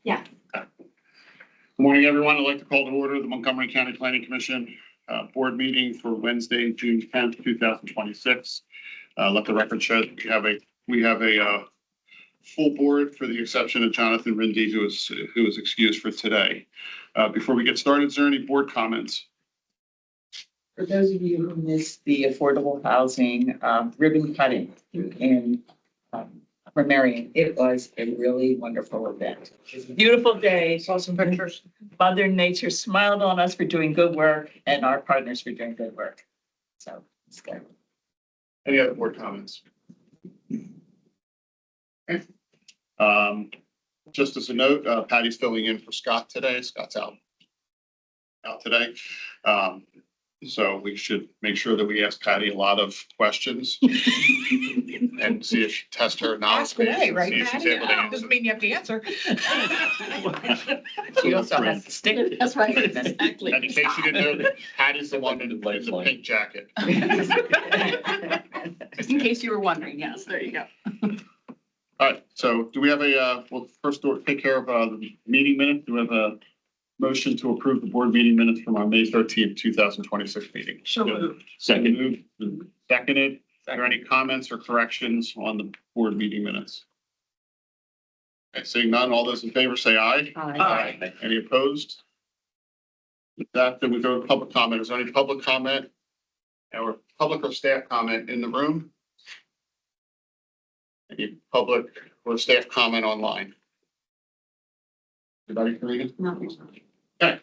Yeah. Okay. Good morning, everyone. I'd like to call to order the Montgomery County Planning Commission board meeting for Wednesday, June 10th, 2026. Let the record show that we have a full board for the exception of Jonathan Rindy, who is excused for today. Before we get started, is there any board comments? For those of you who missed the affordable housing ribbon cutting in Marion, it was a really wonderful event. It was a beautiful day. Saw some pictures. Mother Nature smiled on us for doing good work and our partners for doing good work. So it's good. Any other board comments? Okay. Just as a note, Patty's filling in for Scott today. Scott's out today. So we should make sure that we ask Patty a lot of questions and see if she tests her knowledge. Ask away, right, See if she's Patty? able to answer. Doesn't mean you have to answer. She also has to stick. That's right, exactly. And in case you didn't know, Patty's the one that wears the pink jacket. Just in case you were wondering, yes, there you go. All right, so do we have we'll first take care of the meeting minutes. Do we have a motion to approve the board meeting minutes from our May 13th, 2026 meeting? So moved. Second moved, seconded. Are there any comments or corrections on the board meeting minutes? Okay, seeing none, all those in favor say aye. Aye. Any opposed? With that, then we go to public comment. Is there any public comment or public or staff comment in the room? Any public or staff comment online? Anybody, Karina? No. Okay.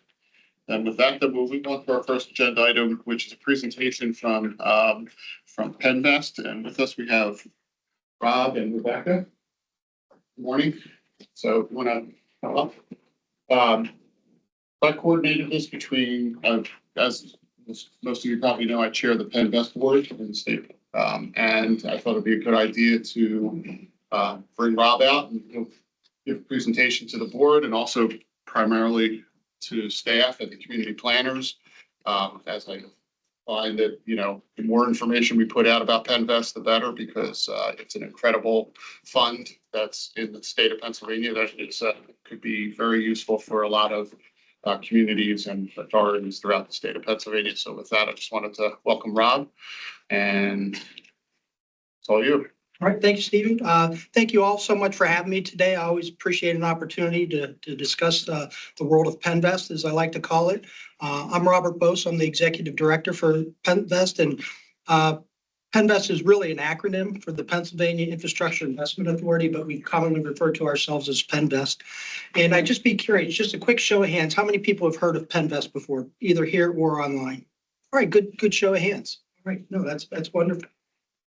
And with that, then moving on to our first agenda item, which is a presentation from PENNVEST. And with us, we have Rob and Rebecca. Good morning. So if you want to come up. I coordinated this between, as most of you probably know, I chair the PENNVEST board in the state. And I thought it'd be a good idea to bring Rob out and give a presentation to the board and also primarily to staff and the community planners. As I find that, the more information we put out about PENNVEST, the better, because it's an incredible fund that's in the state of Pennsylvania that could be very useful for a lot of communities and authorities throughout the state of Pennsylvania. So with that, I just wanted to welcome Rob, and it's all you. All right, thank you, Stephen. Thank you all so much for having me today. I always appreciate an opportunity to discuss the world of PENNVEST, as I like to call it. I'm Robert Bose. I'm the executive director for PENNVEST, and PENNVEST is really an acronym for the Pennsylvania Infrastructure Investment Authority, but we commonly refer to ourselves as PENNVEST. And I'd just be curious, just a quick show of hands, how many people have heard of PENNVEST before, either here or online? All right, good show of hands. All right, no, that's wonderful.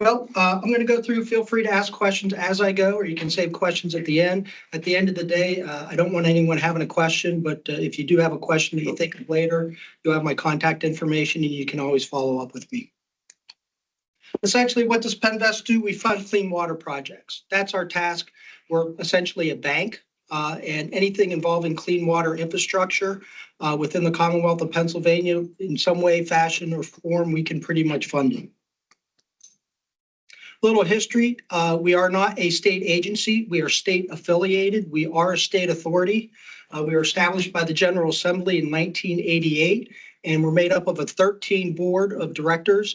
Well, I'm going to go through. Feel free to ask questions as I go, or you can save questions at the end. At the end of the day, I don't want anyone having a question, but if you do have a question that you think of later, you'll have my contact information and you can always follow up with me. Essentially, what does PENNVEST do? We fund clean water projects. That's our task. We're essentially a bank, and anything involving clean water infrastructure within the Commonwealth of Pennsylvania, in some way, fashion, or form, we can pretty much fund it. Little history, we are not a state agency. We are state affiliated. We are a state authority. We were established by the General Assembly in 1988, and we're made up of a 13 board of directors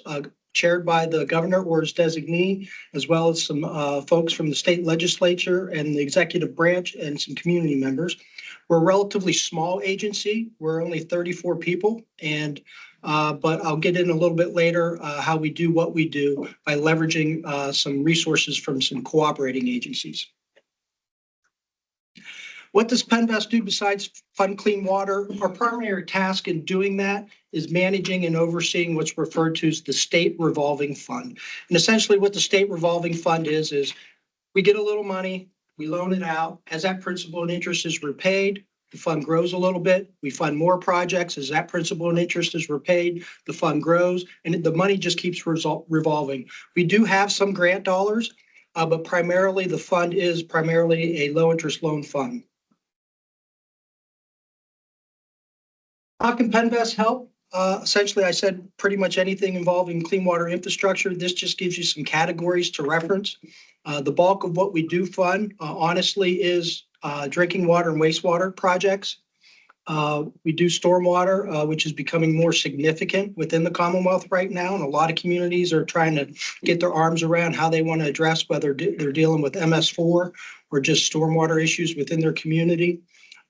chaired by the governor or his designee, as well as some folks from the state legislature and the executive branch and some community members. We're a relatively small agency. We're only 34 people, and but I'll get in a little bit later how we do what we do by leveraging some resources from some cooperating agencies. What does PENNVEST do besides fund clean water? Our primary task in doing that is managing and overseeing what's referred to as the state revolving fund. And essentially what the state revolving fund is we get a little money, we loan it out. As that principal and interest is repaid, the fund grows a little bit. We fund more projects. As that principal and interest is repaid, the fund grows, and the money just keeps revolving. We do have some grant dollars, but primarily the fund is primarily a low interest loan fund. How can PENNVEST help? Essentially, I said pretty much anything involving clean water infrastructure. This just gives you some categories to reference. The bulk of what we do fund, honestly, is drinking water and wastewater projects. We do stormwater, which is becoming more significant within the Commonwealth right now. And a lot of communities are trying to get their arms around how they want to address whether they're dealing with MS4 or just stormwater issues within their community.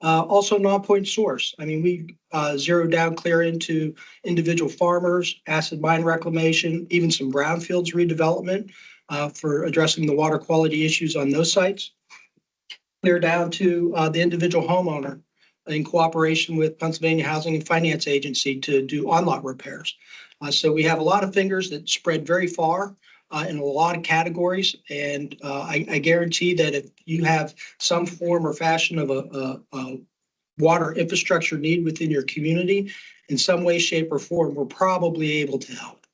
Also non-point source. I mean, we zeroed down clear into individual farmers, acid mine reclamation, even some brownfields redevelopment for addressing the water quality issues on those sites. Clear down to the individual homeowner in cooperation with Pennsylvania Housing and Finance Agency to do on-lot repairs. So we have a lot of fingers that spread very far in a lot of categories. And I guarantee that if you have some form or fashion of a water infrastructure need within your community, in some way, shape, or form, we're probably able to help.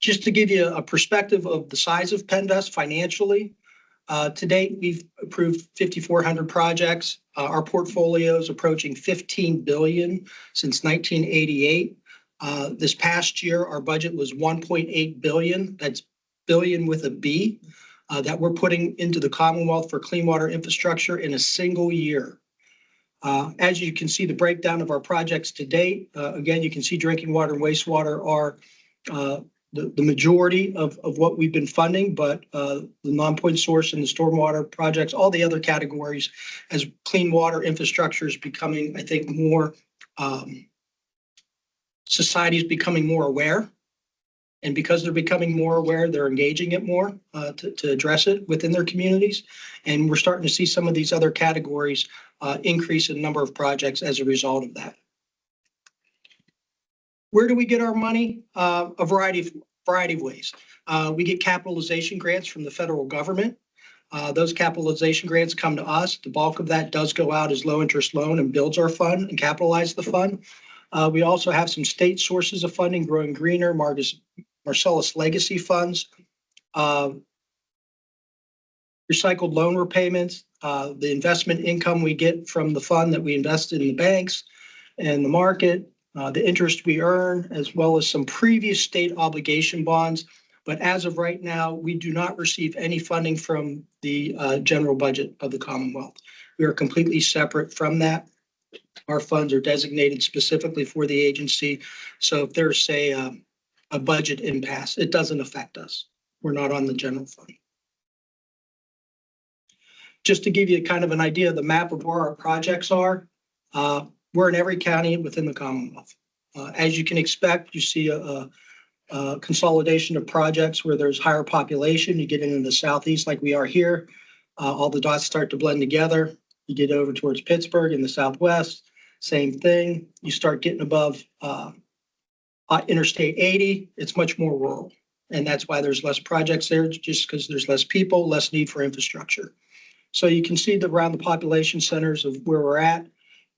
Just to give you a perspective of the size of PENNVEST financially, to date, we've approved 5,400 projects. Our portfolio is approaching $15 billion since 1988. This past year, our budget was $1.8 billion. That's billion with a B that we're putting into the Commonwealth for clean water infrastructure in a single year. As you can see, the breakdown of our projects to date, again, you can see drinking water and wastewater are the majority of what we've been funding, but the non-point source and the stormwater projects, all the other categories, as clean water infrastructure is becoming, I think, more, society is becoming more aware. And because they're becoming more aware, they're engaging it more to address it within their communities. And we're starting to see some of these other categories increase in number of projects as a result of that. Where do we get our money? A variety of ways. We get capitalization grants from the federal government. Those capitalization grants come to us. The bulk of that does go out as low interest loan and builds our fund and capitalize the fund. We also have some state sources of funding, Growing Greener, Marcellus Legacy funds, recycled loan repayments, the investment income we get from the fund that we invest in the banks and the market, the interest we earn, as well as some previous state obligation bonds. But as of right now, we do not receive any funding from the general budget of the Commonwealth. We are completely separate from that. Our funds are designated specifically for the agency. So if there's, say, a budget impasse, it doesn't affect us. We're not on the general fund. Just to give you kind of an idea of the map of where our projects are, we're in every county within the Commonwealth. As you can expect, you see a consolidation of projects where there's higher population. You get into the southeast like we are here. All the dots start to blend together. You get over towards Pittsburgh in the southwest, same thing. You start getting above Interstate 80, it's much more rural. And that's why there's less projects there, just because there's less people, less need for infrastructure. So you can see around the population centers of where we're at.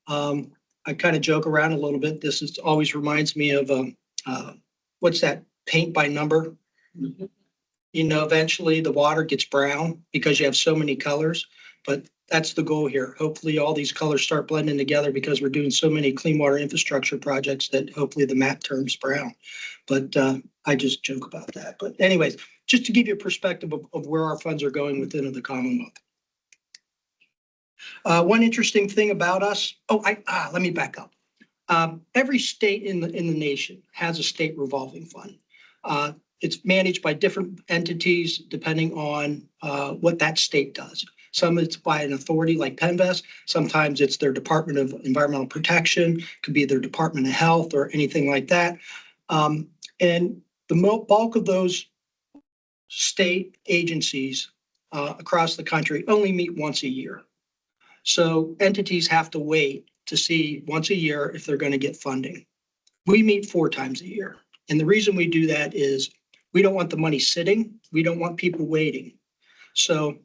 I kind of joke around a little bit. This is always reminds me of what's that, paint by number? Mm-hmm. You know, eventually the water gets brown because you have so many colors, but that's the goal here. Hopefully all these colors start blending together because we're doing so many clean water infrastructure projects that hopefully the map turns brown. But I just joke about that. But anyways, just to give you a perspective of where our funds are going within the Commonwealth. One interesting thing about us, let me back up. Every state in the nation has a state revolving fund. It's managed by different entities depending on what that state does. Some it's by an authority like PENNVEST. Sometimes it's their Department of Environmental Protection, could be their Department of Health or anything like that. And the bulk of those state agencies across the country only meet once a year. So entities have to wait to see once a year if they're going to get funding. We meet 4 times a year. And the reason we do that is we don't want the money sitting. We don't want people waiting. So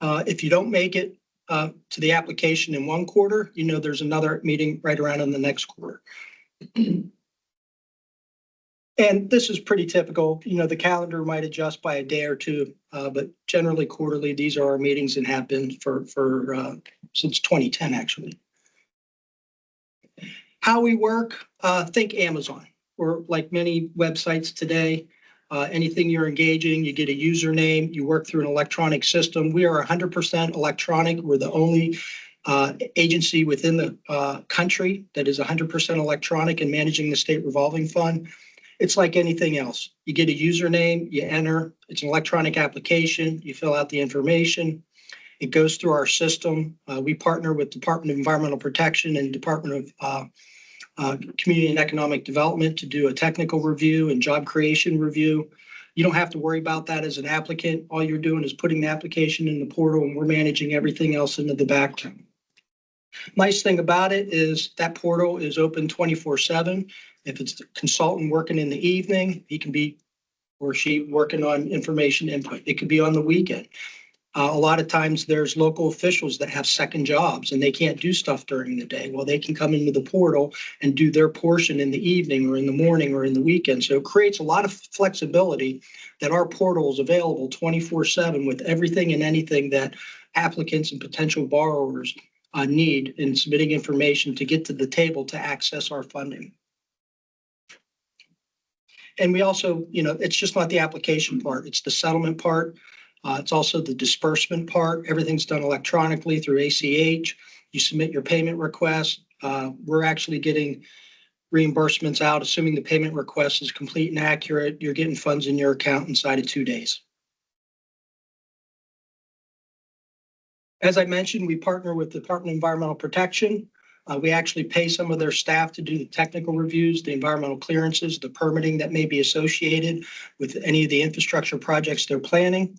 if you don't make it to the application in one quarter, you know there's another meeting right around in the next quarter. And this is pretty typical. You know, the calendar might adjust by a day or two, but generally quarterly, these are our meetings and have been for since 2010, actually. How we work, think Amazon. We're like many websites today. Anything you're engaging, you get a username, you work through an electronic system. We are 100% electronic. We're the only agency within the country that is 100% electronic in managing the state revolving fund. It's like anything else. You get a username, you enter, it's an electronic application, you fill out the information. It goes through our system. We partner with Department of Environmental Protection and Department of Community and Economic Development to do a technical review and job creation review. You don't have to worry about that as an applicant. All you're doing is putting the application in the portal, and we're managing everything else into the background. Nice thing about it is that portal is open 24/7. If it's the consultant working in the evening, he can be, or she, working on information input. It could be on the weekend. A lot of times there's local officials that have second jobs and they can't do stuff during the day. Well, they can come into the portal and do their portion in the evening or in the morning or in the weekend. So it creates a lot of flexibility that our portal is available 24/7 with everything and anything that applicants and potential borrowers need in submitting information to get to the table to access our funding. And we also, it's just not the application part, it's the settlement part. It's also the disbursement part. Everything's done electronically through ACH. You submit your payment request. We're actually getting reimbursements out, assuming the payment request is complete and accurate. You're getting funds in your account inside of 2 days. As I mentioned, we partner with the Department of Environmental Protection. We actually pay some of their staff to do the technical reviews, the environmental clearances, the permitting that may be associated with any of the infrastructure projects they're planning.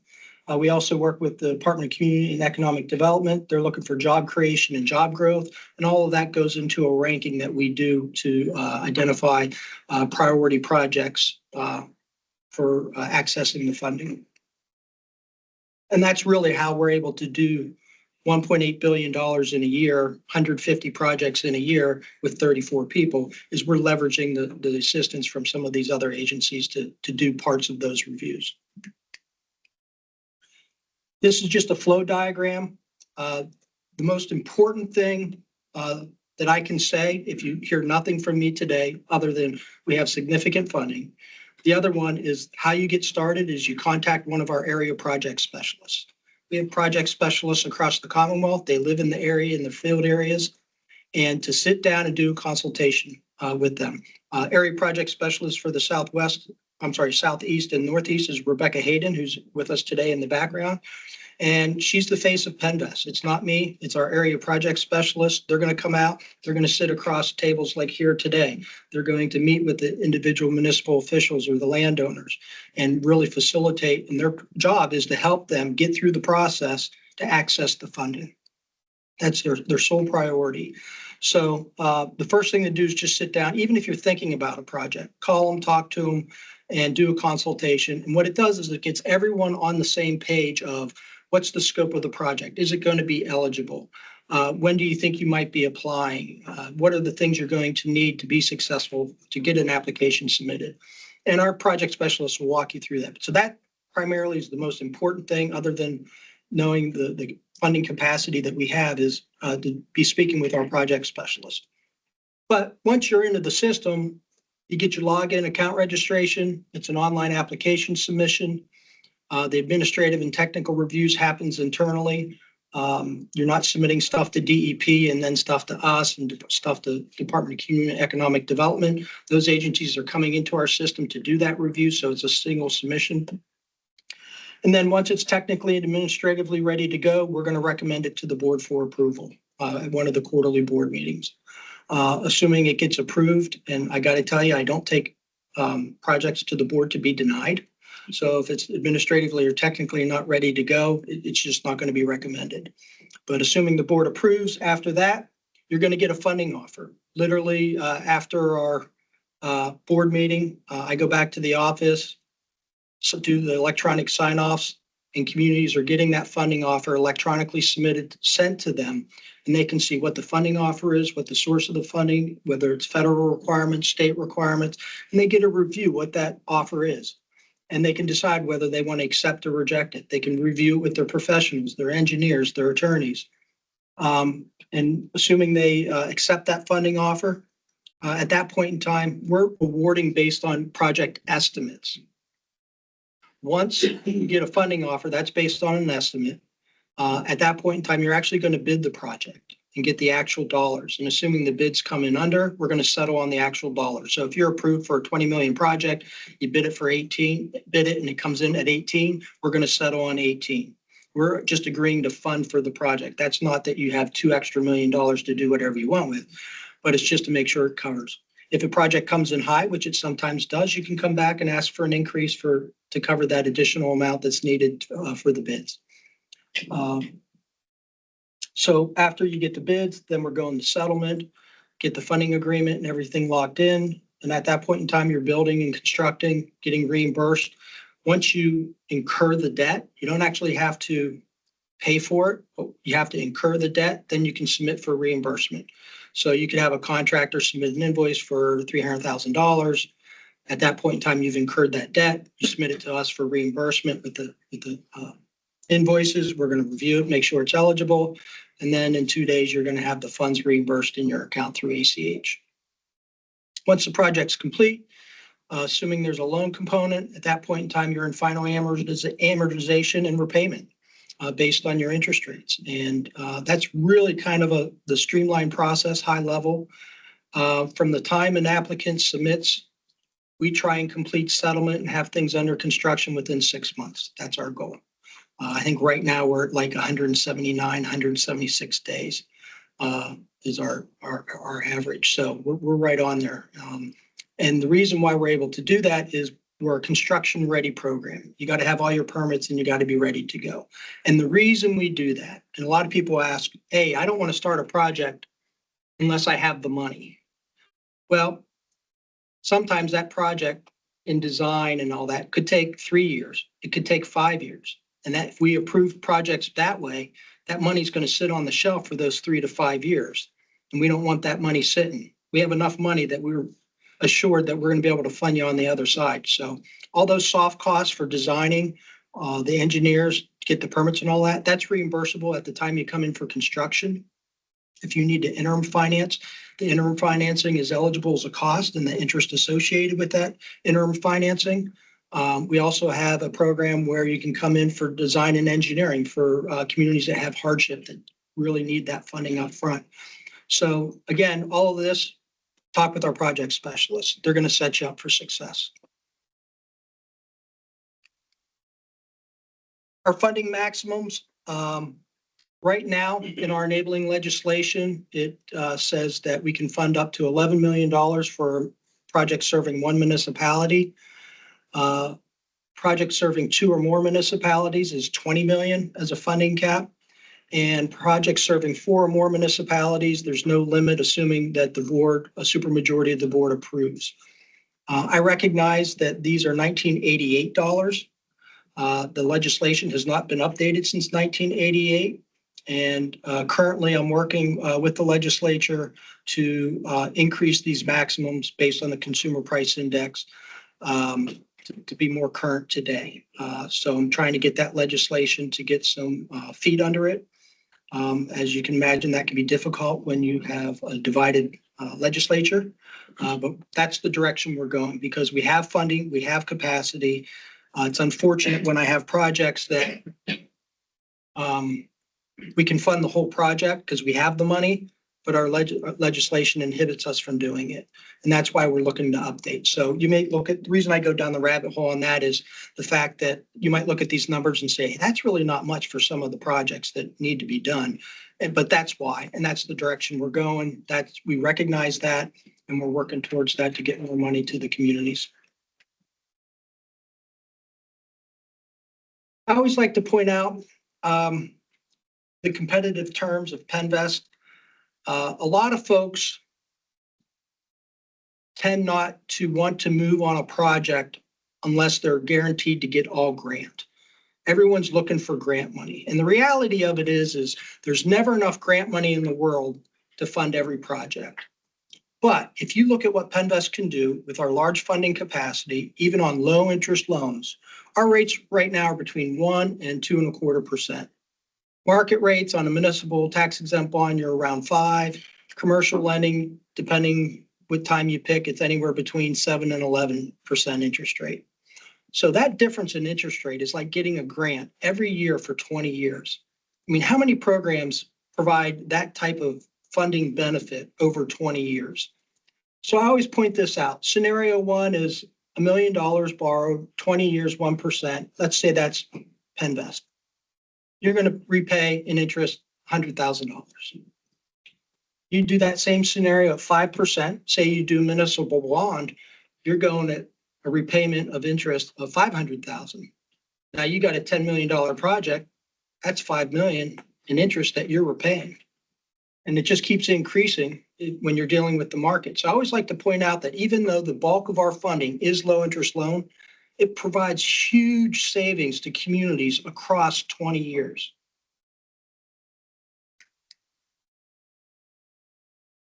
We also work with the Department of Community and Economic Development. They're looking for job creation and job growth, and all of that goes into a ranking that we do to identify priority projects for accessing the funding. And that's really how we're able to do $1.8 billion in a year, 150 projects in a year with 34 people, is we're leveraging the assistance from some of these other agencies to do parts of those reviews. This is just a flow diagram. The most important thing that I can say, if you hear nothing from me today, other than we have significant funding, the other one is how you get started is you contact one of our area project specialists. We have project specialists across the Commonwealth. They live in the area, in the field areas, and to sit down and do a consultation with them. Area project specialist for the Southeast and Northeast is Rebecca Hayden, who's with us today in the background. And she's the face of PENNVEST. It's not me, it's our area project specialist. They're going to come out, they're going to sit across tables like here today. They're going to meet with the individual municipal officials or the landowners and really facilitate. And their job is to help them get through the process to access the funding. That's their sole priority. So the first thing to do is just sit down, even if you're thinking about a project, call them, talk to them, and do a consultation. And what it does is it gets everyone on the same page of what's the scope of the project? Is it going to be eligible? When do you think you might be applying? What are the things you're going to need to be successful to get an application submitted? And our project specialists will walk you through that. So that primarily is the most important thing, other than knowing the funding capacity that we have, is to be speaking with our project specialist. But once you're into the system, you get your login account registration. It's an online application submission. The administrative and technical reviews happens internally. You're not submitting stuff to DEP and then stuff to us and stuff to Department of Community and Economic Development. Those agencies are coming into our system to do that review, so it's a single submission. And then once it's technically and administratively ready to go, we're going to recommend it to the board for approval at one of the quarterly board meetings. Assuming it gets approved, and I got to tell you, I don't take projects to the board to be denied. So if it's administratively or technically not ready to go, it's just not going to be recommended. But assuming the board approves, after that, you're going to get a funding offer. Literally after our board meeting, I go back to the office, so do the electronic sign-offs, and communities are getting that funding offer electronically submitted, sent to them, and they can see what the funding offer is, what the source of the funding, whether it's federal requirements, state requirements, and they get a review what that offer is. And they can decide whether they want to accept or reject it. They can review it with their professionals, their engineers, their attorneys. And assuming they accept that funding offer, at that point in time, we're awarding based on project estimates. Once you get a funding offer, that's based on an estimate. At that point in time, you're actually going to bid the project and get the actual dollars. And assuming the bids come in under, we're going to settle on the actual dollars. So if you're approved for a 20 million project, you bid it for 18, bid it and it comes in at 18, we're going to settle on 18. We're just agreeing to fund for the project. That's not that you have $2 extra million to do whatever you want with, but it's just to make sure it covers. If a project comes in high, which it sometimes does, you can come back and ask for an increase to cover that additional amount that's needed for the bids. So after you get the bids, then we're going to settlement, get the funding agreement and everything locked in. And at that point in time, you're building and constructing, getting reimbursed. Once you incur the debt, you don't actually have to pay for it, but you have to incur the debt, then you can submit for reimbursement. So you could have a contractor submit an invoice for $300,000. At that point in time, you've incurred that debt. You submit it to us for reimbursement with the invoices. We're going to review it, make sure it's eligible. And then in 2 days, you're going to have the funds reimbursed in your account through ACH. Once the project's complete, assuming there's a loan component, at that point in time, you're in final amortization and repayment based on your interest rates. And that's really kind of the streamlined process, high level. From the time an applicant submits, we try and complete settlement and have things under construction within 6 months. That's our goal. I think right now we're at like 179, 176 days is our average. So we're right on there. And the reason why we're able to do that is we're a construction ready program. You got to have all your permits and you got to be ready to go. And the reason we do that, and a lot of people ask, hey, I don't want to start a project unless I have the money. Well, sometimes that project in design and all that could take 3 years. It could take 5 years. And that if we approve projects that way, that money's going to sit on the shelf for those 3 to 5 years. And we don't want that money sitting. We have enough money that we're assured that we're going to be able to fund you on the other side. So all those soft costs for designing, the engineers, get the permits and all that, that's reimbursable at the time you come in for construction. If you need to interim finance, the interim financing is eligible as a cost and the interest associated with that interim financing. We also have a program where you can come in for design and engineering for communities that have hardship that really need that funding up front. So again, all of this, talk with our project specialists. They're going to set you up for success. Our funding maximums, right now in our enabling legislation, it says that we can fund up to $11 million for projects serving one municipality. Projects serving 2 or more municipalities is 20 million as a funding cap. And projects serving 4 or more municipalities, there's no limit, assuming that the board, a supermajority of the board approves. I recognize that these are 1988 dollars. The legislation has not been updated since 1988. And currently I'm working with the legislature to increase these maximums based on the consumer price index to be more current today. So I'm trying to get that legislation to get some feet under it. As you can imagine, that can be difficult when you have a divided legislature, but that's the direction we're going because we have funding, we have capacity. It's unfortunate when I have projects that we can fund the whole project because we have the money, but our legislation inhibits us from doing it. And that's why we're looking to update. So you may look at, the reason I go down the rabbit hole on that is the fact that you might look at these numbers and say, hey, that's really not much for some of the projects that need to be done. But that's why, and that's the direction we're going. We recognize that, and we're working towards that to get more money to the communities. I always like to point out the competitive terms of PENNVEST. A lot of folks tend not to want to move on a project unless they're guaranteed to get all grant. Everyone's looking for grant money. And the reality of it is there's never enough grant money in the world to fund every project. But if you look at what PENNVEST can do with our large funding capacity, even on low interest loans, our rates right now are between 1 and 2.25%. Market rates on a municipal tax exempt bond, you're around 5. Commercial lending, depending what time you pick, it's anywhere between 7 and 11% interest rate. So that difference in interest rate is like getting a grant every year for 20 years. I mean, how many programs provide that type of funding benefit over 20 years? So I always point this out. Scenario one is $1 million borrowed, 20 years, 1%. Let's say that's PENNVEST. You're going to repay in interest $100,000. You do that same scenario at 5%, say you do municipal bond, you're going at a repayment of interest of $500,000. Now you got a $10 million project, that's $5 million in interest that you're repaying. And it just keeps increasing when you're dealing with the market. So I always like to point out that even though the bulk of our funding is low interest loan, it provides huge savings to communities across 20 years.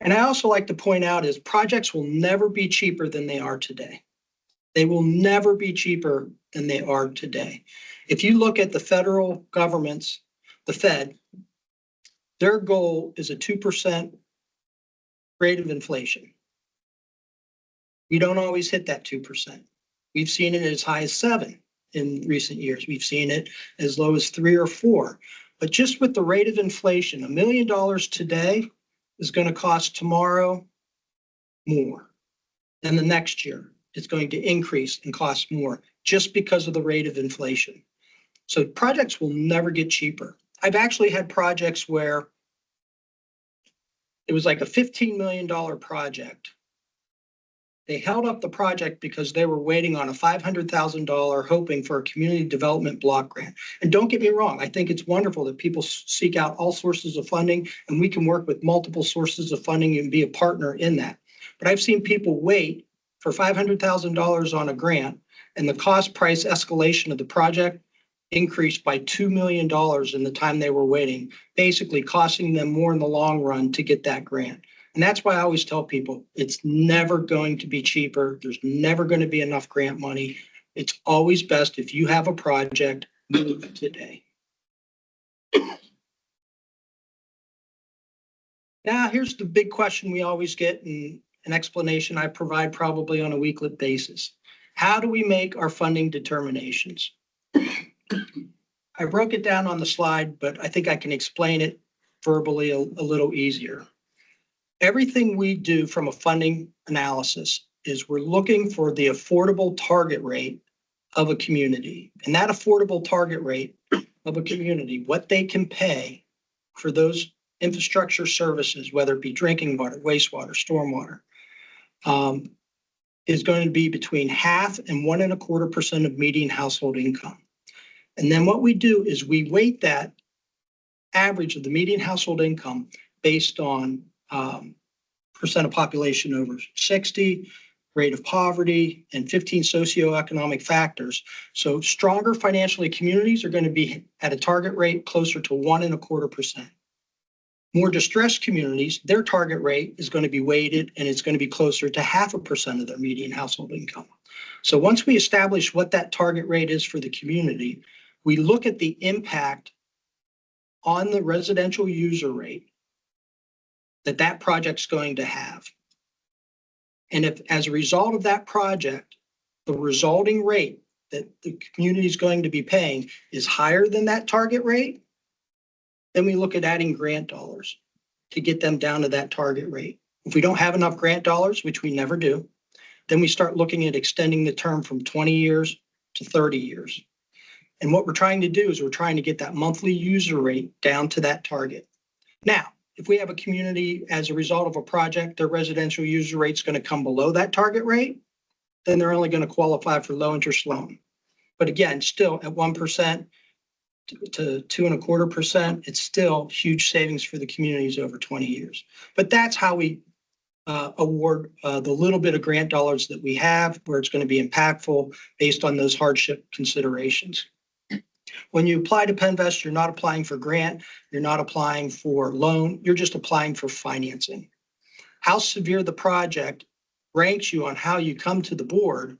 And I also like to point out is projects will never be cheaper than they are today. They will never be cheaper than they are today. If you look at the federal government's, the Fed, their goal is a 2% rate of inflation. We don't always hit that 2%. We've seen it as high as 7 in recent years. We've seen it as low as 3 or 4. But just with the rate of inflation, $1 million today is going to cost tomorrow more. And the next year, it's going to increase and cost more just because of the rate of inflation. So projects will never get cheaper. I've actually had projects where it was like a $15 million project. They held up the project because they were waiting on a $500,000 hoping for a community development block grant. And don't get me wrong, I think it's wonderful that people seek out all sources of funding and we can work with multiple sources of funding and be a partner in that. But I've seen people wait for $500,000 on a grant and the cost price escalation of the project increased by $2 million in the time they were waiting, basically costing them more in the long run to get that grant. And that's why I always tell people it's never going to be cheaper. There's never going to be enough grant money. It's always best if you have a project, move today. Now, here's the big question we always get and an explanation I provide probably on a weekly basis. How do we make our funding determinations? I broke it down on the slide, but I think I can explain it verbally a little easier. Everything we do from a funding analysis is we're looking for the affordable target rate of a community. And that affordable target rate of a community, what they can pay for those infrastructure services, whether it be drinking water, wastewater, stormwater, is going to be between 0.5% and 1.25% of median household income. And then what we do is we weight that average of the median household income based on percent of population over 60, rate of poverty, and 15 socioeconomic factors. So stronger financially communities are going to be at a target rate closer to 1.25%. More distressed communities, their target rate is going to be weighted and it's going to be closer to 0.5% of their median household income. So once we establish what that target rate is for the community, we look at the impact on the residential user rate that project's going to have. And if as a result of that project, the resulting rate that the community is going to be paying is higher than that target rate, then we look at adding grant dollars to get them down to that target rate. If we don't have enough grant dollars, which we never do, then we start looking at extending the term from 20 years to 30 years. And what we're trying to do is we're trying to get that monthly user rate down to that target. Now, if we have a community as a result of a project, their residential user rate is going to come below that target rate, then they're only going to qualify for low interest loan. But again, still at 1% to 2.25%, it's still huge savings for the communities over 20 years. But that's how we award the little bit of grant dollars that we have, where it's going to be impactful based on those hardship considerations. When you apply to PENNVEST, you're not applying for grant, you're not applying for loan, you're just applying for financing. How severe the project ranks you on how you come to the board,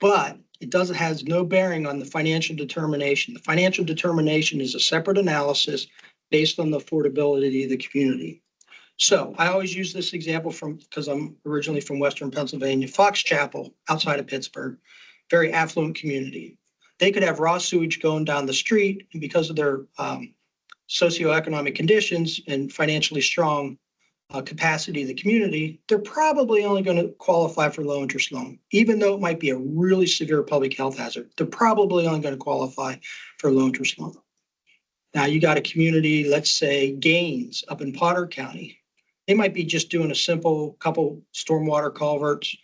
but it has no bearing on the financial determination. The financial determination is a separate analysis based on the affordability of the community. So I always use this example because I'm originally from Western Pennsylvania, Fox Chapel outside of Pittsburgh. very affluent community. They could have raw sewage going down the street, and because of their socioeconomic conditions and financially strong capacity of the community, they're probably only going to qualify for low interest loan. Even though it might be a really severe public health hazard, they're probably only going to qualify for low interest loan. Now you got a community, let's say Gaines up in Potter County. They might be just doing a simple couple stormwater culverts,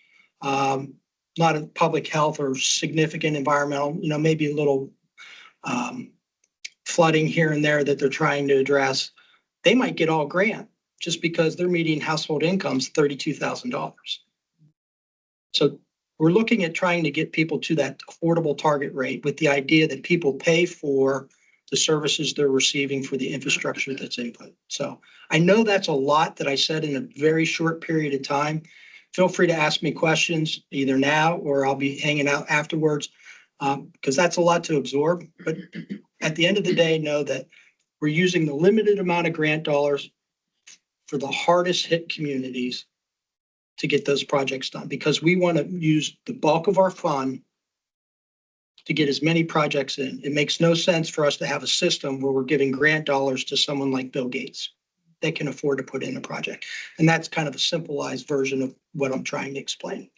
not a public health or significant environmental, maybe a little flooding here and there that they're trying to address. They might get all grant just because their median household income is $32,000. So we're looking at trying to get people to that affordable target rate with the idea that people pay for the services they're receiving for the infrastructure that's input. So I know that's a lot that I said in a very short period of time. Feel free to ask me questions either now or I'll be hanging out afterwards because that's a lot to absorb. But at the end of the day, know that we're using the limited amount of grant dollars for the hardest hit communities to get those projects done because we want to use the bulk of our fund to get as many projects in. It makes no sense for us to have a system where we're giving grant dollars to someone like Bill Gates. They can afford to put in a project. And that's kind of a simplified version of what I'm trying to explain.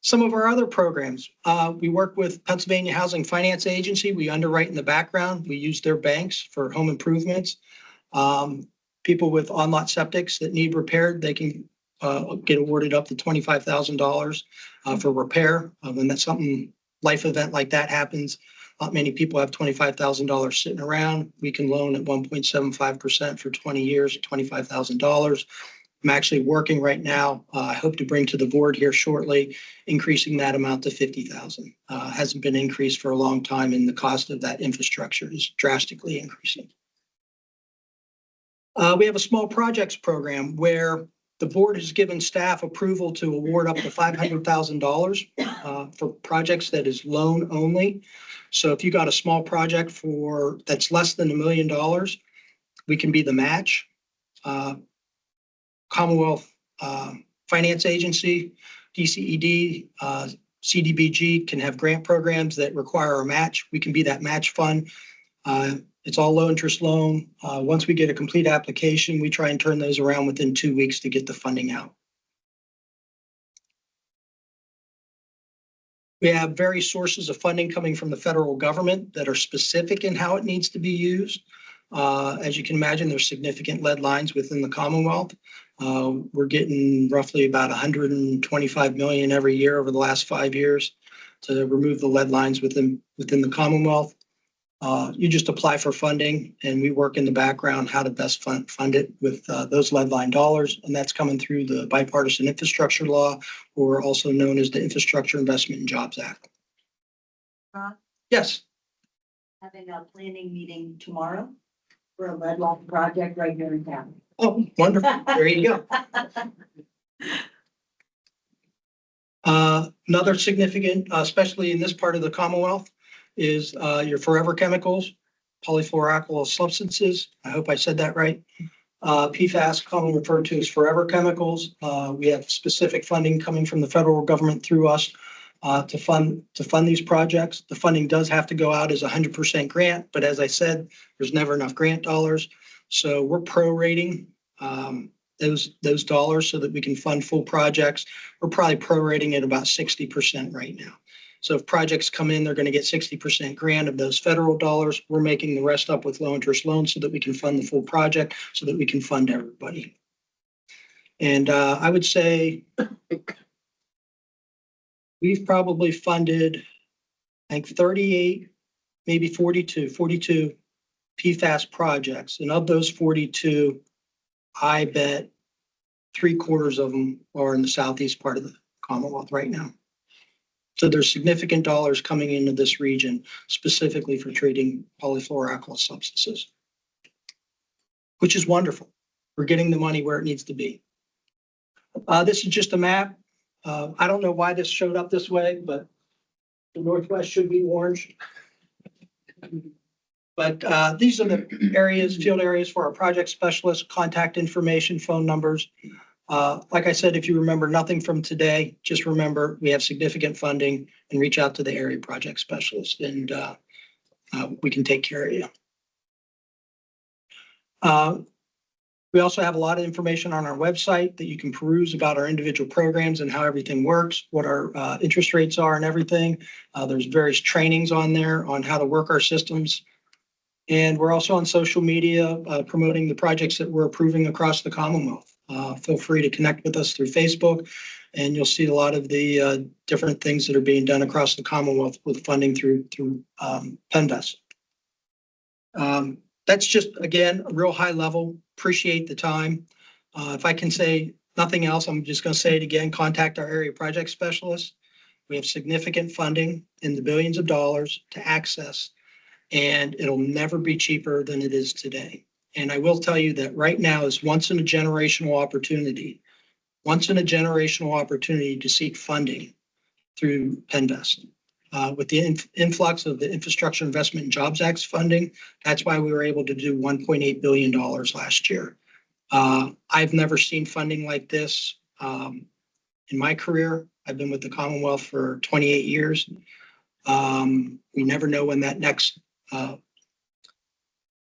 Some of our other programs, we work with Pennsylvania Housing Finance Agency. We underwrite in the background. We use their banks for home improvements. People with on-lot septics that need repaired, they can get awarded up to $25,000 for repair. When that's something, life event like that happens, not many people have $25,000 sitting around. We can loan at 1.75% for 20 years, $25,000. I'm actually working right now. I hope to bring to the board here shortly, increasing that amount to $50,000. Hasn't been increased for a long time, and the cost of that infrastructure is drastically increasing. We have a small projects program where the board has given staff approval to award up to $500,000 for projects that is loan only. So if you got a small project that's less than $1 million, we can be the match. Commonwealth Finance Agency, DCED, CDBG can have grant programs that require a match. We can be that match fund. It's all low interest loan. Once we get a complete application, we try and turn those around within 2 weeks to get the funding out. We have various sources of funding coming from the federal government that are specific in how it needs to be used. As you can imagine, there's significant lead lines within the Commonwealth. We're getting roughly about $125 million every year over the last 5 years to remove the lead lines within the Commonwealth. You just apply for funding and we work in the background how to best fund it with those lead line dollars. And that's coming through the bipartisan infrastructure law, or also known as the Infrastructure Investment and Jobs Act. Yes. Having a planning meeting tomorrow for a lead line project right here in town. Oh, wonderful. There you go. Another significant, especially in this part of the Commonwealth, is your forever chemicals, polyfluoroalkyl substances. I hope I said that right. PFAS, commonly referred to as forever chemicals. We have specific funding coming from the federal government through us to fund these projects. The funding does have to go out as 100% grant, but as I said, there's never enough grant dollars. So we're prorating those dollars so that we can fund full projects. We're probably prorating at about 60% right now. So if projects come in, they're going to get 60% grant of those federal dollars. We're making the rest up with low interest loans so that we can fund the full project, so that we can fund everybody. And I would say we've probably funded, I think 38, maybe 42 PFAS projects. And of those 42, I bet 3/4 of them are in the southeast part of the Commonwealth right now. So there's significant dollars coming into this region specifically for treating polyfluoroalkyl substances, which is wonderful. We're getting the money where it needs to be. This is just a map. I don't know why this showed up this way, but the Northwest should be orange. But these are the areas, field areas for our project specialists, contact information, phone numbers. Like I said, if you remember nothing from today, just remember we have significant funding and reach out to the area project specialist and we can take care of you. We also have a lot of information on our website that you can peruse about our individual programs and how everything works, what our interest rates are and everything. There's various trainings on there on how to work our systems. And we're also on social media promoting the projects that we're approving across the Commonwealth. Feel free to connect with us through Facebook and you'll see a lot of the different things that are being done across the Commonwealth with funding through PENNVEST. That's just, again, a real high level. Appreciate the time. If I can say nothing else, I'm just going to say it again, contact our area project specialist. We have significant funding in the billions of dollars to access, and it'll never be cheaper than it is today. And I will tell you that right now is once in a generational opportunity to seek funding through PENNVEST. With the influx of the Infrastructure Investment and Jobs Act funding, that's why we were able to do $1.8 billion last year. I've never seen funding like this in my career. I've been with the Commonwealth for 28 years. We never know when that next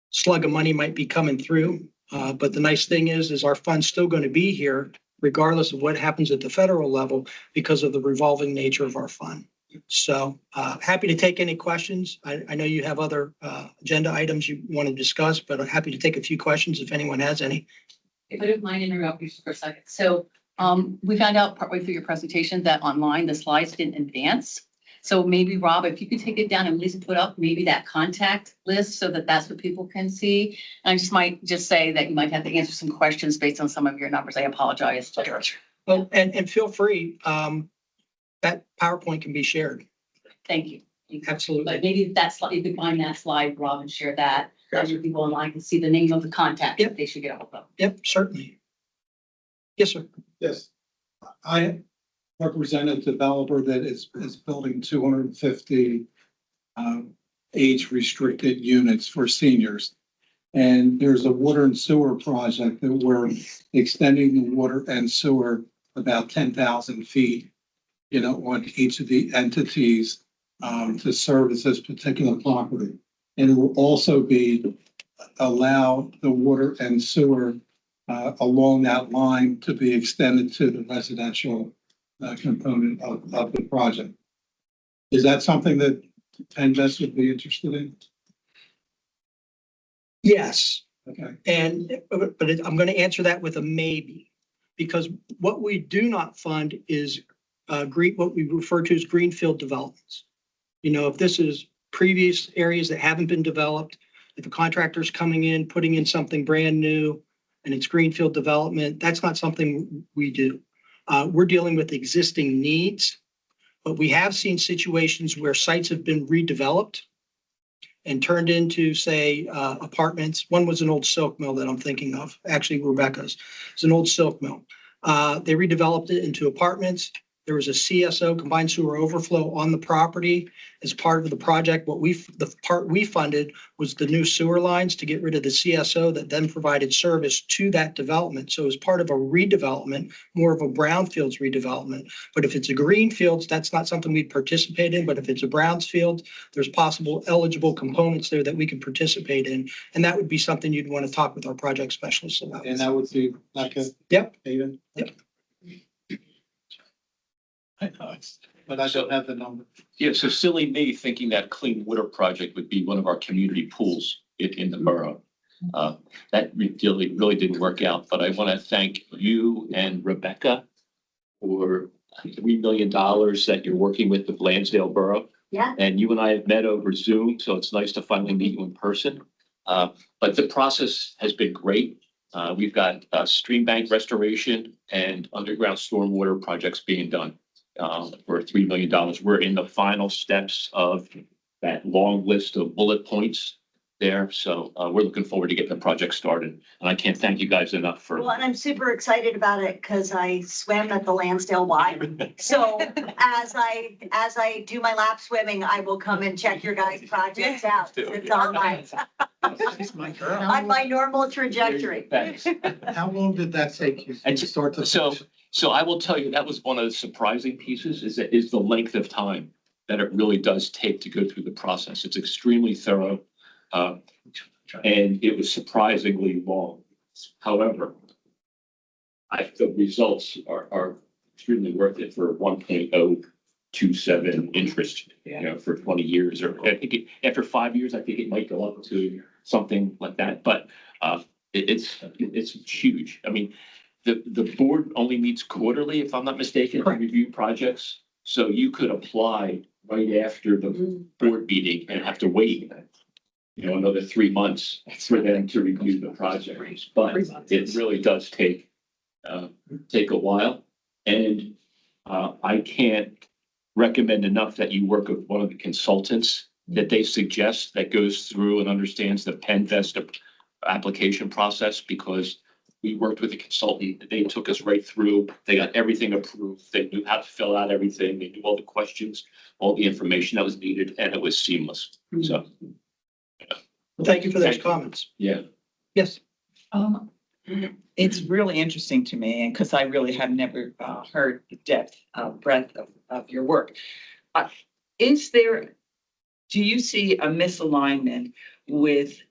slug of money might be coming through. But the nice thing is our fund's still going to be here regardless of what happens at the federal level because of the revolving nature of our fund. So happy to take any questions. I know you have other agenda items you want to discuss, but I'm happy to take a few questions if anyone has any. If I don't mind interrupting you for a second. So we found out partway through your presentation that online the slides didn't advance. So maybe Rob, if you could take it down and at least put up maybe that contact list so that that's what people can see. And I might say that you might have to answer some questions based on some of your numbers. I apologize. Well, and feel free. That PowerPoint can be shared. Thank you. Absolutely. But maybe that slide, you could find that slide, Rob, and share that. That way people online can see the name of the contact that they should get a hold of. Yep, certainly. Yes, sir. Yes, I represent a developer that is building 250 age-restricted units for seniors. And there's a water and sewer project that we're extending the water and sewer about 10,000 feet, on each of the entities to service this particular property. And it will also allow the water and sewer along that line to be extended to the residential component of the project. Is that something that PENNVEST would be interested in? Yes. Okay. But I'm going to answer that with a maybe, because what we do not fund is what we refer to as greenfield developments. If this is previous areas that haven't been developed, if a contractor's coming in, putting in something brand new and it's greenfield development, that's not something we do. We're dealing with existing needs, but we have seen situations where sites have been redeveloped and turned into, say, apartments. One was an old silk mill that I'm thinking of, actually Rebecca's. It's an old silk mill. They redeveloped it into apartments. There was a CSO, combined sewer overflow, on the property as part of the project. The part we funded was the new sewer lines to get rid of the CSO that then provided service to that development. So as part of a redevelopment, more of a brownfields redevelopment. But if it's a greenfields, that's not something we'd participate in. But if it's a brownfield, there's possible eligible components there that we can participate in. And that would be something you'd want to talk with our project specialists about. And that would be like a. Yep. Even? Yep. I know, but I don't have the number. Yeah, so silly me thinking that clean water project would be one of our community pools in the borough. That really didn't work out, but I want to thank you and Rebecca for $3 million that you're working with Lansdale Borough. Yeah. And you and I have met over Zoom, so it's nice to finally meet you in person. But the process has been great. We've got stream bank restoration and underground stormwater projects being done for $3 million. We're in the final steps of that long list of bullet points there. So we're looking forward to getting the project started. And I can't thank you guys enough for. Well, and I'm super excited about it because I swam at the Lansdale Y. So as I do my lap swimming, I will come and check your guys' projects out. It's online. She's my girl. On my normal trajectory. Thanks. How long did that take you And to start to? So I will tell you, that was one of the surprising pieces is the length of time that it really does take to go through the process. It's extremely thorough. And it was surprisingly long. However, the results are extremely worth it for 1.027 interest, for 20 years, or I think after 5 years, I think it might go up to something like that, but it's huge. I mean, the board only meets quarterly, if I'm not mistaken, to review projects. So you could apply right after the board meeting and have to wait, another 3 months for them to review the project. But it really does take a while. And I can't recommend enough that you work with one of the consultants that they suggest that goes through and understands the PENNVEST application process, because we worked with a consultant. They took us right through. They got everything approved. They knew how to fill out everything. They knew all the questions, all the information that was needed, and it was seamless. So, Well, thank you for those comments. yeah. Yes. It's really interesting to me, and because I really have never heard the breadth of your work. Do you see a misalignment with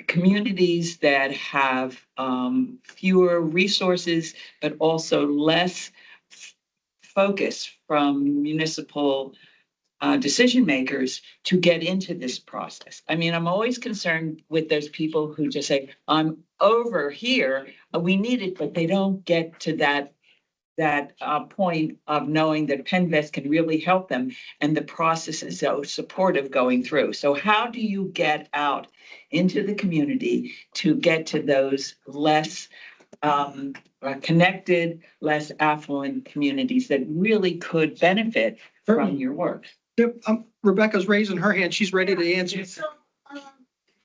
communities that have fewer resources, but also less focus from municipal decision makers to get into this process? I mean, I'm always concerned with those people who just say, I'm over here, we need it, but they don't get to that point of knowing that PENNVEST can really help them, and the process is so supportive going through. So how do you get out into the community to get to those less connected, less affluent communities that really could benefit from your work? Yep, Rebecca's raising her hand. She's ready to answer. So,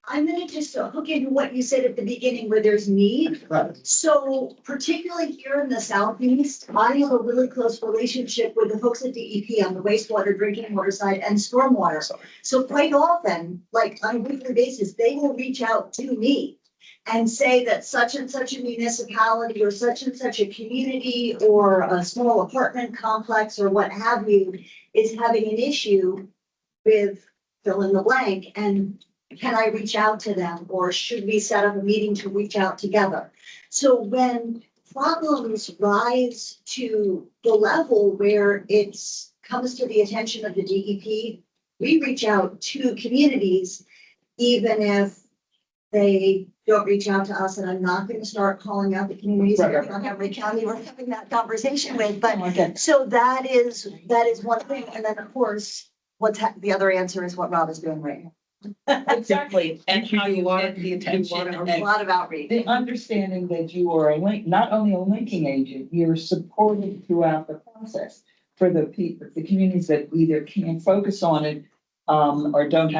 I'm gonna just hook into what you said at the beginning where there's need. Right. So particularly here in the southeast, I have a really close relationship with the folks at DEP on the wastewater, drinking water side and stormwater. So quite often, like on a weekly basis, they will reach out to me and say that such and such a municipality or such and such a community or a small apartment complex or what have you is having an issue with fill in the blank, and can I reach out to them, or should we set up a meeting to reach out together? So when problems rise to the level where it's comes to the attention of the DEP, we reach out to communities, even if they don't reach out to us. And I'm not going to start calling out the communities in Montgomery County we're having that conversation with, but so that is one thing. And then of course, the other answer is what Rob is doing right now. Exactly, and how you get the attention A and lot of outreach. the understanding that you are a link, not only a linking agent, you're supported throughout the process for the people, the communities that either can't focus on it or don't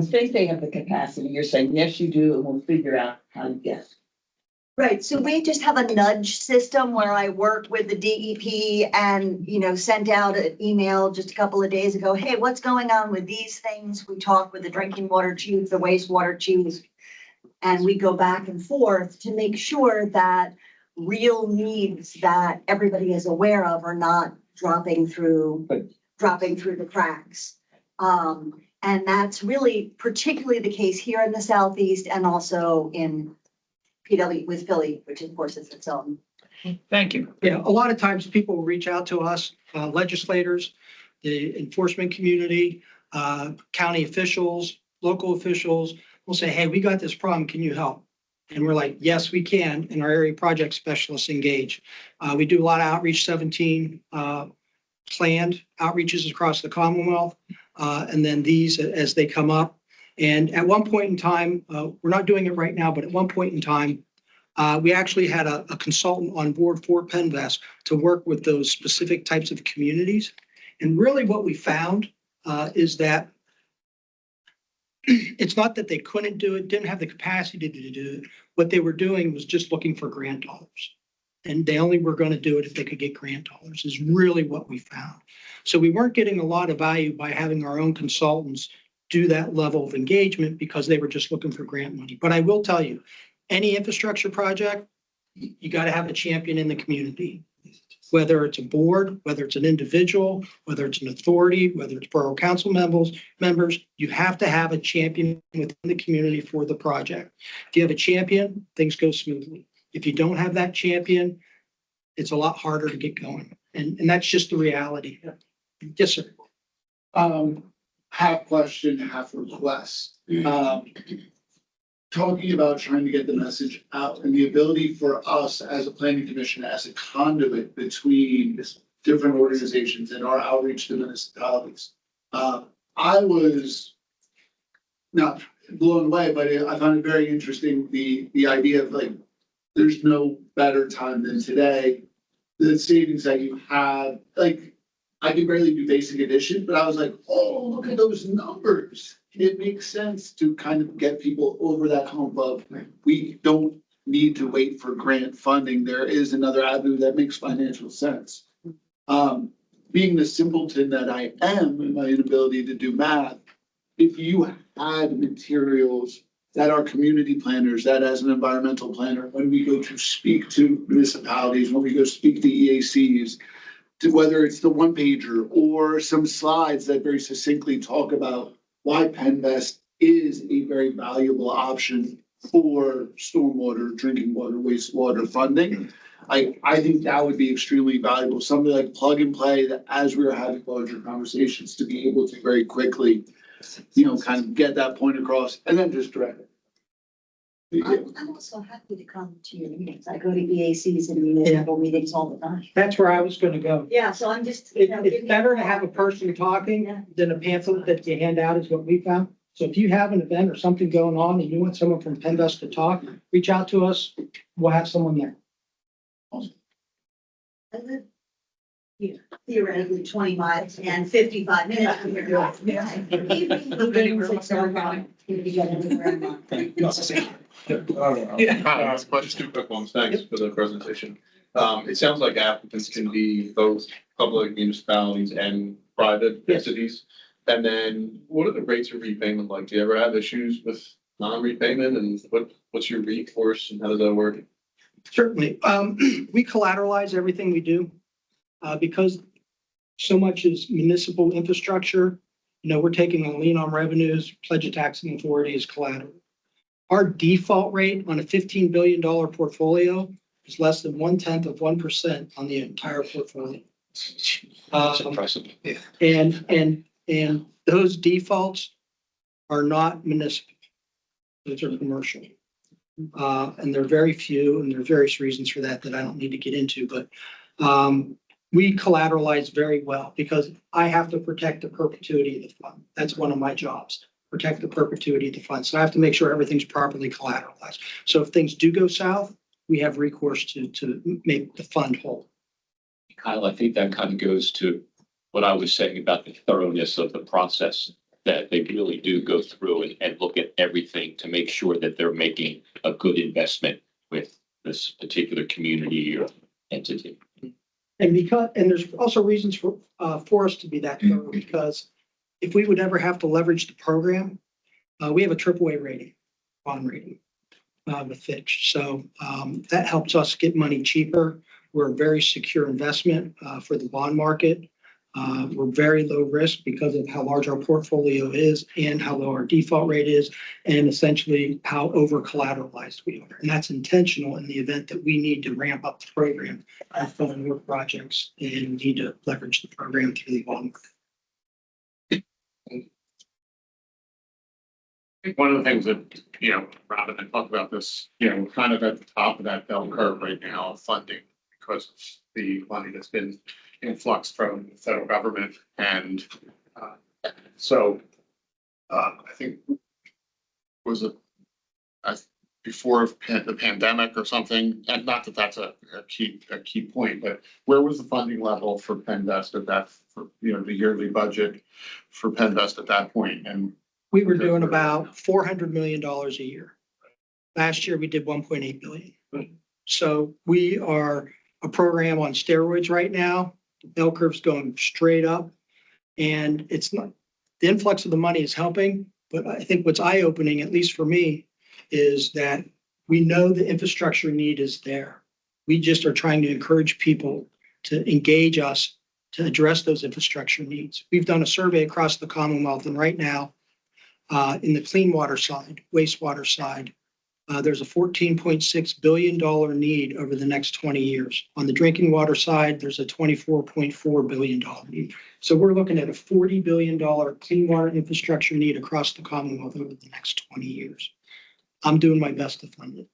think they have the capacity. You're saying, yes, you do, and we'll figure out how to get. Right, so we just have a nudge system where I work with the DEP and, sent out an email just a couple of days ago. Hey, what's going on with these things? We talk with the drinking water chief, the wastewater chief, and we go back and forth to make sure that real needs that everybody is aware of are not dropping through the cracks. And that's really particularly the case here in the Southeast and also in PW with Philly, which of course is its own. Thank you. Yeah, a lot of times people will reach out to us, legislators, the enforcement community, county officials, local officials will say, hey, we got this problem. Can you help? And we're like, yes, we can. And our area project specialists engage. We do a lot of outreach, 17 planned outreaches across the Commonwealth. And then these as they come up. And at one point in time, we're not doing it right now, but at one point in time, we actually had a consultant on board for PENNVEST to work with those specific types of communities. And really what we found is that it's not that they couldn't do it, didn't have the capacity to do it. What they were doing was just looking for grant dollars. And they only were going to do it if they could get grant dollars is really what we found. So we weren't getting a lot of value by having our own consultants do that level of engagement because they were just looking for grant money. But I will tell you, any infrastructure project, you got to have a champion in the community. Whether it's a board, whether it's an individual, whether it's an authority, whether it's borough council members, you have to have a champion within the community for the project. If you have a champion, things go smoothly. If you don't have that champion, it's a lot harder to get going. And that's just the reality. Yes, sir. Half question, half request. Talking about trying to get the message out and the ability for us as a planning commission, as a conduit between different organizations and our outreach to municipalities. I was not blown away, but I found it very interesting, the idea of like, there's no better time than today. The savings that you have, like, I can barely do basic addition, but I was like, oh, look at those numbers. It makes sense to kind of get people over that hump of, we don't need to wait for grant funding. There is another avenue that makes financial sense. Being the simpleton that I am in my inability to do math, if you had materials that our community planners, that as an environmental planner, when we go to speak to municipalities, when we go speak to EACs, to whether it's the one pager or some slides that very succinctly talk about why PENNVEST is a very valuable option for stormwater, drinking water, wastewater funding. I think that would be extremely valuable, something like plug and play that as we are having larger conversations to be able to very quickly, kind of get that point across and then just direct it. I'm also happy to come to your meetings. I go to EACs and municipal meetings all the time. That's where I was going to go. Yeah, so I'm just. It's better to have a person talking than a pamphlet that you hand out is what we found. So if you have an event or something going on and you want someone from PENNVEST to talk, reach out to us. We'll have someone there. I live here, theoretically 20 miles and 55 minutes from here. Evening meetings, it's so fun. Just two quick ones. Thanks for the presentation. It sounds like applicants can be both public municipalities and private Yes. entities. And then what are the rates of repayment like? Do you ever have issues with non-repayment, and what's your recourse and how does that work? Certainly. We collateralize everything we do because so much is municipal infrastructure. We're taking a lien on revenues, pledge of taxing authority is collateral. Our default rate on a $15 billion portfolio is less than 1/10% on the entire portfolio. That's impressive. And those defaults are not municipal. Those are commercial. And there are very few, and there are various reasons for that I don't need to get into, but we collateralize very well because I have to protect the perpetuity of the fund. That's one of my jobs, protect the perpetuity of the fund. So I have to make sure everything's properly collateralized. So if things do go south, we have recourse to make the fund whole. Kyle, I think that kind of goes to what I was saying about the thoroughness of the process, that they really do go through and look at everything to make sure that they're making a good investment with this particular community or entity. And there's also reasons for us to be that thorough, because if we would ever have to leverage the program, we have a AAA rating, bond rating with Fitch. So that helps us get money cheaper. We're a very secure investment for the bond market. We're very low risk because of how large our portfolio is and how low our default rate is, and essentially how over collateralized we are. And that's intentional in the event that we need to ramp up the program and fund more projects and need to leverage the program through the bond market. I think one of the things that, Rob and I talked about this, kind of at the top of that bell curve right now of funding because of the money that's been influx from the federal government. And so I think was it before the pandemic or something, and not that that's a key point, but where was the funding level for PENNVEST at that, for, the yearly budget for PENNVEST at that point? And We were doing about $400 million a year. Last year, we did 1.8 billion. So we are a program on steroids right now. The bell curve's going straight up. And it's not, the influx of the money is helping, but I think what's eye-opening, at least for me, is that we know the infrastructure need is there. We just are trying to encourage people to engage us to address those infrastructure needs. We've done a survey across the Commonwealth, and right now, in the clean water side, wastewater side, there's a $14.6 billion need over the next 20 years. On the drinking water side, there's a $24.4 billion need. So we're looking at a $40 billion clean water infrastructure need across the Commonwealth over the next 20 years. I'm doing my best to fund it.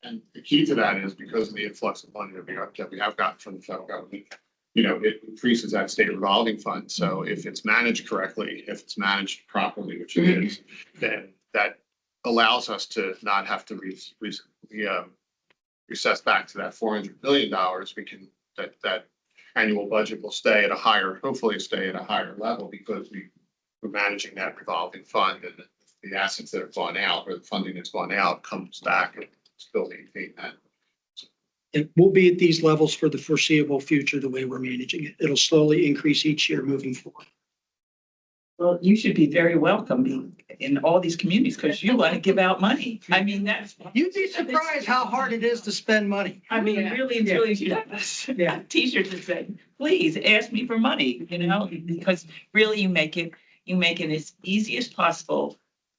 And the key to that is because of the influx of money that we have gotten from the federal government. It increases that state revolving fund. So if it's managed correctly, if it's managed properly, which it is, then that allows us to not have to recess back to that $400 billion. We can, that annual budget will stay at a higher, hopefully stay at a higher level because we're managing that revolving fund, and the assets that have gone out or the funding that's gone out comes back and still maintain that. It will be at these levels for the foreseeable future, the way we're managing it. It'll slowly increase each year moving forward. Well, you should be very welcome in all these communities because you want to give out money. I mean, that's. You'd be surprised how hard it is to spend money. I mean, really, and truly, you have T-shirts that say, please ask me for money, because really you make it as easy as possible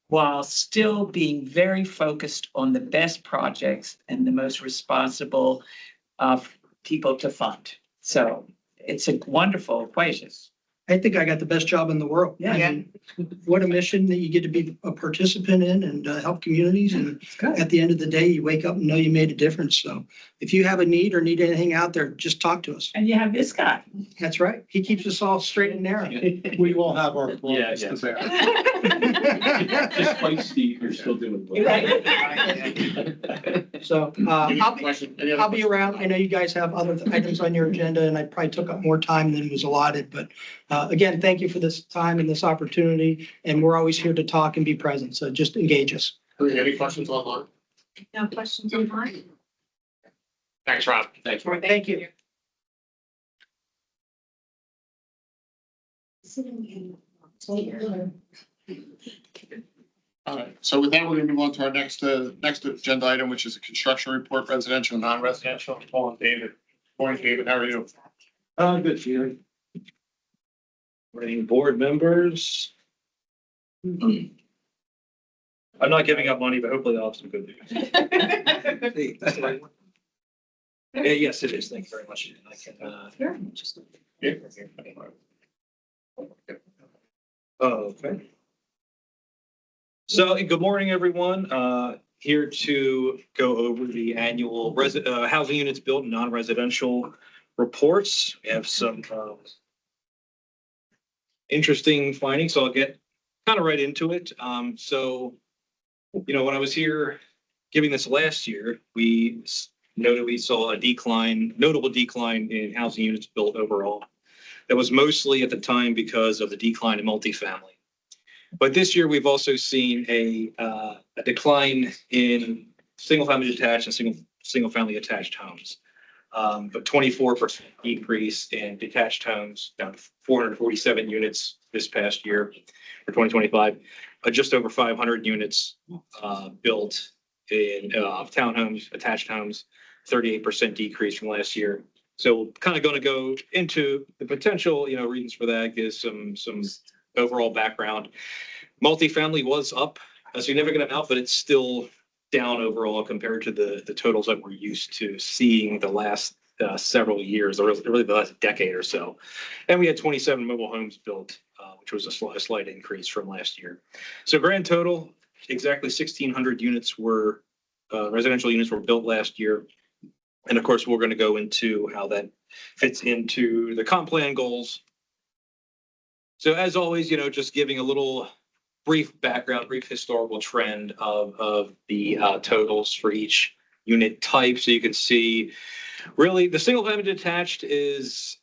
while still being very focused on the best projects and the most responsible people to fund. So it's a wonderful equation. I think I got the best job in the world. Yeah. I mean, what a mission that you get to be a participant in and help communities. And at the end of the day, you wake up and know you made a difference. So if you have a need or need anything out there, just talk to us. And you have this guy. That's right. He keeps us all straight and narrow. We all have our problems Yeah. to bear. Despite Steve, you're still doing well. So I'll be around. I know you guys have other items on your agenda and I probably took up more time than was allotted, but again, thank you for this time and this opportunity. And we're always here to talk and be present. So just engage us. Any questions online? No questions online? Thanks, Rob. Thank you. Thank you. All right, so with that, we're gonna move on to our next agenda item, which is a construction report, residential and non-residential. Paul and David. Morning, David, how are you? Good, Sheila. Morning, board members. I'm not giving up money, but hopefully I'll have some good news. That's the right one. Yes, it is. Thank you very much. I can, okay. So, good morning, everyone. Here to go over the annual housing units built and non-residential reports. We have some interesting findings, so I'll get kind of right into it. So, when I was here giving this last year, we noted we saw a notable decline in housing units built overall. That was mostly at the time because of the decline in multifamily. But this year, we've also seen a decline in single-family detached and single-family attached homes. But 24% decrease in detached homes, down to 447 units this past year for 2025. Just over 500 units built in townhomes, attached homes, 38% decrease from last year. So kind of going to go into the potential, reasons for that, give some overall background. Multifamily was up a significant amount, but it's still down overall compared to the totals that we're used to seeing the last several years, or really the last decade or so. And we had 27 mobile homes built, which was a slight increase from last year. So grand total, exactly 1,600 units were residential units were built last year. And of course, we're going to go into how that fits into the comp plan goals. So as always, just giving a little brief background, brief historical trend of the totals for each unit type. So you can see really the single family detached is,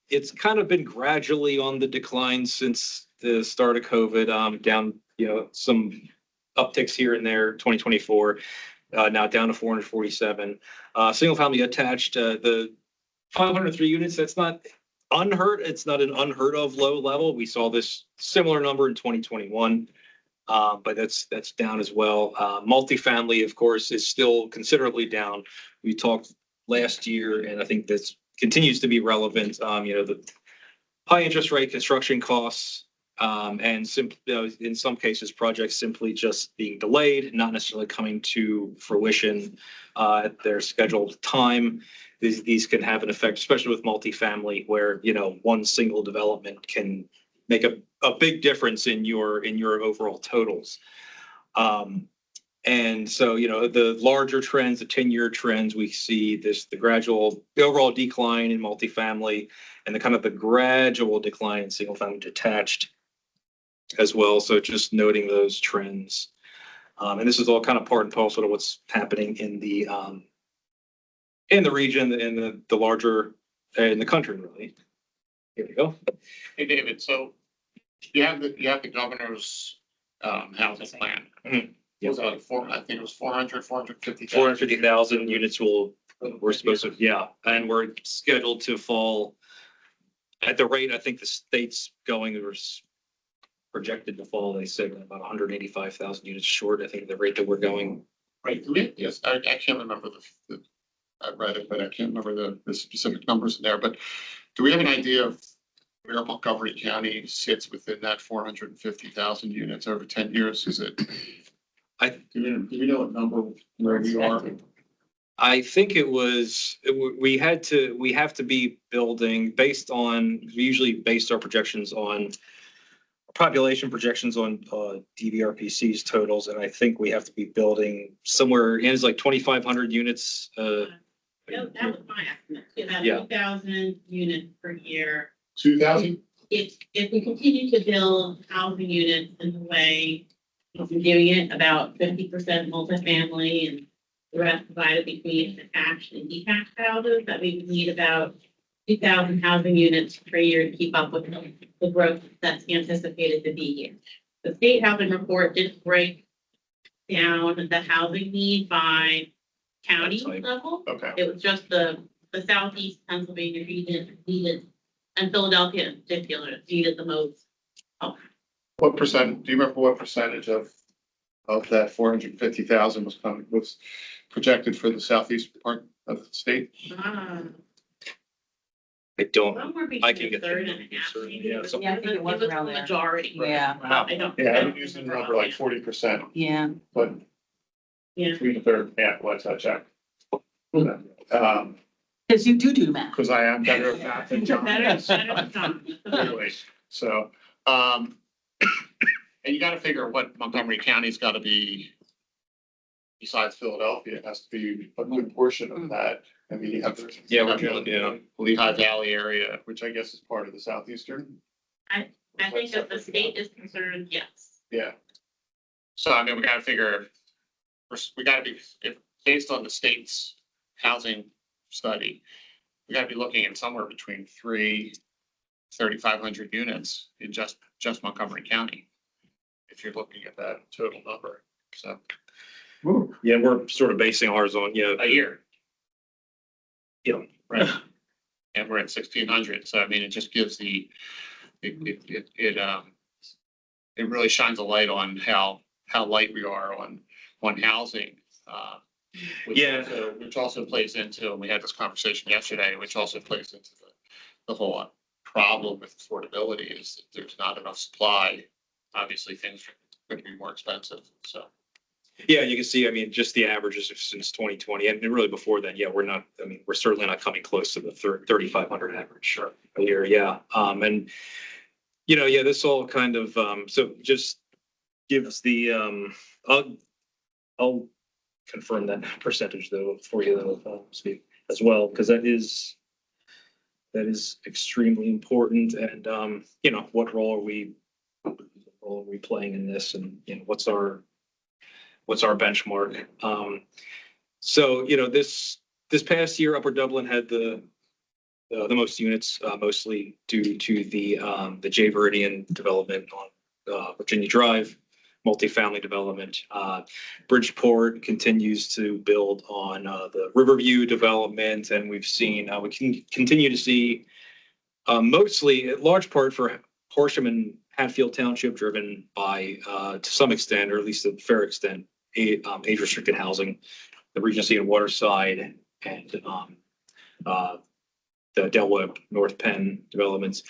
it's kind of been gradually on the decline since the start of COVID, down, some upticks here and there, 2024, now down to 447. Single family attached, the 503 units, that's not it's not an unheard of low level. We saw this similar number in 2021. But that's down as well. Multifamily, of course, is still considerably down. We talked last year, and I think this continues to be relevant. The high interest rate construction costs, and in some cases, projects simply just being delayed, not necessarily coming to fruition at their scheduled time. These can have an effect, especially with multifamily, where one single development can make a big difference in your overall totals. And so, the larger trends, the 10-year trends, we see the overall decline in multifamily and the gradual decline in single family detached as well. So just noting those trends. And this is all kind of part and parcel of what's happening in the region, in the larger, in the country, really. Here we go. Hey, David, so you have the governor's housing plan. Mhm. It was I think it was 450,000. 450,000 units we're supposed to, yeah, and we're scheduled to fall at the rate, I think the state's going, or projected to fall, they said about 185,000 units short, I think the rate that we're going. Right, yes, I can't remember I read it, but I can't remember the specific numbers in there, but do we have an idea of where Montgomery County sits within that 450,000 units over 10 years? Is it? Do we know what number where we are? I think we have to be building we usually based our projections on population projections on DVRPC's totals, and I think we have to be building somewhere in like 2,500 units. That was my estimate, about Yeah. 2,000 units per year. 2,000? If we continue to build housing units in the way we've been doing it, about 50% multifamily and the rest divided between attached and detached houses, that we would need about 2,000 housing units per year to keep up with the growth that's anticipated to be here. The state housing report did break down the housing need by county level. Okay. It was just the southeast Pennsylvania region needed, and Philadelphia in particular needed the most. What percent, do you remember what percentage of that 450,000 was projected for the southeast part of the state? I don't. Somewhere I between can a third get and a half. the- maybe. yeah, It something- Yeah, I think it was the around there. majority. Yeah. Wow. I don't. Yeah, I'm using the number like 40%, Yeah. but Yeah. between a third and half, let's check. Because you do math. Because I am better at math than John. Better than John. Clearly. So, and you gotta figure what Montgomery County's gotta be, besides Philadelphia, it has to be a good portion of that. I mean, you have. Yeah, we're doing, yeah. Lehigh Valley area, which I guess is part of the southeastern. I think if the state is concerned, yes. Yeah. So I mean, we gotta figure, we gotta be, if, based on the state's housing study, we gotta be looking at somewhere between 3,500 units in just Montgomery County. If you're looking at that total number, so. Yeah, we're sort of basing ours on, A year. Yeah. Right. And we're at 1,600, so I mean, it just gives it really shines a light on how light we are on housing. Which also plays into, and we had this conversation yesterday, which also plays into the whole problem with affordability is that there's not enough supply. Obviously, things are going to be more expensive, so. Yeah, you can see, I mean, just the averages since 2020 and really before then, yeah, we're certainly not coming close to the 3,500 average a year. Yeah. And, this all kind of, so just gives the, I'll confirm that percentage though for you though, Steve, as well, because that is extremely important. And, what role are we playing in this, and, what's our benchmark? So, this past year, Upper Dublin had the most units, mostly due to the J Veridian development on Virginia Drive, multifamily development. Bridgeport continues to build on the Riverview development, and we've seen, we can continue to see Mostly, in large part for Horsham and Hatfield Township, driven by, to some extent, or at least a fair extent, age-restricted housing, the Regency and Waterside, and the Del Webb, North Penn developments,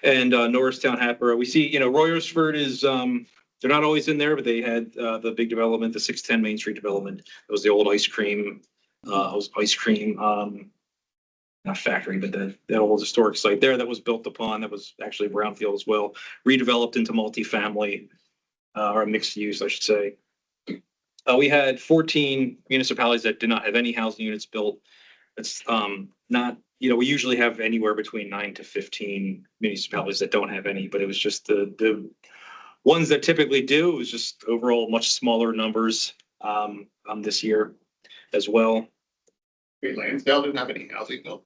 and Norristown, Hatboro. We see, Royersford is, they're not always in there, but they had the big development, the 610 Main Street development. It was the old ice cream, not factory, but that old historic site there that was built upon, that was actually brownfield as well, redeveloped into multifamily, or mixed use, I should say. We had 14 municipalities that did not have any housing units built. It's not, we usually have anywhere between 9 to 15 municipalities that don't have any, but it was just the ones that typically do. It was just overall much smaller numbers this year as well. Lansdale didn't have any housing built.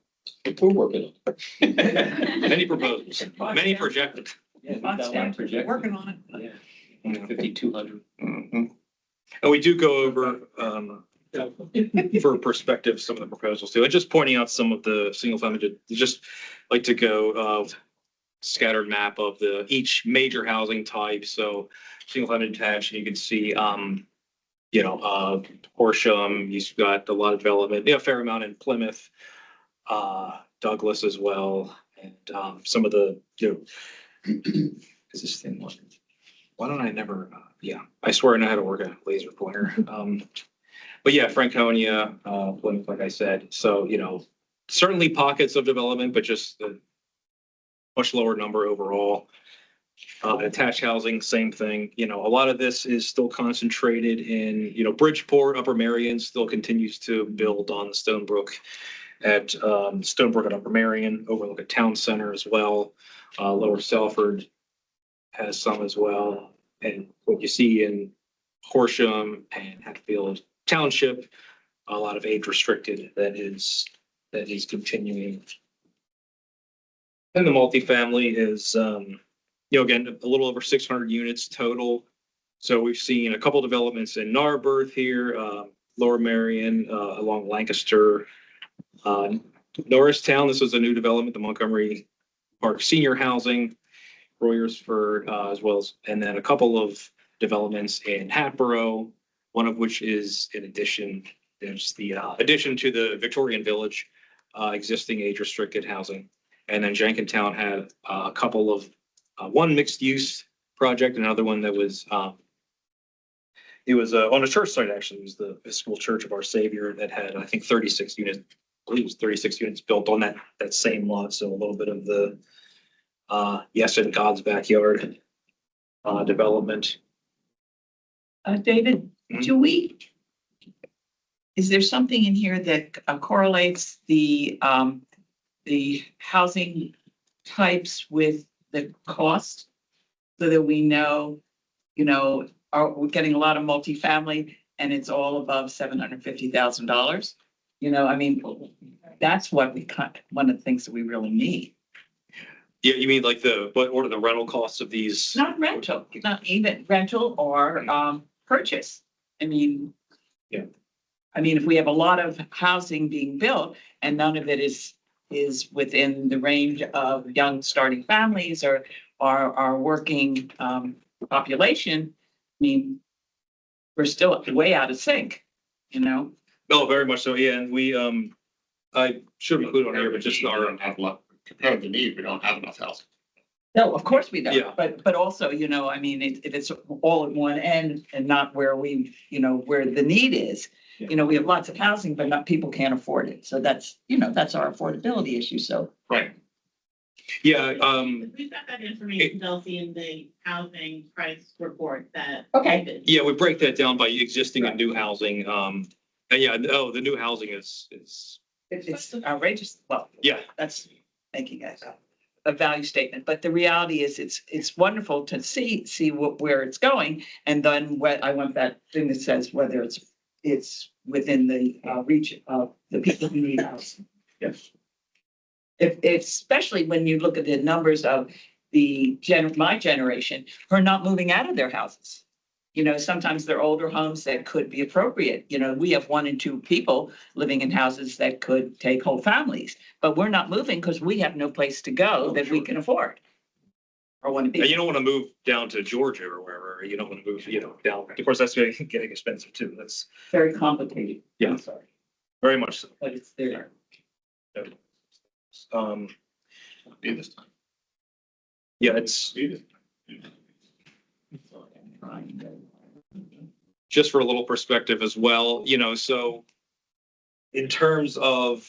We're working on Many proposals, many projected. it. Yeah, Working on it. Yeah, 5,200. Mhm. And we do go over, for perspective, some of the proposals too, and just pointing out some of the single family, just like to go, scattered map of each major housing type. So single family detached, you can see, Horsham, you've got a lot of development, a fair amount in Plymouth, Douglas as well, and some of the, is this thing working? Why don't I never, I swear I know how to work a laser pointer. But yeah, Franconia, Plymouth, like I said, so, certainly pockets of development, but just a much lower number overall. Attached housing, same thing. A lot of this is still concentrated in, Bridgeport, Upper Merion still continues to build on Stonebrook at Upper Merion, overlook at Town Center as well. Lower Salford has some as well. And what you see in Horsham and Hatfield Township, a lot of age restricted that is continuing. And the multifamily is, again, a little over 600 units total. So we've seen a couple developments in Narberth here, Lower Merion, along Lancaster, Norristown. This was a new development, the Montgomery Park Senior Housing, Royersford, as well as, and then a couple of developments in Hatboro, one of which is in addition, there's the addition to the Victorian Village, existing age restricted housing. And then Jenkintown had a couple of, one mixed use project, another one that was, it was on a church site, actually. It was the Episcopal Church of Our Savior that had, I think, 36 units, I believe it was 36 units built on that same lot. So a little bit of the, yes, in God's backyard development. David, is there something in here that correlates the housing types with the cost? So that we know, are we getting a lot of multifamily and it's all above $750,000? That's what one of the things that we really need. Yeah, you mean like what are the rental costs of these? Not rental, not even rental or purchase. Yeah. If we have a lot of housing being built and none of it is within the range of young starting families or our working population, we're still way out of sync, No, very much so. Yeah, and we I should include on here, but just our Compared to need, we don't have enough housing. No, of course we don't. Yeah. But also, if it's all at one end and not where where the need is, we have lots of housing, but not people can't afford it. So that's our affordability issue. So. Right. Yeah. We've got that information, Chelsea, in the housing price report that. Okay. Yeah, we break that down by existing and new housing. And yeah, the new housing is. It's outrageous. Well. Yeah. That's making a value statement, but the reality is it's wonderful to see where it's going. And then I want that thing that says whether it's within the reach of the people who need housing. Yes. Especially when you look at the numbers of my generation who are not moving out of their houses. You know, sometimes they're older homes that could be appropriate. You know, we have 1 and 2 people living in houses that could take whole families, but we're not moving because we have no place to go that we can afford. Or want to And be. you don't want to move down to Georgia or wherever. You don't want to move, down. Of course, that's getting expensive too. That's Very complicated. Yeah. I'm sorry, very much so. but it's there. Be this time. Yeah, it's just for a little perspective as well, so in terms of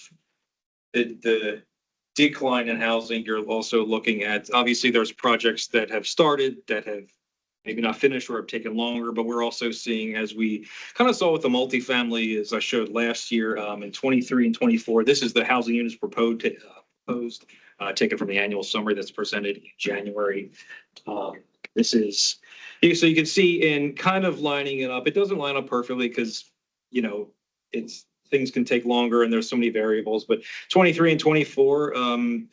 the decline in housing, you're also looking at, obviously, there's projects that have started that have maybe not finished or have taken longer, but we're also seeing, as we kind of saw with the multifamily, as I showed last year, in 23 and 24, this is the housing units proposed, taken from the annual summary that's presented in January. This is, so you can see in kind of lining it up, it doesn't line up perfectly because, things can take longer and there's so many variables, but 23 and 24,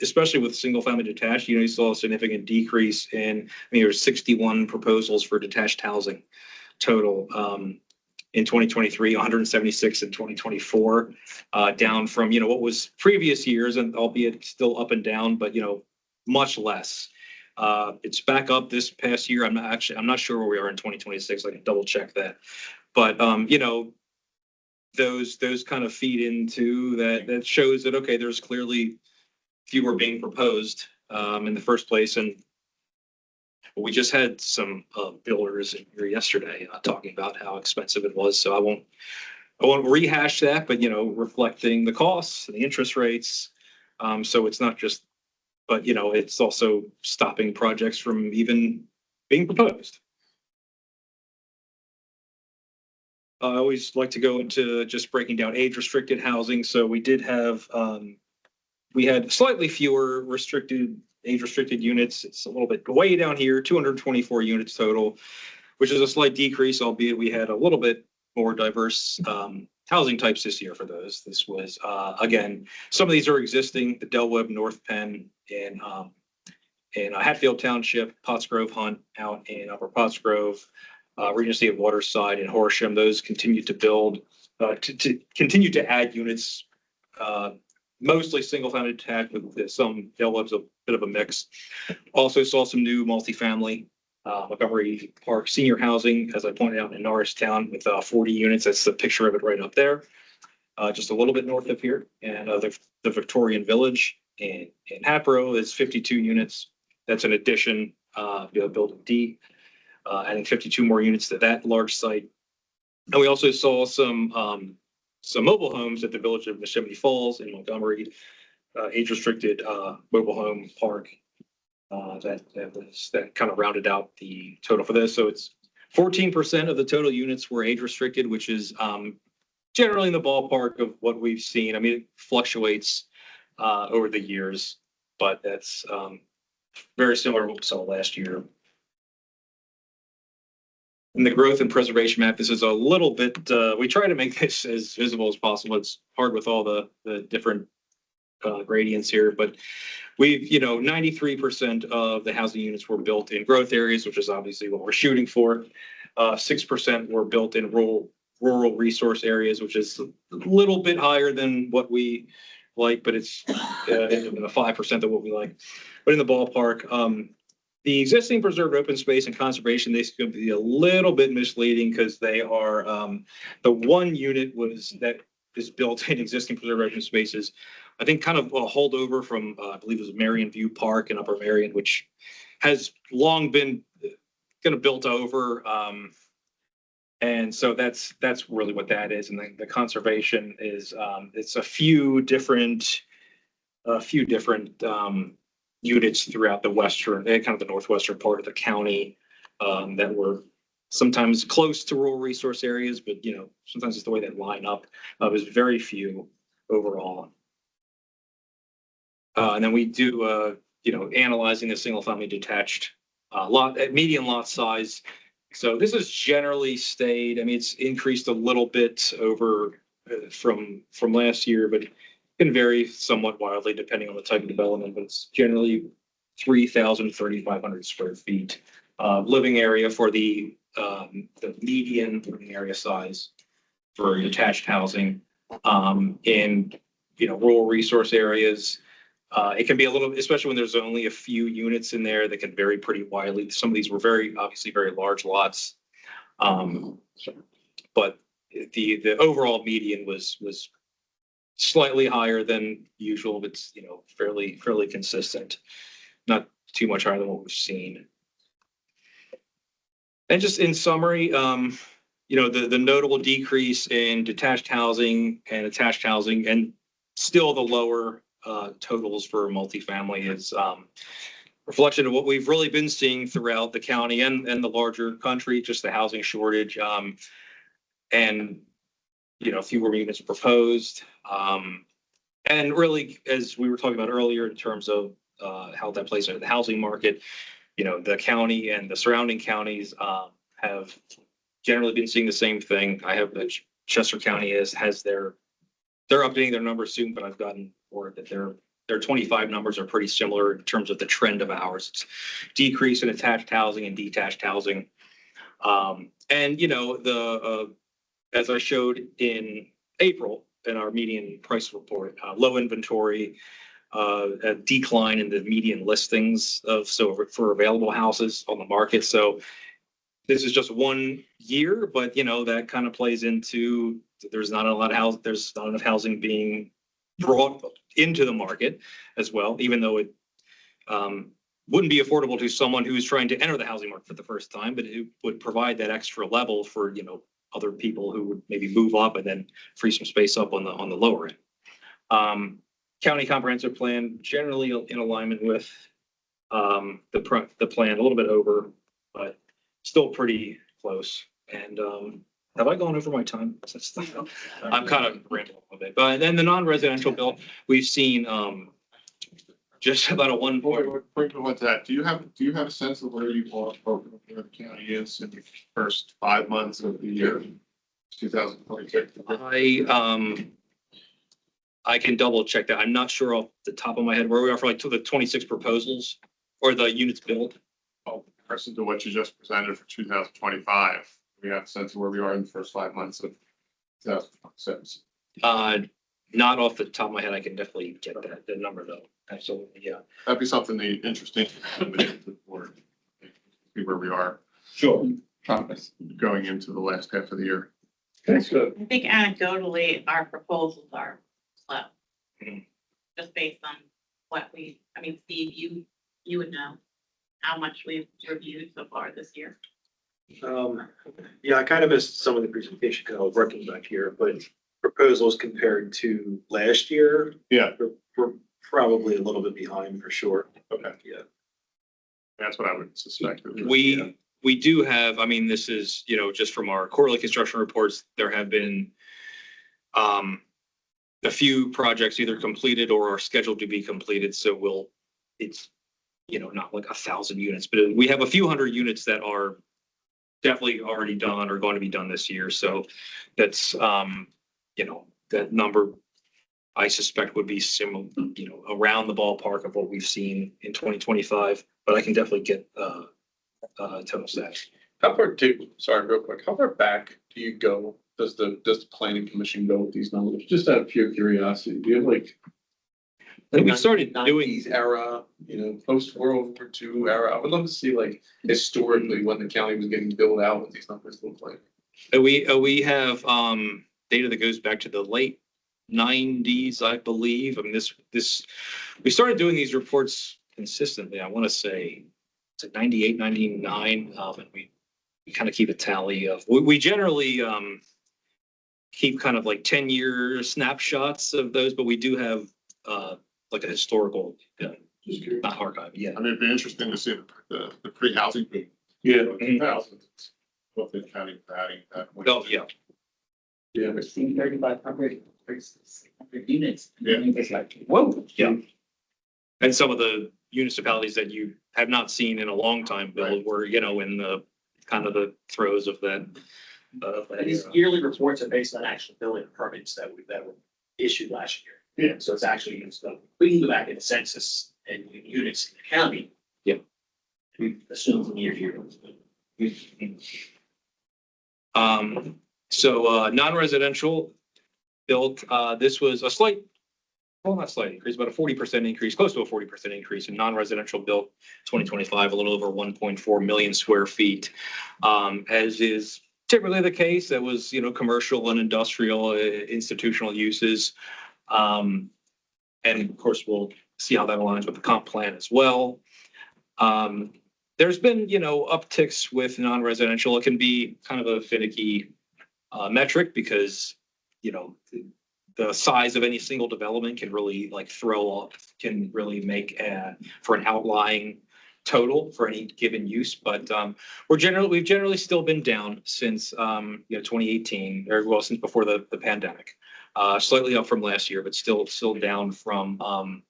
especially with single family detached, you saw a significant decrease in, there's 61 proposals for detached housing total in 2023, 176 in 2024, down from, what was previous years, and albeit still up and down, but, much less. It's back up this past year. I'm not sure where we are in 2026. I can double check that. But, those kind of feed into that shows that, okay, there's clearly fewer being proposed in the first place. And we just had some builders in here yesterday talking about how expensive it was. So I won't rehash that, but, reflecting the costs and the interest rates. So it's not just, but, it's also stopping projects from even being proposed. I always like to go into just breaking down age restricted housing. So we did have, we had slightly fewer age restricted units. It's a little bit way down here, 224 units total, which is a slight decrease, albeit we had a little bit more diverse housing types this year for those. This was, again, some of these are existing, the Del Webb, North Penn, and Hatfield Township, Pottsgrove Hunt out in Upper Pottsgrove, Regency of Waterside and Horsham. Those continue to build, to continue to add units, mostly single family detached with some Del Webb's a bit of a mix. Also saw some new multifamily, Montgomery Park senior housing, as I pointed out in Norristown with 40 units. That's the picture of it right up there, just a little bit north of here. And the Victorian Village in Hatboro is 52 units. That's an addition, building D. Adding 52 more units to that large site. And we also saw some mobile homes at the village of Neshaminy Falls in Montgomery, age-restricted mobile home park that kind of rounded out the total for this. So it's 14% of the total units were age-restricted, which is generally in the ballpark of what we've seen. It fluctuates over the years, but that's very similar to what we saw last year. In the growth and preservation map, this is a little bit, we try to make this as visible as possible. It's hard with all the different gradients here, but we've, 93% of the housing units were built in growth areas, which is obviously what we're shooting for. 6% were built in rural resource areas, which is a little bit higher than what we like, but it's in the 5% of what we like. But in the ballpark, the existing preserved open space and conservation, they could be a little bit misleading because they are, the one unit that is built in existing preserved open spaces, I think kind of a holdover from, I believe it was Marion View Park in Upper Marion, which has long been kind of built over. And so that's really what that is. And the conservation is, it's a few different units throughout the western, kind of the northwestern part of the county, that were sometimes close to rural resource areas, but sometimes it's the way they line up. There's very few overall. And then we do, analyzing the single family detached median lot size. So this has generally stayed. It's increased a little bit over from last year, but can vary somewhat wildly depending on the type of development, but it's generally 3,000 to 3,500 square feet living area for the the median area size for detached housing, in, rural resource areas. It can be a little, especially when there's only a few units in there that can vary pretty widely. Some of these were obviously very large lots. But the overall median was slightly higher than usual. It's, fairly consistent, not too much higher than what we've seen. And just in summary, the notable decrease in detached housing and attached housing, and still the lower totals for multifamily, is reflection of what we've really been seeing throughout the county and the larger country, just the housing shortage, and fewer units proposed. And really, as we were talking about earlier, in terms of how that plays into the housing market, the county and the surrounding counties have generally been seeing the same thing. I have that Chester County they're updating their numbers soon, but I've gotten word that their 25 numbers are pretty similar in terms of the trend of ours. It's decrease in attached housing and detached housing. And as I showed in April in our median price report, low inventory, a decline in the median listings for available houses on the market. So this is just 1 year, but that kind of plays into, there's not enough housing being brought into the market as well, even though it wouldn't be affordable to someone who's trying to enter the housing market for the first time, but it would provide that extra level for, other people who would maybe move up and then free some space up on the lower end. County comprehensive plan generally in alignment with the plan, a little bit over, but still pretty close. And have I gone over my time? I'm kind of rambling a little bit. But then the non-residential bill, we've seen just about a 1 point. Before that, do you have a sense of where you are, where the county is in the first 5 months of the year, 2026? I can double check that. I'm not sure off the top of my head where we are for the 26 proposals or the units built. Oh, versus to what you just presented for 2025. We have a sense of where we are in the first 5 months of 2026. Not off the top of my head. I can definitely get the number though. Absolutely, yeah. That'd be something interesting to see where we are. Sure. Going into the last half of the year. That's good. I think anecdotally, our proposals are slow. Mhm. Just based on Steve, you would know how much we've reviewed so far this year. Yeah, I kind of missed some of the presentation because I was working back here, but proposals compared to last year. Yeah. We're probably a little bit behind for sure. Okay. Yeah. That's what I would suspect. We do have, this is, just from our quarterly construction reports, there have been a few projects either completed or are scheduled to be completed. So it's, not like 1,000 units, but we have a few hundred units that are definitely already done or going to be done this year. So that's, that number I suspect would be similar, around the ballpark of what we've seen in 2025, but I can definitely get total stats. How far real quick, how far back do you go? Does the planning commission go with these numbers? Just out of pure curiosity, do you have We started doing 90s era, post World War II era? I would love to see historically when the county was getting billed out, what these numbers look like. We have data that goes back to the late 90s, I believe. We started doing these reports consistently. I want to say it's 98, 99, and we kind of keep a tally of. We generally keep kind of 10-year snapshots of those, but we do have a historical, not archive. Yeah. It'd be interesting to see the pre-housing boom. Yeah. 2000s. What the county adding that. Oh, yeah. Yeah. We're seeing 3,500 units. Yeah. It's like, whoa. Yeah. And some of the municipalities that you have not seen in a long time, Bill, Right. were, in the kind of the throes of that. These yearly reports are based on actual building permits that were issued last year. Yeah. So it's actually, we can go back in the census and units in the county. Yeah. We assume from year to year. Non-residential built, this was a slight, well, not slight increase, but a 40% increase, close to a 40% increase in non-residential built 2025, a little over 1.4 million square feet. As is typically the case, that was, commercial and industrial, institutional uses. And of course, we'll see how that aligns with the comp plan as well. There's been, upticks with non-residential. It can be kind of a finicky metric because, the size of any single development can really can really make for an outlying total for any given use. But we've generally still been down since 2018, or well, since before the pandemic. Slightly up from last year, but still down from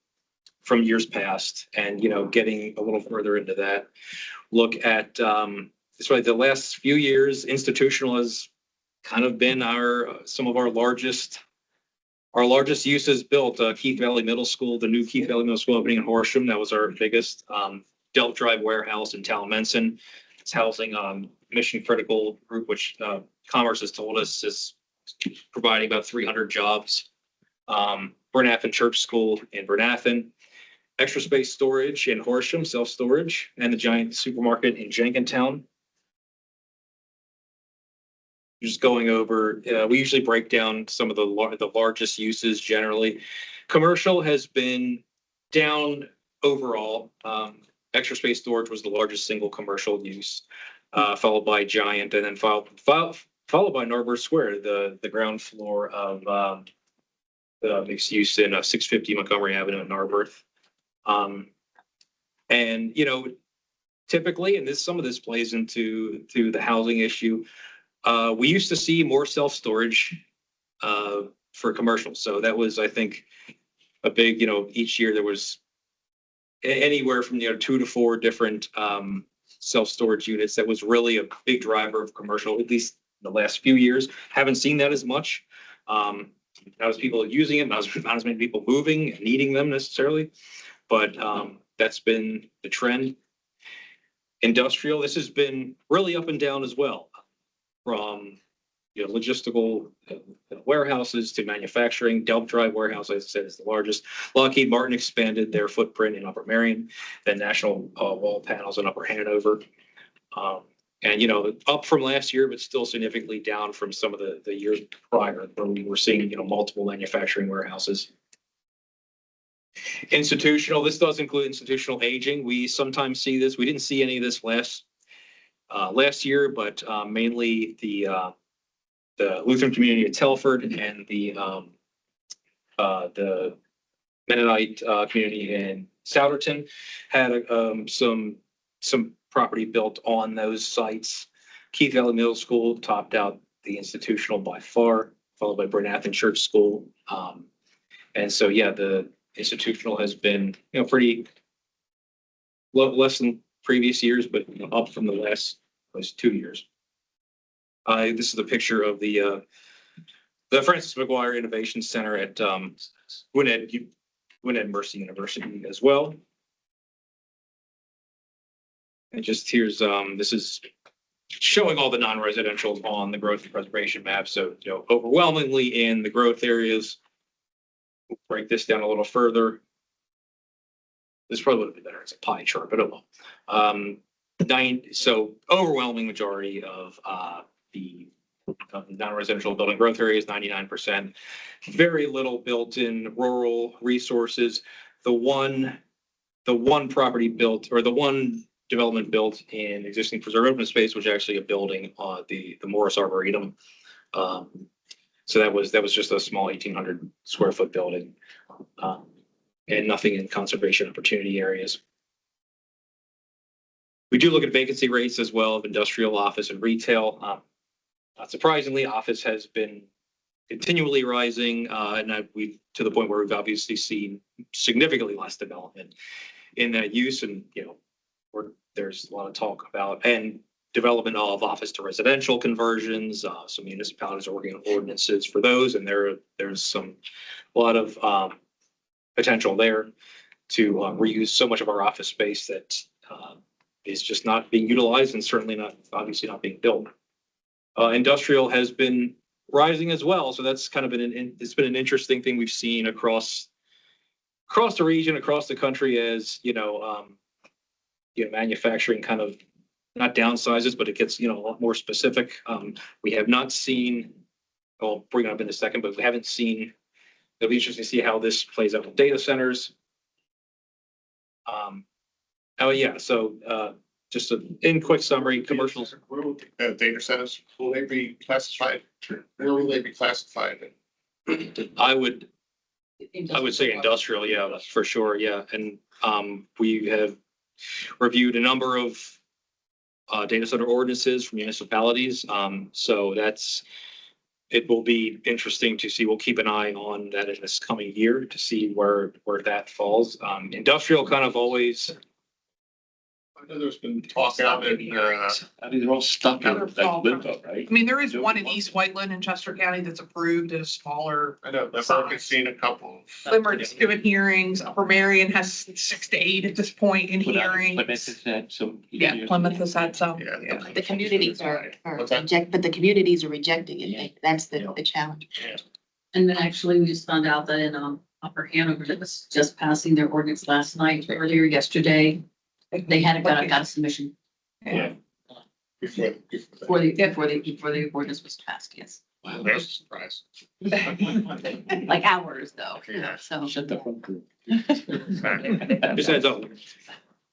years past. And getting a little further into that, look at it's right, the last few years, institutional has kind of been some of our largest uses built. Keith Valley Middle School, the new Keith Valley Middle School opening in Horsham, that was our biggest. Delp Drive Warehouse in Talamenson, it's housing mission critical group, which Commerce has told us is providing about 300 jobs. Bernathen Church School in Bernathen, Extra Space Storage in Horsham, self-storage, and the Giant Supermarket in Jenkintown. Just going over, we usually break down some of the largest uses generally. Commercial has been down overall. Extra Space Storage was the largest single commercial use, followed by Giant, and then followed by Narberth Square, the ground floor of the mixed use in 650 Montgomery Avenue in Narberth. And typically, and some of this plays into the housing issue. We used to see more self-storage for commercial. So that was, I think, a big, each year there was anywhere from 2 to 4 different self-storage units. That was really a big driver of commercial, at least the last few years. Haven't seen that as much. Not as people using it, not as many people moving and needing them necessarily. But that's been the trend. Industrial, this has been really up and down as well. From logistical warehouses to manufacturing. Delp Drive Warehouse, as I said, is the largest. Lockheed Martin expanded their footprint in Upper Marion, then National Wall Panels in Upper Hanover. And up from last year, but still significantly down from some of the years prior, when we were seeing multiple manufacturing warehouses. Institutional, this does include institutional aging. We sometimes see this. We didn't see any of this last year, but mainly the Lutheran community at Telford and the Mennonite community in Souderton had some property built on those sites. Keith Valley Middle School topped out the institutional by far, followed by Bernathen Church School. And so, yeah, the institutional has been pretty less than previous years, but up from the last 2 years. This is a picture of the Francis McGuire Innovation Center at Gwinnett Mercy University as well. And just here's this is showing all the non-residential on the growth and preservation map. So overwhelmingly in the growth areas. We'll break this down a little further. This probably would be better as a pie chart, but oh well. So overwhelming majority of the non-residential building growth areas, 99%. Very little built in rural resources. The one property built, or the one development built in existing preserved open space, was actually a building, the Morris Arboretum. So that was just a small 1,800 square foot building, and nothing in conservation opportunity areas. We do look at vacancy rates as well of industrial, office, and retail. Not surprisingly, office has been continually rising, and we've to the point where we've obviously seen significantly less development in that use, and there's a lot of talk about and development of office to residential conversions. Some municipalities are working on ordinances for those, and there's a lot of potential there to reuse so much of our office space that is just not being utilized, and certainly obviously not being built. Industrial has been rising as well, so that's kind of it's been an interesting thing we've seen across the region, across the country, as manufacturing kind of not downsizes, but it gets a lot more specific. We have not seen. I'll bring it up in a second, but we haven't seen. It'll be interesting to see how this plays out with data centers. Just in quick summary, commercials. Where will data centers, will they be classified? Where will they be classified? I would say industrial, yeah, for sure, yeah. And we have reviewed a number of data center ordinances from municipalities. So it will be interesting to see. We'll keep an eye on that in this coming year to see where that falls. Industrial kind of always. I know there's been talk out in, I mean, they're all stuck in like limbo, right? I mean, there is one in East Whiteland in Chester County that's approved at a smaller. I know, I've seen a couple. Limerick's doing hearings. Upper Marion has 6 to 8 at this point in Plymouth hearings. has had some. Yeah, Plymouth has had some. Yeah. The communities are What's that? but the communities are rejecting it. That's the challenge. And then actually, we just found out that in Upper Hanover, that was just passing their ordinance last night, earlier yesterday. They hadn't got a submission Yeah. Before before the ordinance was passed, yes. Wow, there's a surprise. Like hours though, Yeah. so. Shut the front door. Just heads up.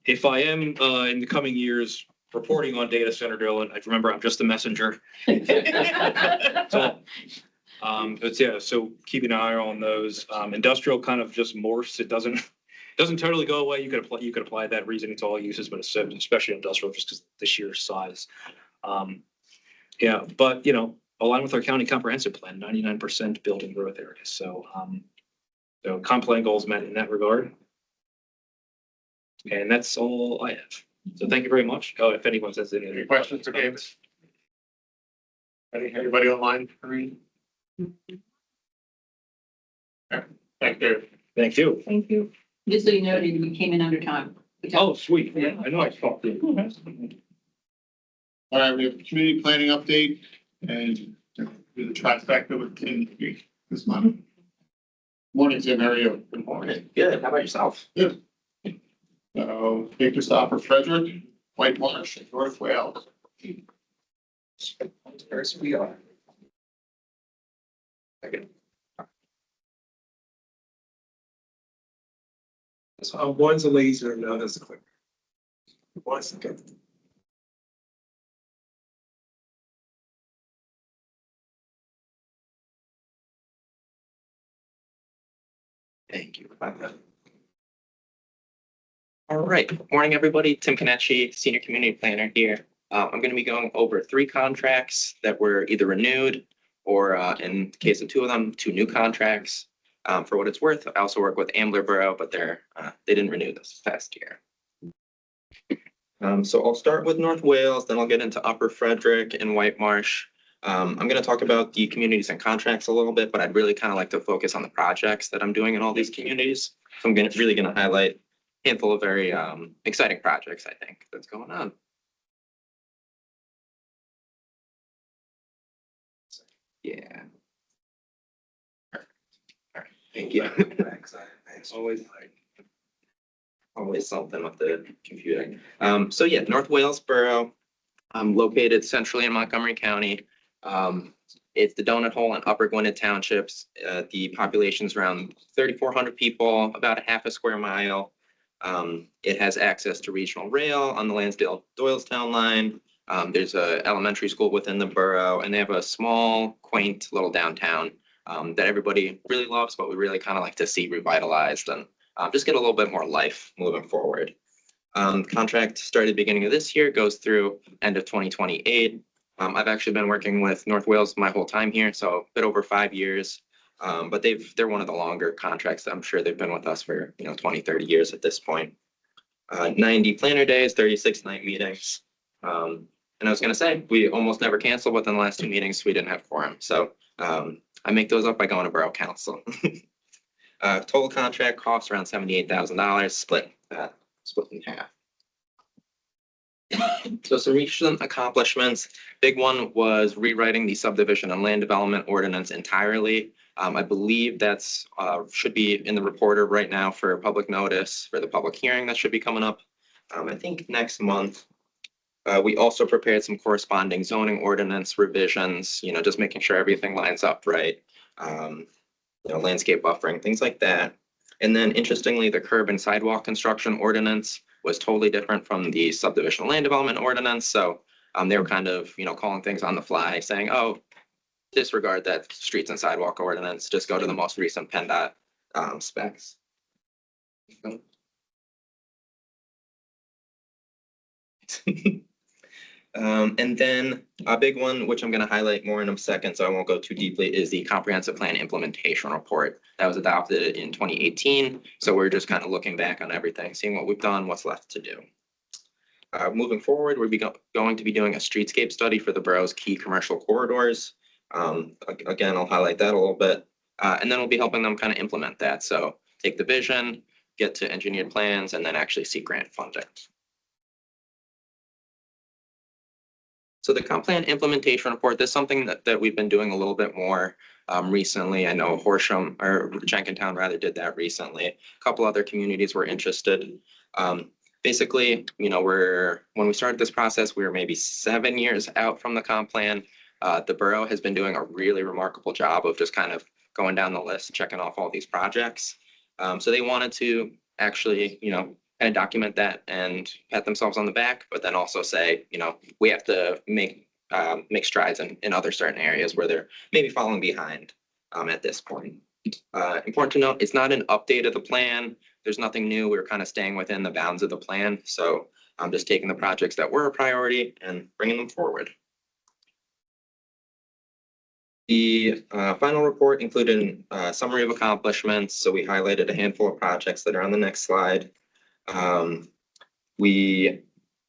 If I am in the coming years reporting on data center development, I remember I'm just a messenger. So, but yeah, so keep an eye on those. Industrial kind of just morphs. It doesn't totally go away. You could apply that reasoning to all uses, but especially industrial, just because the sheer size. But align with our county comprehensive plan, 99% building growth areas. So comp plan goals met in that regard. And that's all I have. So thank you very much. Oh, if anyone says any Questions for Davis? Anybody online? Thank you. Thank you. Thank you. Just so you know, we came in under time. Oh, sweet. Yeah, I know I talked to you. All right, we have a community planning update and the trifecta with Tim this month. Morning, Tim, how are you? Good morning. Good. How about yourself? Good. So, take your stop for Frederick, Whitemarsh, North Wales. First we are. Okay. One's a laser and the other's a clicker. 1 second. Thank you. All right. Morning, everybody. Tim Konetchy, Senior Community Planner here. I'm going to be going over 3 contracts that were either renewed or in the case of 2 of them, 2 new contracts. For what it's worth, I also work with Ambler Borough, but they didn't renew this past year. So I'll start with North Wales, then I'll get into Upper Frederick and Whitemarsh. I'm going to talk about the communities and contracts a little bit, but I'd really kind of like to focus on the projects that I'm doing in all these communities. So I'm really going to highlight a handful of very exciting projects, I think, that's going on. Yeah. Thank you. Always something with the computing. So yeah, North Wales Borough, located centrally in Montgomery County. It's the donut hole in Upper Gwinnett Townships. The population's around 3,400 people, about a half a square mile. It has access to regional rail on the Lansdale-Doylestown line. There's an elementary school within the borough, and they have a small, quaint little downtown that everybody really loves, but we really kind of like to see revitalized and just get a little bit more life moving forward. Contract started beginning of this year, goes through end of 2028. I've actually been working with North Wales my whole time here, so a bit over 5 years. But they're one of the longer contracts. I'm sure they've been with us for 20, 30 years at this point. 90 planner days, 36 night meetings. And I was going to say, we almost never cancel, but in the last 2 meetings, we didn't have quorum. So I make those up by going to borough council. Total contract costs around $78,000, split in half. So some recent accomplishments, big one was rewriting the subdivision and land development ordinance entirely. I believe that's should be in the reporter right now for public notice for the public hearing that should be coming up. I think next month. We also prepared some corresponding zoning ordinance revisions, just making sure everything lines up right. Landscape buffering, things like that. And then interestingly, the curb and sidewalk construction ordinance was totally different from the subdivision land development ordinance. So they were kind of, calling things on the fly, saying, oh, disregard that streets and sidewalk ordinance, just go to the most recent PennDOT specs. And then a big one, which I'm going to highlight more in a second, so I won't go too deeply, is the comprehensive plan implementation report that was adopted in 2018. So we're just kind of looking back on everything, seeing what we've done, what's left to do. Moving forward, we're going to be doing a streetscape study for the borough's key commercial corridors. Again, I'll highlight that a little bit, and then we'll be helping them kind of implement that. So take the vision, get to engineered plans, and then actually seek grant funding. So the comp plan implementation report, this is something that we've been doing a little bit more recently. I know Horsham or Jenkintown rather did that recently. A couple other communities were interested. Basically, when we started this process, we were maybe 7 years out from the comp plan. The borough has been doing a really remarkable job of just kind of going down the list, checking off all these projects. So they wanted to actually, kind of document that and pat themselves on the back, but then also say, we have to make strides in other certain areas where they're maybe falling behind at this point. Important to note, it's not an update of the plan. There's nothing new. We're kind of staying within the bounds of the plan. So I'm just taking the projects that were a priority and bringing them forward. The final report included a summary of accomplishments. So we highlighted a handful of projects that are on the next slide. We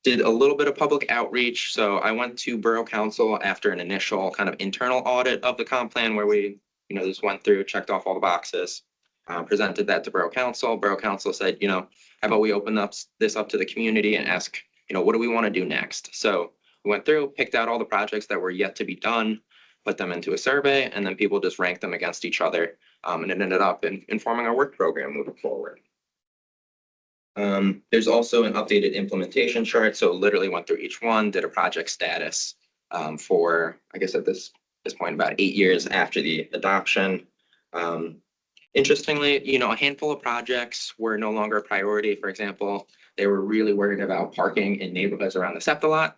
did a little bit of public outreach. So I went to Borough Council after an initial kind of internal audit of the comp plan where we, just went through, checked off all the boxes, presented that to Borough Council. Borough Council said, how about we open this up to the community and ask, what do we want to do next? So we went through, picked out all the projects that were yet to be done, put them into a survey, and then people just ranked them against each other. And it ended up informing our work program moving forward. There's also an updated implementation chart. So literally went through each one, did a project status for, I guess at this point, about 8 years after the adoption. Interestingly, a handful of projects were no longer a priority. For example, they were really worried about parking in neighborhoods around the SEPTA lot.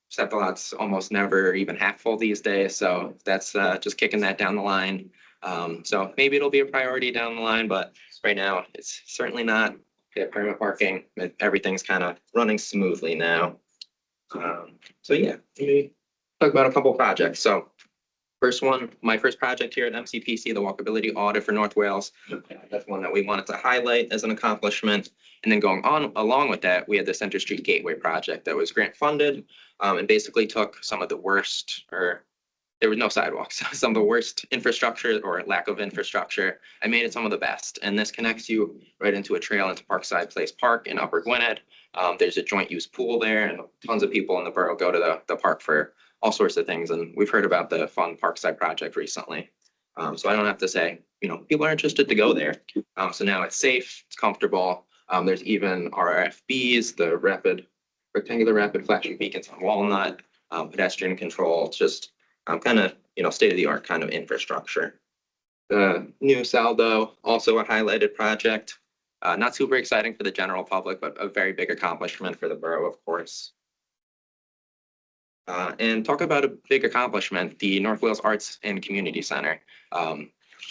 SEPTA lot's almost never even half full these days. So that's just kicking that down the line. So maybe it'll be a priority down the line, but right now it's certainly not. We have permit parking. Everything's kind of running smoothly now. So yeah, let me talk about a couple of projects. So first one, my first project here at MCPC, the walkability audit for North Wales. That's one that we wanted to highlight as an accomplishment. And then going on along with that, we had the Center Street Gateway project that was grant funded and basically took some of the worst, or there was no sidewalks, some of the worst infrastructure or lack of infrastructure. I made it some of the best. And this connects you right into a trail into Parkside Place Park in Upper Gwynedd. There's a joint use pool there and tons of people in the borough go to the park for all sorts of things. And we've heard about the fun Parkside project recently. So I don't have to say, people are interested to go there. So now it's safe, it's comfortable. There's even RFBs, the rectangular rapid flashing beacons on Walnut, pedestrian control, just kind of, state-of-the-art kind of infrastructure. The new Saldo, also a highlighted project. Not super exciting for the general public, but a very big accomplishment for the borough, of course. And talk about a big accomplishment, the North Wales Arts and Community Center.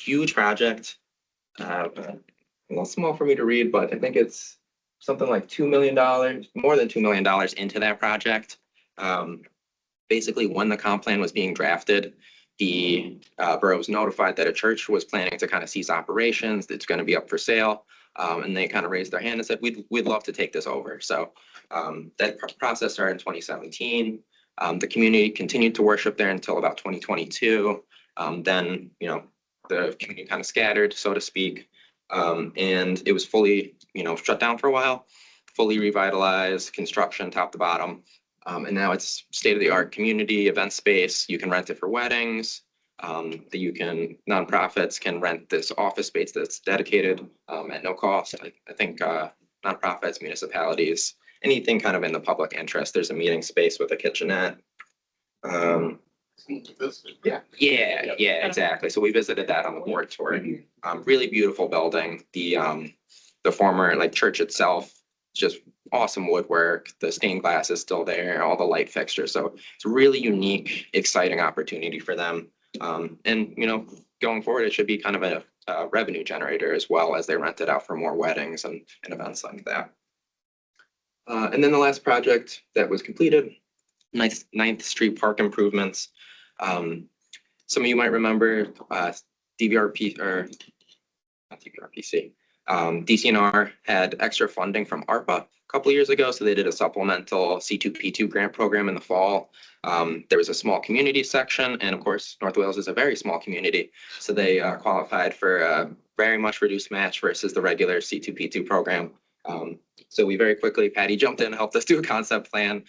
Huge project. A little small for me to read, but I think it's something like $2 million, more than $2 million into that project. Basically, when the comp plan was being drafted, the borough was notified that a church was planning to kind of cease operations. It's going to be up for sale. And they kind of raised their hand and said, we'd love to take this over. So that process started in 2017. The community continued to worship there until about 2022. Then, the community kind of scattered, so to speak. And it was fully, shut down for a while. fully revitalized, construction top to bottom. And now it's state-of-the-art community event space. You can rent it for weddings. Nonprofits can rent this office space that's dedicated at no cost. I think nonprofits, municipalities, anything kind of in the public interest. There's a meeting space with a kitchenette. Yeah, exactly. So we visited that on the board tour. Really beautiful building. The former like church itself, just awesome woodwork. The stained glass is still there, all the light fixtures. So it's a really unique, exciting opportunity for them. And going forward, it should be kind of a revenue generator as well as they rent it out for more weddings and events like that. And then the last project that was completed, 9th Street Park improvements. Some of you might remember DVRP or not DVRPC. DCNR had extra funding from ARPA a couple of years ago, so they did a supplemental C2P2 grant program in the fall. There was a small community section, and of course, North Wales is a very small community, so they qualified for a very much reduced match versus the regular C2P2 program. So we very quickly, Patty jumped in, helped us do a concept plan,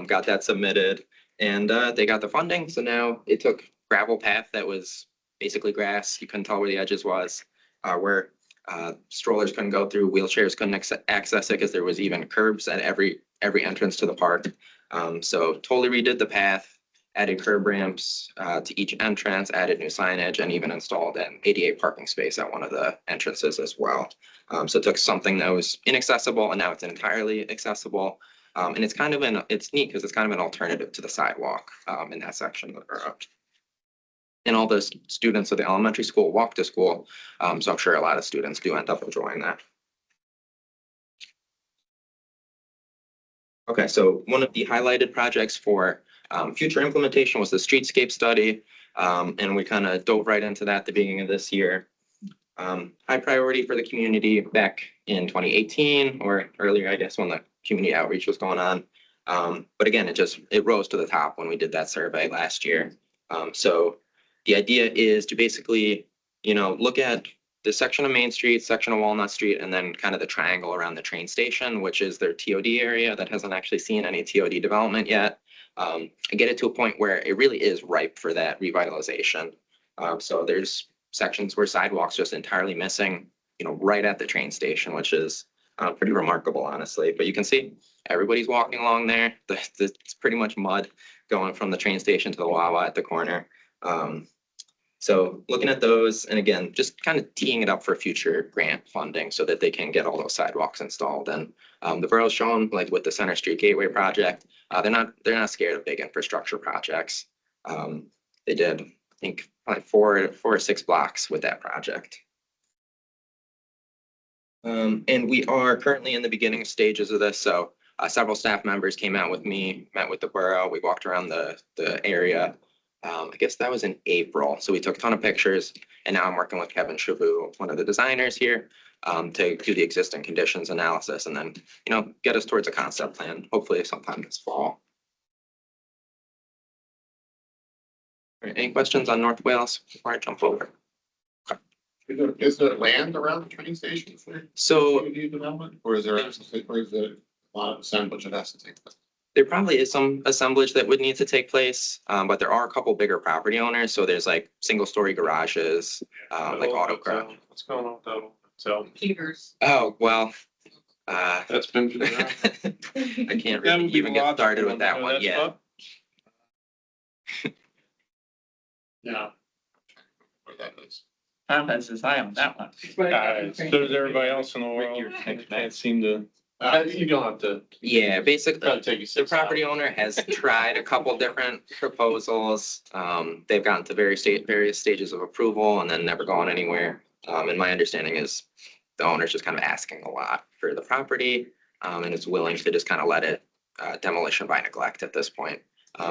got that submitted, and they got the funding. So now it took gravel path that was basically grass. You couldn't tell where the edges was, where strollers couldn't go through, wheelchairs couldn't access it because there was even curbs at every entrance to the park. So totally redid the path, added curb ramps to each entrance, added new signage, and even installed an ADA parking space at one of the entrances as well. So it took something that was inaccessible and now it's entirely accessible. And it's kind of it's neat because it's kind of an alternative to the sidewalk in that section of the borough. And all the students of the elementary school walk to school. So I'm sure a lot of students do end up enjoying that. Okay, so one of the highlighted projects for future implementation was the streetscape study. And we kind of dove right into that at the beginning of this year. High priority for the community back in 2018 or earlier, I guess, when the community outreach was going on. But again, it rose to the top when we did that survey last year. So the idea is to basically, look at the section of Main Street, section of Walnut Street, and then kind of the triangle around the train station, which is their TOD area that hasn't actually seen any TOD development yet. And get it to a point where it really is ripe for that revitalization. So there's sections where sidewalks just entirely missing, right at the train station, which is pretty remarkable, honestly. But you can see everybody's walking along there. It's pretty much mud going from the train station to the Wawa at the corner. So looking at those, and again, just kind of teeing it up for future grant funding so that they can get all those sidewalks installed. And the borough's shown, like with the Center Street Gateway project, they're not scared of big infrastructure projects. They did, I think, probably four or six blocks with that project. And we are currently in the beginning stages of this. So several staff members came out with me, met with the borough. We walked around the area. I guess that was in April. So we took a ton of pictures, and now I'm working with Kevin Chavou, one of the designers here, to do the existing conditions analysis and then, get us towards a concept plan, hopefully sometime this fall. All right, any questions on North Wales before I jump over? Is there land around the train station for So community development, or is there a lot of assemblage that has to take place? there probably is some assemblage that would need to take place, but there are a couple bigger property owners. So there's like single-story garages, like auto garage. What's going on with that? So. Cheers. Oh, well. That's been. I can't really even get started with that one yet. Yeah. Where that is. Tom has his eye on that one. So does everybody else in the world. Can't seem to. You don't have to. Yeah, basically, Probably take you the 6 property hours. owner has tried a couple different proposals. They've gotten to various stages of approval and then never gone anywhere. And my understanding is the owner's just kind of asking a lot for the property, and is willing to just kind of let it demolition by neglect at this point,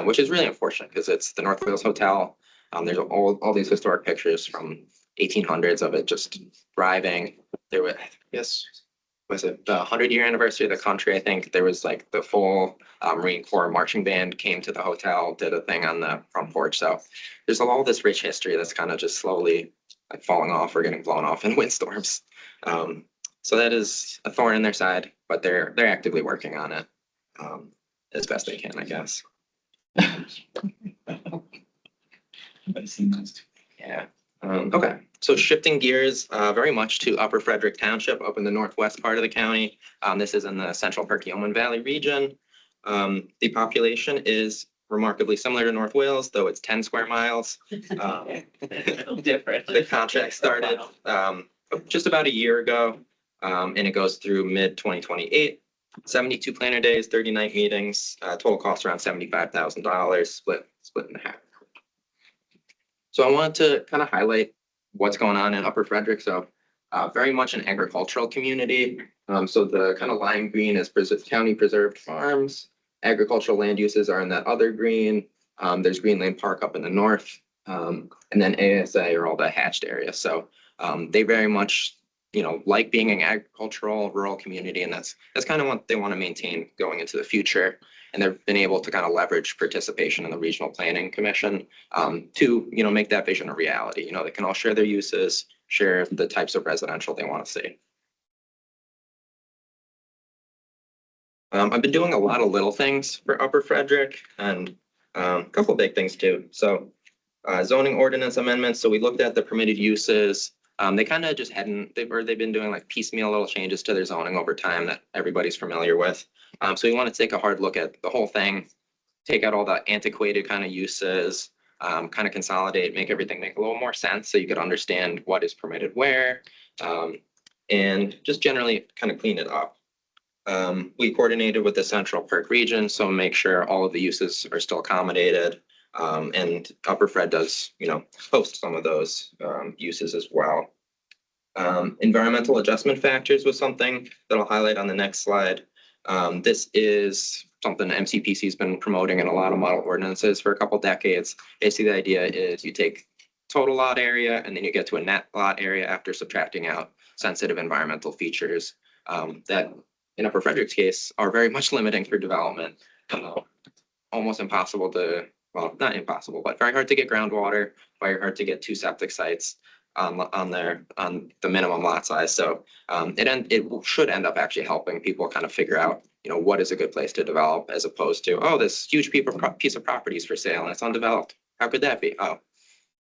which is really unfortunate because it's the North Wales Hotel. There's all these historic pictures from 1800s of it just thriving. There was, I guess, was it the 100-year anniversary of the country? I think there was like the full Marine Corps marching band came to the hotel, did a thing on the front porch. So there's all this rich history that's kind of just slowly like falling off or getting blown off in windstorms. So that is a thorn in their side. but they're actively working on it as best they can, I guess. Yeah. Okay, so shifting gears very much to Upper Frederick Township up in the northwest part of the county. This is in the central Perkiomen Valley region. The population is remarkably similar to North Wales, though it's 10 square miles. Different. The contract started just about a year ago, and it goes through mid-2028. 72 planner days, 30 night meetings, total cost around $75,000, split in half. So I wanted to kind of highlight what's going on in Upper Frederick. So very much an agricultural community. So the kind of lime green is county preserved farms. Agricultural land uses are in that other green. There's Greenland Park up in the north. And then ASA are all the hatched areas. So they very much, like being an agricultural rural community, and that's kind of what they want to maintain going into the future. And they've been able to kind of leverage participation in the Regional Planning Commission to, make that vision a reality. They can all share their uses, share the types of residential they want to see. I've been doing a lot of little things for Upper Frederick and a couple of big things too. So zoning ordinance amendments. So we looked at the permitted uses. They kind of just they've been doing like piecemeal little changes to their zoning over time that everybody's familiar with. So we want to take a hard look at the whole thing, take out all the antiquated kind of uses, kind of consolidate, make everything make a little more sense so you could understand what is permitted where, and just generally kind of clean it up. We coordinated with the Central Perk region, so make sure all of the uses are still accommodated. And Upper Fred does, host some of those uses as well. Environmental adjustment factors was something that I'll highlight on the next slide. This is something MCPC has been promoting in a lot of model ordinances for a couple decades. Basically, the idea is you take total lot area and then you get to a net lot area after subtracting out sensitive environmental features that in Upper Frederick's case are very much limiting for development. Almost impossible to, well, not impossible, but very hard to get groundwater, very hard to get 2 septic sites on the minimum lot size. So it should end up actually helping people kind of figure out, what is a good place to develop as opposed to, oh, this huge piece of property is for sale and it's undeveloped. How could that be? Oh,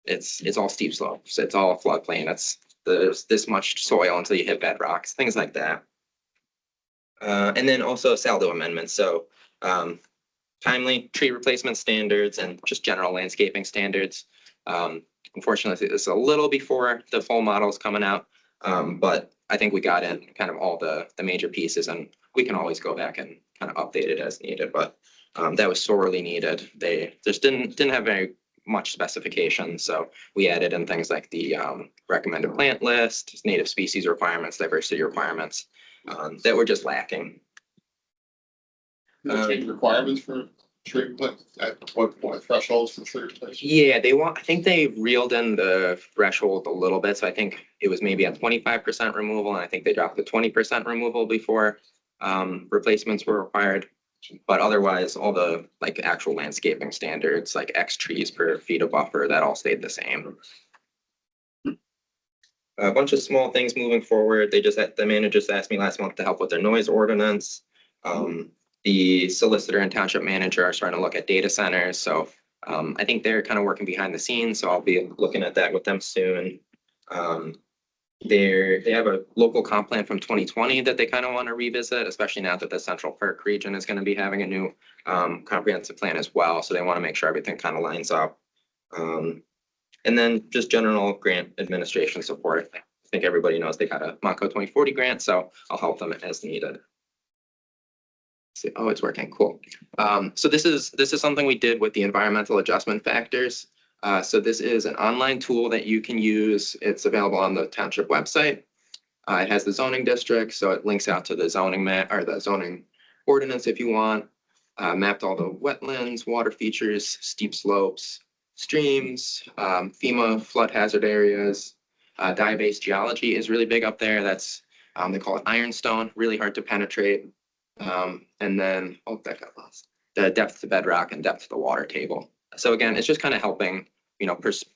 it's all steep slopes. It's all floodplain. There's this much soil until you hit bedrocks, things like that. And then also SALDO amendments. So timely tree replacement standards and just general landscaping standards. Unfortunately, this is a little before the full model is coming out, but I think we got in kind of all the major pieces, and we can always go back and kind of update it as needed. But that was sorely needed. They just didn't have very much specifications, so we added in things like the recommended plant list, native species requirements, diversity requirements that were just lacking. Change requirements for tree, at what point thresholds for tree replacement? Yeah, I think they reeled in the threshold a little bit. So I think it was maybe at 25% removal, and I think they dropped to 20% removal before replacements were required. But otherwise, all the actual landscaping standards, like X trees per feet of buffer, that all stayed the same. A bunch of small things moving forward. The managers asked me last month to help with their noise ordinance. The solicitor and township manager are starting to look at data centers. So I think they're kind of working behind the scenes. So I'll be looking at that with them soon. They have a local comp plan from 2020 that they kind of want to revisit, especially now that the Central Perk region is going to be having a new comprehensive plan as well. So they want to make sure everything kind of lines up. And then just general grant administration support. I think everybody knows they got a Montco 2040 grant, so I'll help them as needed. See, oh, it's working, cool. So this is something we did with the environmental adjustment factors. So this is an online tool that you can use. It's available on the township website. It has the zoning district, so it links out to the zoning map or the zoning ordinance if you want. Mapped all the wetlands, water features, steep slopes, streams, FEMA flood hazard areas. Dye-based geology is really big up there. That's they call it ironstone, really hard to penetrate. And then, oh, that got lost. The depth to bedrock and depth to the water table. So again, it's just kind of helping,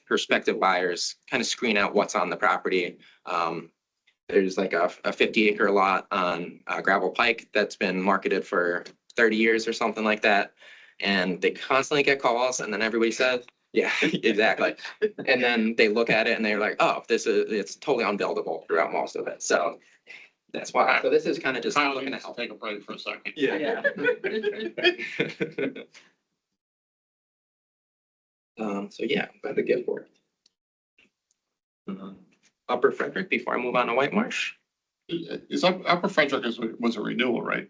prospective buyers kind of screen out what's on the property. there's like a 50-acre lot on Gravel Pike that's been marketed for 30 years or something like that. And they constantly get calls and then everybody says, yeah, exactly. And then they look at it and they're like, oh, it's totally unbuildable throughout most of it. So that's why. So this is kind of just Kyle, looking to let's help. take a break for a second. Yeah. So yeah, I'm glad to get for it. Upper Frederick, before I move on to Whitemarsh. Is Upper Frederick was a renewal, right?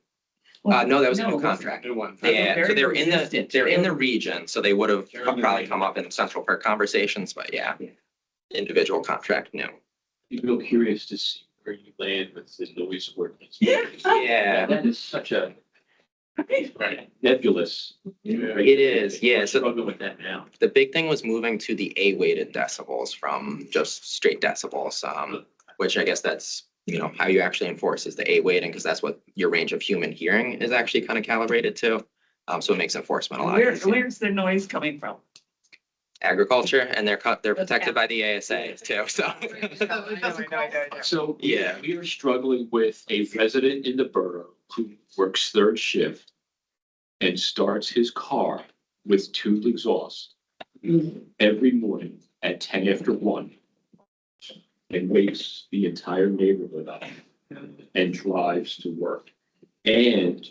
No, that was a No, new it wasn't. contract. New one. Yeah, so Very they're in resistant. the region, so they would have probably come up in Central Park conversations, but yeah. Individual contract, no. Be real curious to see where you land with the noise ordinance. Yeah, That is such a nebulous. it is, yeah. So Struggling with that now. the big thing was moving to the A-weighted decibels from just straight decibels, which I guess that's, how you actually enforce is the A weighting, because that's what your range of human hearing is actually kind of calibrated to. So it makes enforcement a lot easier. Where's the noise coming from? Agriculture, and they're protected by the ASA too, so. So. Yeah. We are struggling with a resident in the borough who works third shift and starts his car with tube exhaust every morning at 10 after 1 and wakes the entire neighborhood up and drives to work. And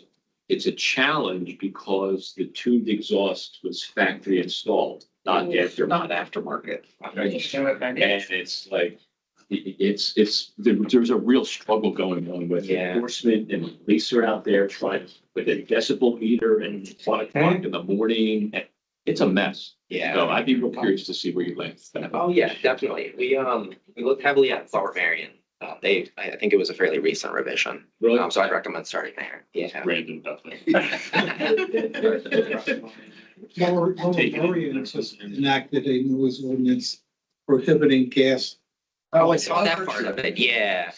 it's a challenge because the tube exhaust was factory installed, not aftermarket. And it's like, there's a real struggle going on with Yeah. enforcement, and police are out there trying with a decibel meter and 1 o'clock in the morning. It's a mess. Yeah. So I'd be real curious to see where you land. Oh, yeah, definitely. We looked heavily at Lower Marion. I think it was a fairly recent revision. Really? So I'd recommend starting there. Yeah. Random, definitely. Lower Marion just enacted a noise ordinance prohibiting gas. Oh, I saw that part of it. Yeah.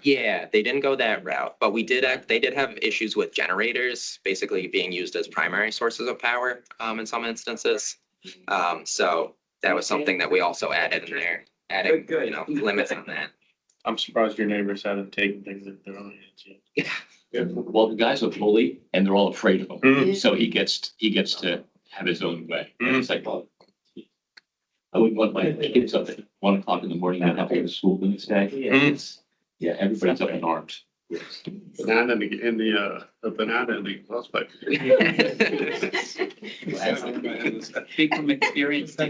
Yeah, they didn't go that route, but they did have issues with generators basically being used as primary sources of power, in some instances. So that was something that we also added in there, adding, limits on that. I'm surprised your neighbors haven't taken things at their own hands yet. Yeah, well, the guy's a bully and they're all afraid of him. So he gets to have his own way. And it's like, well, I wouldn't want my kids up at 1 o'clock in the morning and have to go to school the next day. Yeah, everybody's up in arms. Banana in the banana in the exhaust pipe. Speak from experience. All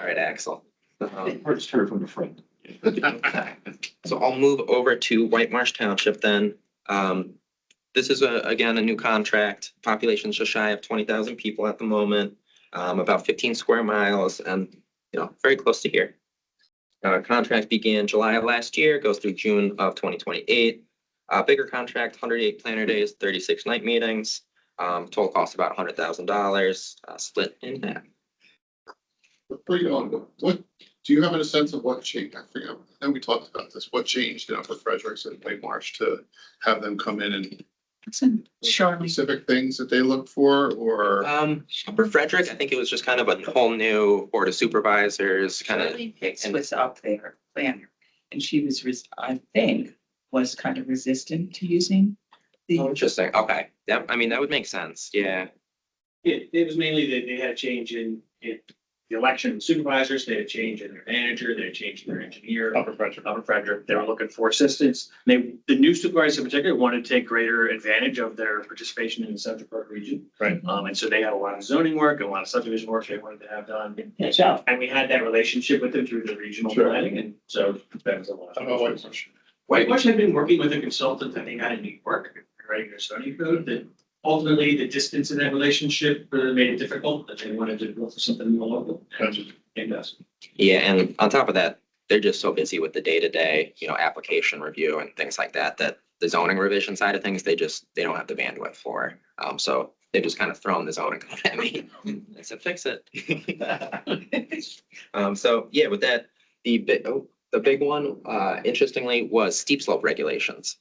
right, Axel. First heard from a friend. So I'll move over to Whitemarsh Township then. This is again, a new contract. Population's just shy of 20,000 people at the moment, about 15 square miles and, very close to here. Contract began July of last year, goes through June of 2028. Bigger contract, 108 planner days, 36 night meetings. Total cost about $100,000, split in half. Before you on, what, do you have a sense of what changed? I forget, and we talked about this, what changed in Upper Frederick and Whitemarsh to have them come in and specific things that they look for, or? Upper Frederick, I think it was just kind of a whole new board of supervisors, kind of. Hicks was up there, planner, and she was, I think, was kind of resistant to using the. Interesting, okay, yeah, I mean, that would make sense, yeah. It was mainly that they had a change in the election of supervisors, they had a change in their manager, they had a change in their engineer. Upper Frederick, they were looking for assistance. The new supervisors in particular wanted to take greater advantage of their participation in the Central Park region. Right. And so they had a lot of zoning work, and a lot of subdivision work they wanted to have done. Yeah. And we had that relationship with them through the regional planning, and so that was a lot. Whitemarsh had been working with a consultant that they had in New York, writing their zoning code, that ultimately the distance in that relationship made it difficult, that they wanted to look for something more local. Yeah, and on top of that, they're just so busy with the day-to-day, application review and things like that, that the zoning revision side of things, they don't have the bandwidth for. So they just kind of thrown the zoning code at me. I said, fix it. So yeah, with that, the big one, interestingly, was steep slope regulations.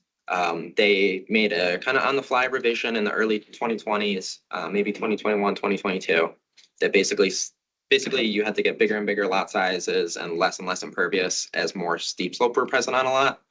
They made a kind of on the fly revision in the early 2020s, maybe 2021, 2022, that basically basically you had to get bigger and bigger lot sizes and less impervious as more steep slope were present on a lot.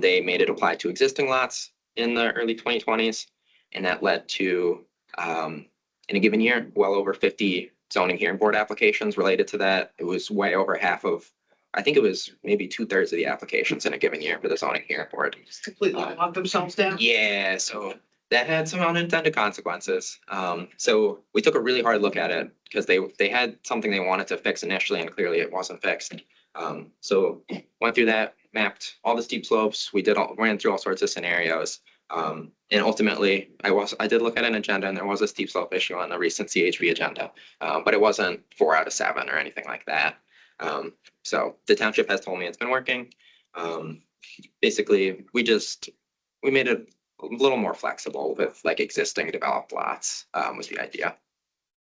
They made it apply to existing lots in the early 2020s, and that led to, in a given year, well over 50 zoning hearing board applications related to that. It was way over half of, I think it was maybe 2/3 of the applications in a given year for the zoning hearing board. Just completely lock themselves down. Yeah, so that had some unintended consequences. So we took a really hard look at it because they had something they wanted to fix initially, and clearly it wasn't fixed. So went through that, mapped all the steep slopes. We ran through all sorts of scenarios. And ultimately, I did look at an agenda, and there was a steep slope issue on the recent CHB agenda, but it wasn't 4 out of 7 or anything like that. So the township has told me it's been working. Basically, we made it a little more flexible with like existing developed lots, was the idea.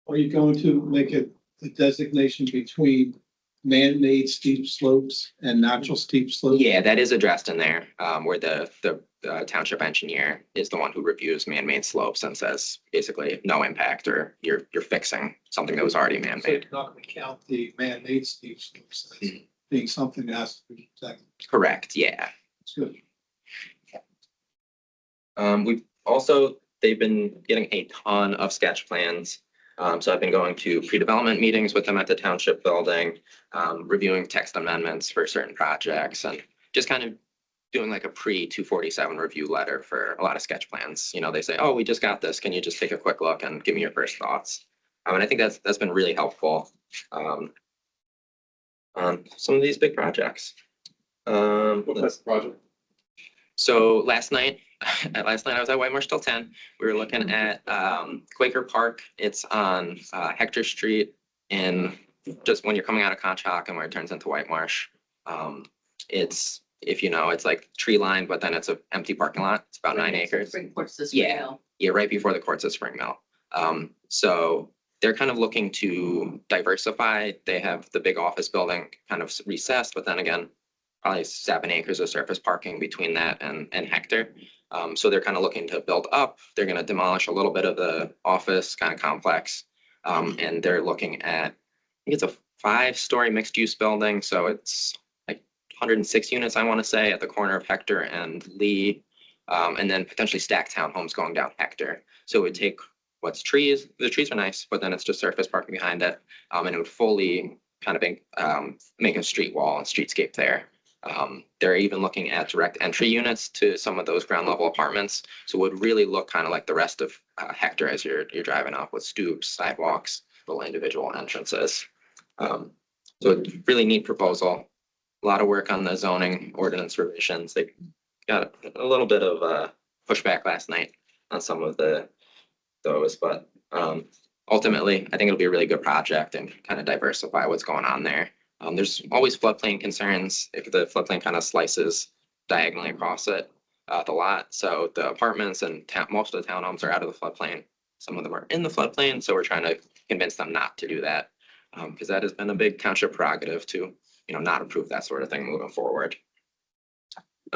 Are you going to make a designation between man-made steep slopes and natural steep slopes? Yeah, that is addressed in there, where the township engineer is the one who reviews man-made slopes and says basically no impact, or you're fixing something that was already So man-made. you're not going to count the man-made steep slopes as being something that has to be protected. Correct, yeah. It's good. They've been getting a ton of sketch plans. So I've been going to pre-development meetings with them at the township building, reviewing text amendments for certain projects, and just kind of doing like a pre-247 review letter for a lot of sketch plans. You know, they say, oh, we just got this. Can you just take a quick look and give me your first thoughts? And I think that's been really helpful on some of these big projects. What type of project? So last night I was at Whitemarsh till 10. We were looking at Quaker Park. It's on Hector Street in just when you're coming out of Konetchy and where it turns into Whitemarsh. It's, if you know, it's like tree lined, but then it's an empty parking lot. It's about 9 acres. Spring Ports this Yeah. Yeah, right before the courts of Spring Mill. So they're kind of looking to diversify. They have the big office building kind of recessed, but then again, probably 7 acres of surface parking between that and Hector. So they're kind of looking to build up. They're going to demolish a little bit of the office kind of complex. And they're looking at, I think it's a 5-story mixed use building. So it's like 106 units, I want to say, at the corner of Hector and Lee. And then potentially stacked townhomes going down Hector. So it would take what's trees. The trees are nice, but then it's just surface parking behind it. And it would fully kind of make a street wall and streetscape there. They're even looking at direct entry units to some of those ground level apartments. So it would really look kind of like the rest of Hector as you're driving up, with stoops, sidewalks, little individual entrances. So a really neat proposal. A lot of work on the zoning ordinance revisions. They got a little bit of pushback last night on some of those, but ultimately, I think it'll be a really good project and kind of diversify what's going on there. There's always floodplain concerns if the floodplain kind of slices diagonally across it, the lot. So the apartments and most of the townhomes are out of the floodplain. Some of them are in the floodplain, so we're trying to convince them not to do that, because that has been a big township prerogative to, not approve that sort of thing moving forward.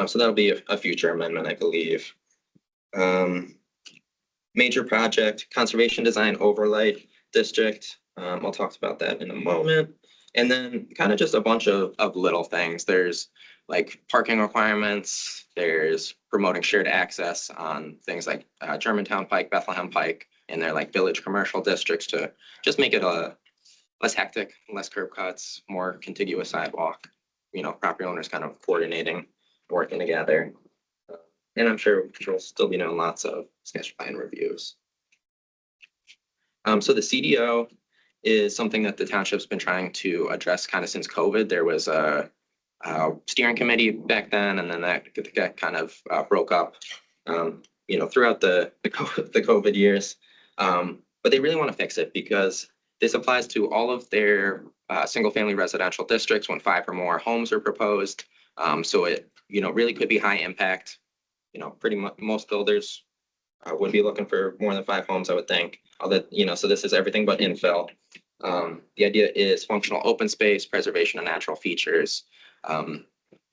So that'll be a future amendment, I believe. Major project, conservation design overlay district. I'll talk about that in a moment. And then kind of just a bunch of little things. There's like parking requirements. There's promoting shared access on things like Germantown Pike, Bethlehem Pike, and their like village commercial districts to just make it a less hectic, less curb cuts, more contiguous sidewalk. Property owners kind of coordinating, working together. And I'm sure we'll still be doing lots of sketch plan reviews. So the CDO is something that the township's been trying to address kind of since COVID. There was a steering committee back then, and then that kind of broke up, throughout the COVID years. But they really want to fix it because this applies to all of their single-family residential districts when 5 or more homes are proposed. So it, really could be high impact. Pretty much most builders would be looking for more than 5 homes, I would think. So this is everything but infill. The idea is functional open space, preservation of natural features. I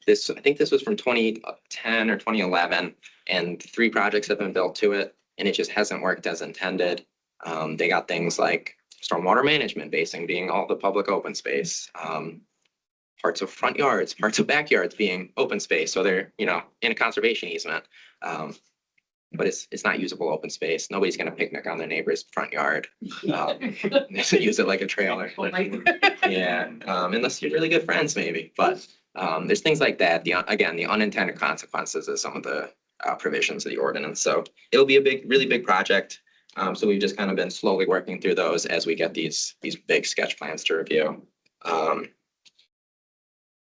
think this was from 2010 or 2011, and 3 projects have been built to it, and it just hasn't worked as intended. They got things like stormwater management basin being all the public open space. Parts of front yards, parts of backyards being open space, so they're, you know, in a conservation easement. But it's not usable open space. Nobody's gonna picnic on their neighbor's front yard. Use it like a trailer. Yeah, unless you're really good friends, maybe, but there's things like that. Again, the unintended consequences of some of the provisions of the ordinance. So it'll be a really big project. So we've just kind of been slowly working through those as we get these big sketch plans to review.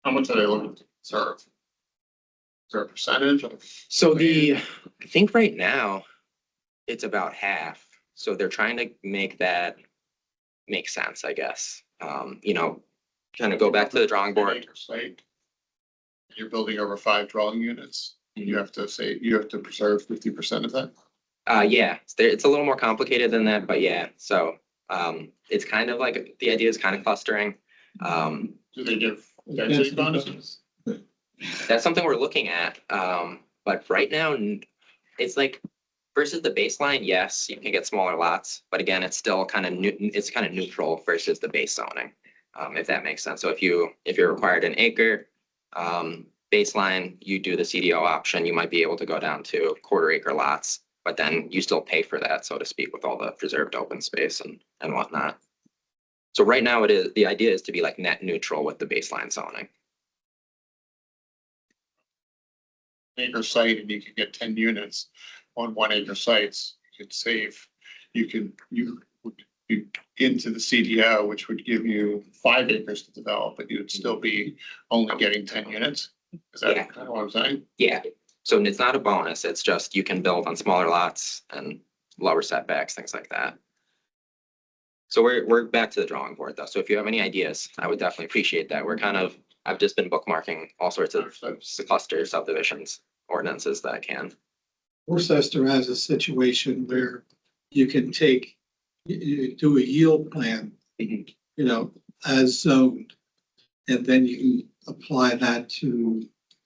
How much are they looking to serve? Is there a percentage of? So I think right now it's about half. So they're trying to make that make sense, I guess. You know, kind of go back to the drawing board. Acre site. You're building over 5 dwelling units. You have to preserve 50% of that. Yeah, it's a little more complicated than that, but yeah. So it's kind of like the idea is kind of clustering. Do they give density bonuses? That's something we're looking at. But right now, it's like versus the baseline, yes, you can get smaller lots, but again, it's still kind of neutral versus the base zoning, if that makes sense. So if you're required an acre baseline, you do the CDO option, you might be able to go down to 1/4 acre lots, but then you still pay for that, so to speak, with all the preserved open space and whatnot. So right now the idea is to be like net neutral with the baseline zoning. Acre site and you can get 10 units on 1 acre sites, you could save, you would be into the CDO, which would give you 5 acres to develop, but you'd still be only getting 10 units. Is that kind of what I'm saying? Yeah, so it's not a bonus, it's just you can build on smaller lots and lower setbacks, things like that. So we're back to the drawing board though. So if you have any ideas, I would definitely appreciate that. I've just been bookmarking all sorts of cluster subdivisions, ordinances that I can. Worcester has a situation where you can you do a yield plan, you know, as zoned. And then you can apply that to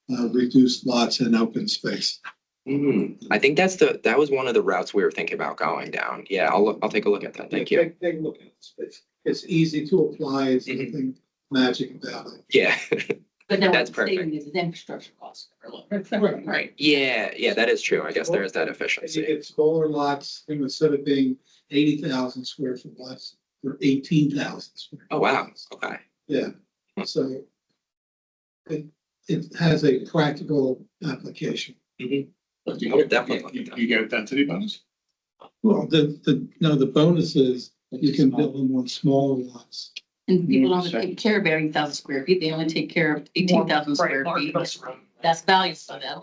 reduce lots and open space. I think that was one of the routes we were thinking about going down. Yeah, I'll take a look at that. Thank you. Take a look at this. It's easy to apply. It's nothing magic about it. Yeah. But then That's what's perfect. saving is the infrastructure costs. Right. Yeah, that is true. I guess there is that You efficiency. get smaller lots, and instead of being 80,000 square foot lots, they're 18,000 square. Oh, wow. Okay. Yeah, so it has a practical application. But I would definitely look at that. you get a density bonus? Well, the bonus is you can build them on smaller lots. And people don't take care of 80,000 square feet, they only take care of 18,000 square feet. That's values for them.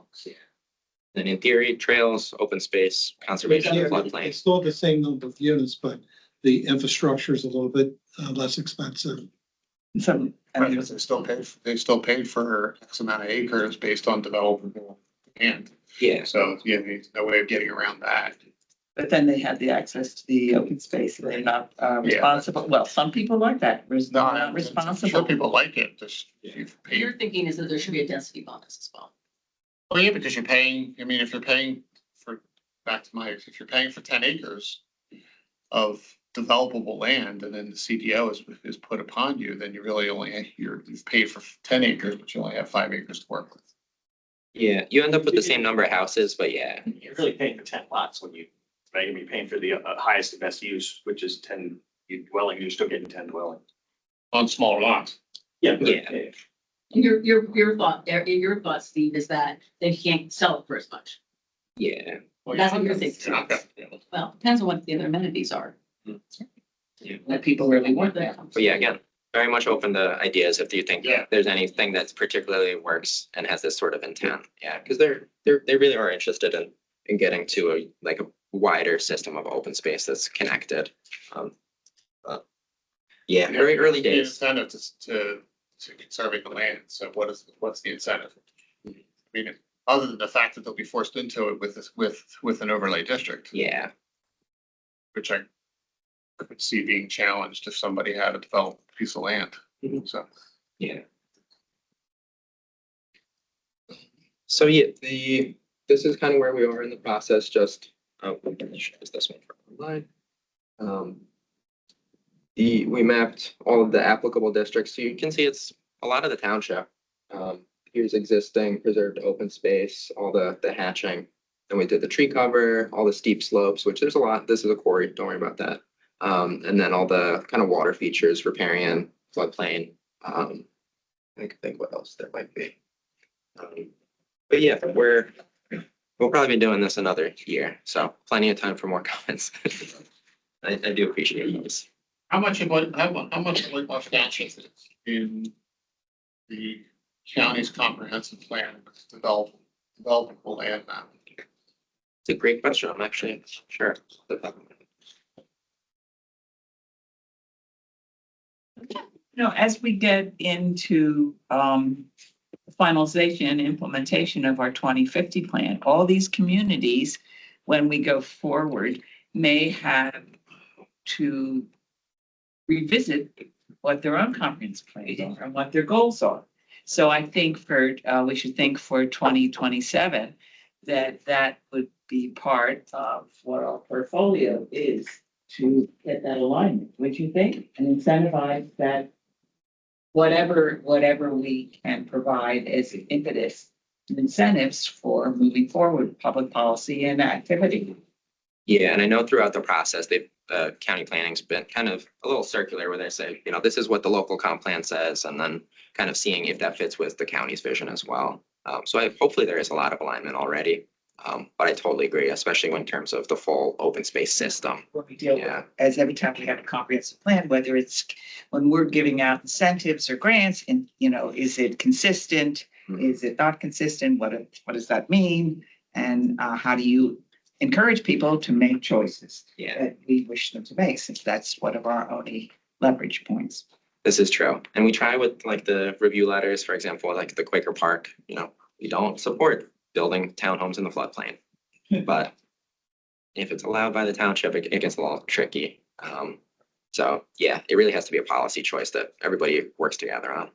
And in theory, trails, open space, conservation, Yeah, floodplain. It's still the same number of units, but the infrastructure is a little bit less expensive. So, Right, because they still paid for X amount of acres based on developable land. Yeah. So yeah, there's no way of getting around that. but then they had the access to the open space, and they're not responsible. Well, some people like that, not I'm sure responsible. people like it, just you've paid. Your thinking is that there should be a density bonus as well. Well, yeah, because you're paying, I mean, if you're paying for 10 acres of developable land and then the CDO is put upon you, then you really you've paid for 10 acres, but you only have 5 acres to work with. Yeah, you end up with the same number of houses, but yeah. You're really paying for 10 lots when you're paying for the highest and best use, which is 10 dwelling, you're still getting 10 dwelling. On smaller lots. Yeah. Your thought, Steve, is that they can't sell it for as much. Yeah. That's what you're thinking. Well, depends on what the other amenities are. That people really want that. But yeah, again, very much open to ideas if you think there's anything that's particularly works and has this sort of intent. Yeah, because they really are interested in getting to a wider system of open space that's connected. Yeah, very early The days. incentive to conserving the land. So what's the incentive? I mean, other than the fact that they'll be forced into it with an overlay district. Yeah. Which I could see being challenged if somebody had a developed piece of land. So. Yeah. So yeah, this is kind of where we are in the process. Just is this one for online? we mapped all of the applicable districts, so you can see it's a lot of the township. Here's existing preserved open space, all the hatching. Then we did the tree cover, all the steep slopes, which there's a lot. This is a quarry, don't worry about that. And then all the kind of water features, riparian, floodplain. I think what else there might be. But yeah, we'll probably be doing this another year, so plenty of time for more comments. I do appreciate this. How much of Whitemarsh Township is in the county's comprehensive plan developable land map? It's a great question. I'm actually not sure. As we get into finalization and implementation of our 2050 plan, all these communities, when we go forward, may have to revisit what their own comprehensive plans are and what their goals are. So I think we should think for 2027 that would be part of what our portfolio is to get that alignment. Would you think? And incentivize that whatever we can provide as impetus and incentives for moving forward public policy and activity. Yeah, and I know throughout the process, county planning's been kind of a little circular where they say, this is what the local comp plan says, and then kind of seeing if that fits with the county's vision as well. So hopefully there is a lot of alignment already. But I totally agree, especially in terms of the full open space system. What we deal with, as every time we have a comprehensive plan, whether it's when we're giving out incentives or grants, and is it consistent? Is it not consistent? What does that mean? And how do you encourage people to make choices that we wish them to make, since that's one of our only leverage points. This is true. And we try with like the review letters, for example, like the Quaker Park, we don't support building townhomes in the floodplain. But if it's allowed by the township, it gets a little tricky. So yeah, it really has to be a policy choice that everybody works together on.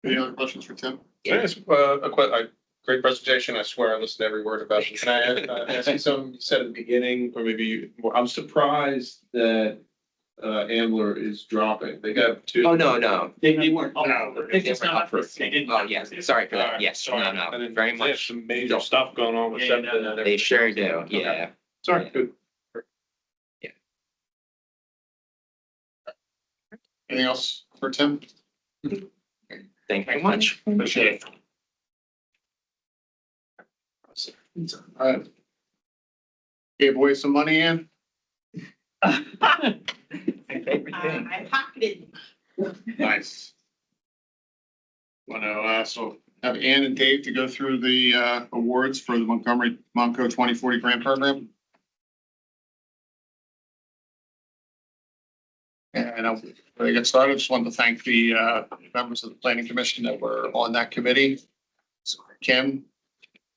Any other questions for Tim? Can I ask great presentation. I swear I listened to every word about it. Can I ask you something you said at the beginning, or maybe I'm surprised that Ambler is dropping. They got two. Oh, no. They weren't. Oh, no. They just not up for it. They didn't. Oh, yes. Sorry for that. Yes. Sorry. No. Very They have much. some major stuff going on with Yeah, septic no, and no. everything. They sure do. Okay. Yeah. Sorry. Good. Anything else for Tim? Thank you very much. Appreciate it. All right. Gave away some money, Ann? My favorite thing. I pocketed. Nice. Want to so have Ann and Dave to go through the awards for the Montco 2040 grant program. And before I get started, I just wanted to thank the members of the Planning Commission that were on that committee. So Kim,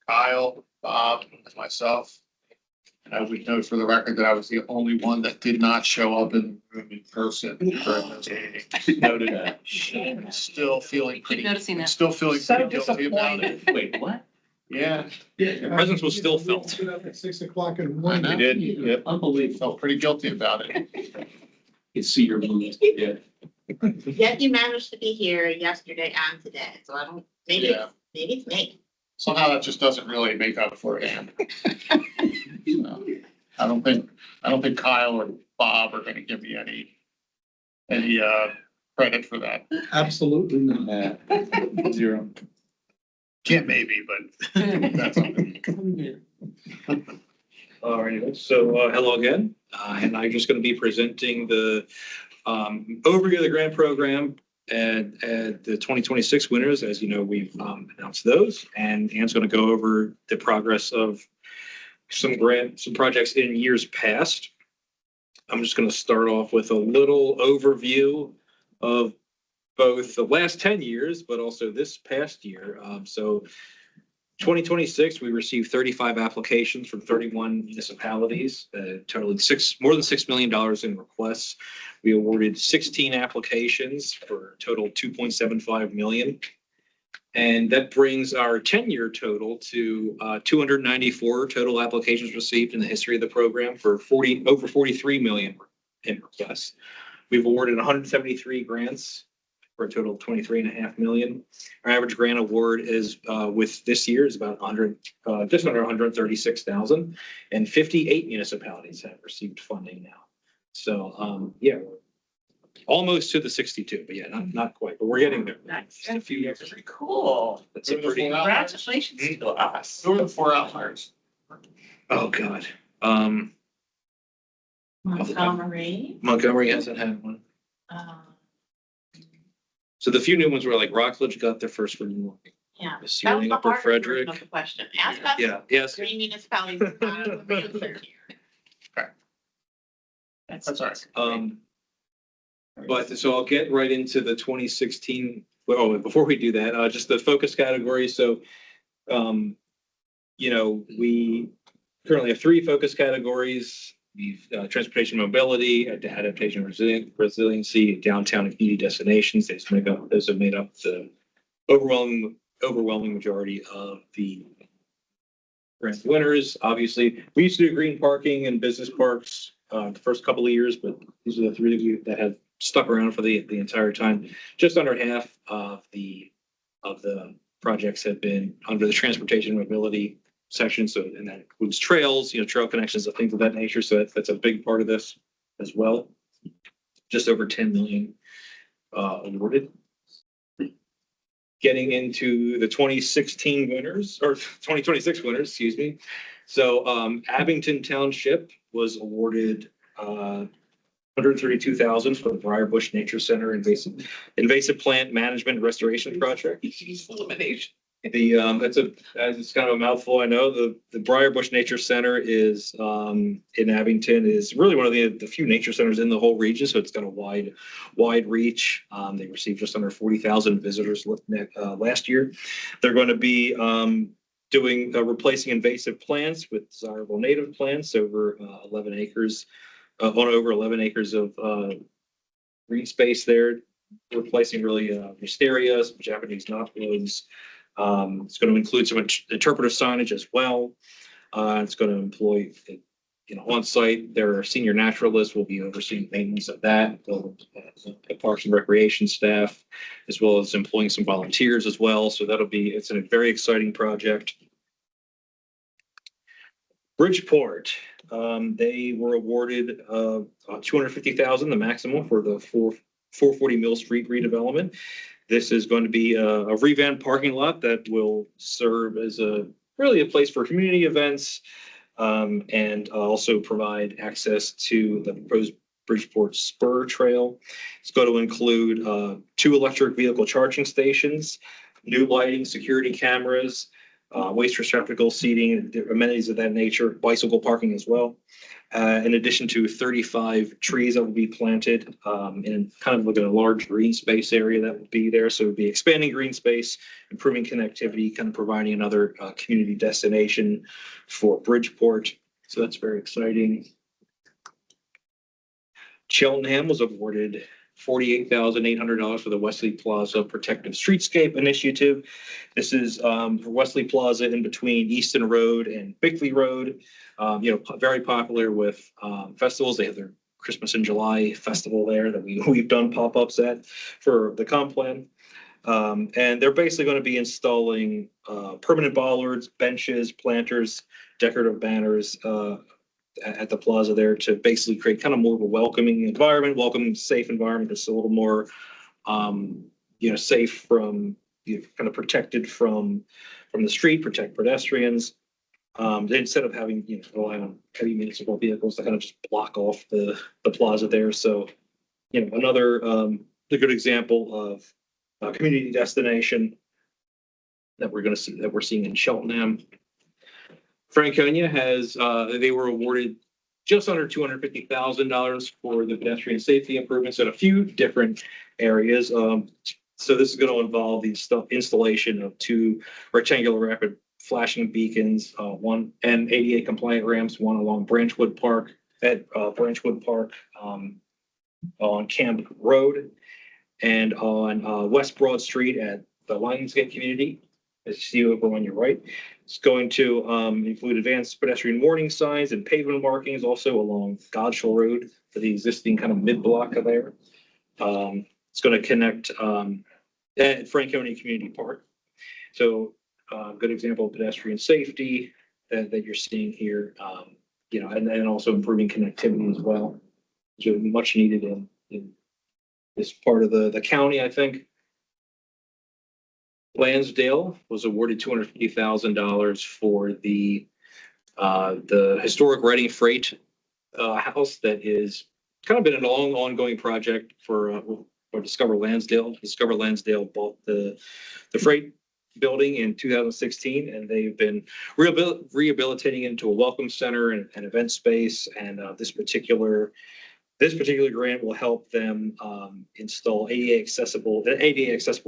Kyle, Bob, and myself. And I would note for the record that I was the only one that did not show up in the room in person during those meetings. Noted that. I'm still feeling Keep pretty, noticing I'm that. still feeling So pretty guilty about it. Wait, what? Yeah, Your presence was still felt. At 6 o'clock in the I morning. know. You did, yep. Unbelievable. Felt pretty guilty about it. You see your mood. Yeah. Yet you managed to be here yesterday and today, so I don't, maybe Yeah. it's me. Somehow that just doesn't really make up for it. So, I don't think Kyle or Bob are gonna give me any credit for that. Absolutely not. Zero. Can't maybe, but that's on me. All right, so hello again, and I'm just going to be presenting the overview of the grant program and the 2026 winners. As you know, we've announced those, and Ann's going to go over the progress of some projects in years past. I'm just going to start off with a little overview of both the last 10 years, but also this past year. So 2026, we received 35 applications from 31 municipalities, totaling more than $6 million in requests. We awarded 16 applications for a total $2.75 million. And that brings our 10-year total to 294 total applications received in the history of the program for over 43 million in requests. We've awarded 173 grants for a total of 23.5 million. Our average grant award is with this year is about 100, just under 136,000, and 58 municipalities have received funding now. So yeah, almost to the 62, but yeah, not quite, but we're getting there. Nice. Just a few years. Pretty cool. That's a pretty. Congratulations to us. Who are the 4 outliers? Oh, God. Montgomery. Montgomery hasn't had one. uh, So the few new ones were like Rockledge got their first renewal. Yeah. That was Sealing the Upper harder version Frederick. of the question. Ask us. Yeah, yes. Three municipalities. That's That's all right. But so I'll get right into the 2016, well, before we do that, just the focus category. So, you know, we currently have 3 focus categories. We've transportation mobility, adaptation resiliency, downtown and community destinations. Those have made up the overwhelming majority of the grant winners. Obviously, we used to do green parking and business parks the first couple of years, but these are the 3 of you that have stuck around for the entire time. Just under half of the projects have been under the transportation mobility section. So, and that includes trails, you know, trail connections and things of that nature. So that's a big part of this as well. Just over 10 million awarded. Getting into the 2016 winners or 2026 winners, excuse me. So Abington Township was awarded 132,000 for the Briarbush Nature Center invasive plant management restoration project. Elimination. It's kind of a mouthful, I know. The Briarbush Nature Center is in Abington, is really one of the few nature centers in the whole region. So it's got a wide reach. They received just under 40,000 visitors last year. They're going to be replacing invasive plants with desirable native plants over 11 acres. On over 11 acres of green space there, replacing really wisteria, some Japanese knotwoods. It's going to include some interpretive signage as well. It's going to employ, you know, on site, their senior naturalists will be overseeing maintenance of that, the Parks and Recreation staff, as well as employing some volunteers as well. So it's a very exciting project. Bridgeport, they were awarded 250,000, the maximum for the 440 Mill Street redevelopment. This is going to be a revamped parking lot that will serve as really a place for community events and also provide access to the proposed Bridgeport Spur Trail. It's going to include 2 electric vehicle charging stations, new lighting, security cameras, waste receptacle seating, amenities of that nature, bicycle parking as well. In addition to 35 trees that will be planted in kind of like a large green space area that will be there. So it would be expanding green space, improving connectivity, kind of providing another community destination for Bridgeport. So that's very exciting. Cheltenham was awarded $48,800 for the Wesley Plaza Protective Streetscape Initiative. This is for Wesley Plaza in between Easton Road and Bickley Road. You know, very popular with festivals. They have their Christmas in July festival there that we've done pop-ups at for the comp plan. And they're basically going to be installing permanent bollards, benches, planters, decorative banners at the plaza there to basically create kind of more of a welcoming environment, safe environment that's a little more, you know, safe from, you know, kind of protected from the street, protect pedestrians. Instead of having, you know, rely on heavy municipal vehicles to kind of just block off the plaza there. So, you know, another a good example of a community destination that we're seeing in Cheltenham. Franconia has, they were awarded just under $250,000 for the pedestrian safety improvements in a few different areas. So this is going to involve the installation of 2 rectangular rapid flashing beacons, one and ADA compliant ramps, one along Branchwood Park on Camp Road, and on West Broad Street at the Lionsgate community, as you see over on your right. It's going to include advanced pedestrian warning signs and pavement markings also along Godshall Road for the existing kind of mid-block of there. It's going to connect at Frank County Community Park. So good example of pedestrian safety that you're seeing here, you know, and then also improving connectivity as well, which is much needed in this part of the county, I think. Lansdale was awarded $250,000 for the historic Reading Freight house that is kind of been a long ongoing project for Discover Lansdale. Discover Lansdale bought the freight building in 2016, and they've been rehabilitating it into a welcome center and an event space. And this particular grant will help them install ADA accessible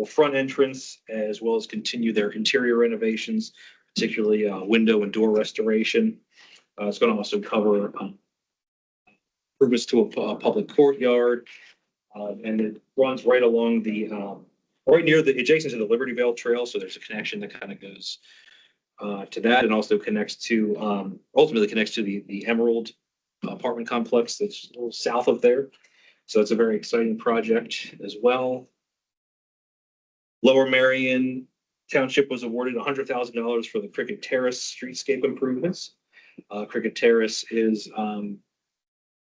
front entrance, as well as continue their interior renovations, particularly window and door restoration. It's going to also cover improvements to a public courtyard, and it runs right along the right near the adjacent to the Libertyville Trail. So there's a connection that kind of goes to that, and also connects to ultimately connects to the Emerald apartment complex that's a little south of there. So it's a very exciting project as well. Lower Marion Township was awarded $100,000 for the Cricket Terrace streetscape improvements. Cricket Terrace is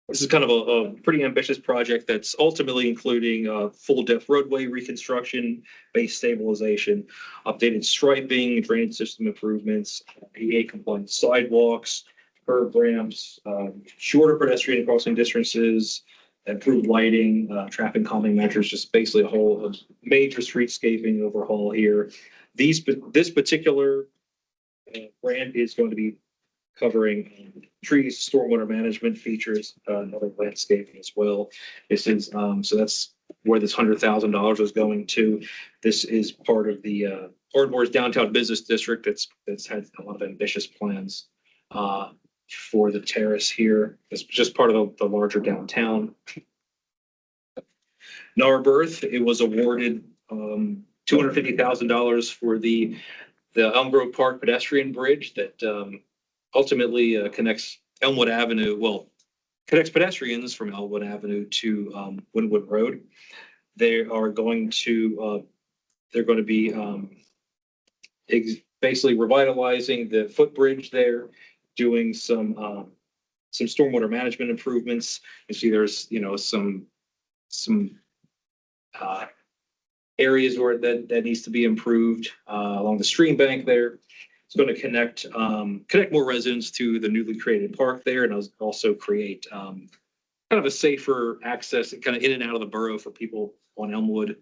this is kind of a pretty ambitious project that's ultimately including full depth roadway reconstruction, base stabilization, updated striping, drainage system improvements, ADA compliant sidewalks, curb ramps, shorter pedestrian crossing distances, improved lighting, traffic calming measures, just basically a whole major streetscaping overhaul here. This particular grant is going to be covering trees, stormwater management features, other landscaping as well. This is so that's where this $100,000 is going to. This is part of the Ardmore's downtown business district that's had a lot of ambitious plans for the terrace here. It's just part of the larger downtown. Narberth, it was awarded $250,000 for the Elm Grove Park pedestrian bridge that ultimately connects Elmwood Avenue, connects pedestrians from Elmwood Avenue to Wynwood Road. They are going to be basically revitalizing the footbridge there, doing some stormwater management improvements. You see there's, you know, some areas where that needs to be improved along the stream bank there. It's going to connect more residents to the newly created park there, and also create kind of a safer access kind of in and out of the borough for people on Elmwood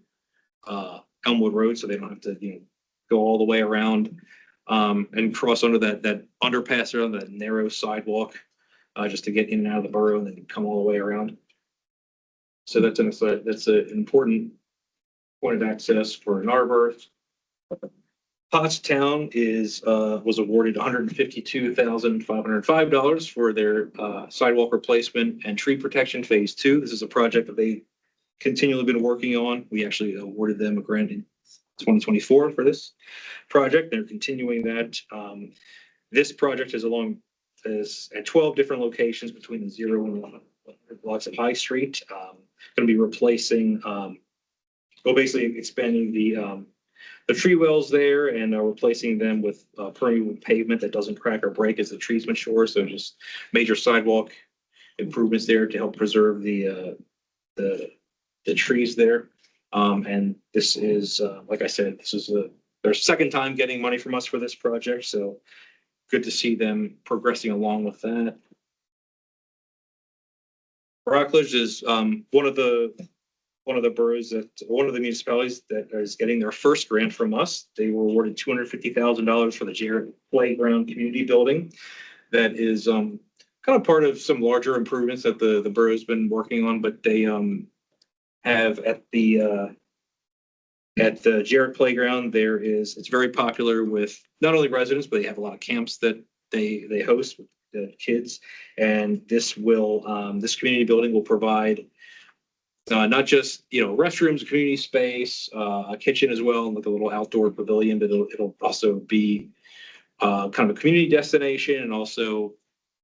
Road, so they don't have to, you know, go all the way around and cross under that underpass or on that narrow sidewalk just to get in and out of the borough, and then come all the way around. So that's an important point of access for Narberth. Pottstown was awarded $152,505 for their sidewalk replacement and tree protection phase 2. This is a project that they continually been working on. We actually awarded them a grant in 2024 for this project. They're continuing that. This project is at 12 different locations between the 0 and 100 blocks of High Street. Going to be replacing, basically expanding the tree wells there and replacing them with permeable pavement that doesn't crack or break as the trees mature. So just major sidewalk improvements there to help preserve the trees there. And this is, like I said, this is their second time getting money from us for this project. So good to see them progressing along with that. Rockledge is one of the boroughs one of the municipalities that is getting their first grant from us. They were awarded $250,000 for the Jarrett Playground Community Building. That is kind of part of some larger improvements that the borough's been working on, but they have at the Jarrett Playground, it's very popular with not only residents, but they have a lot of camps that they host with the kids. And this community building will provide Not just, restrooms, community space, a kitchen as well, and like a little outdoor pavilion, but it'll also be kind of a community destination and also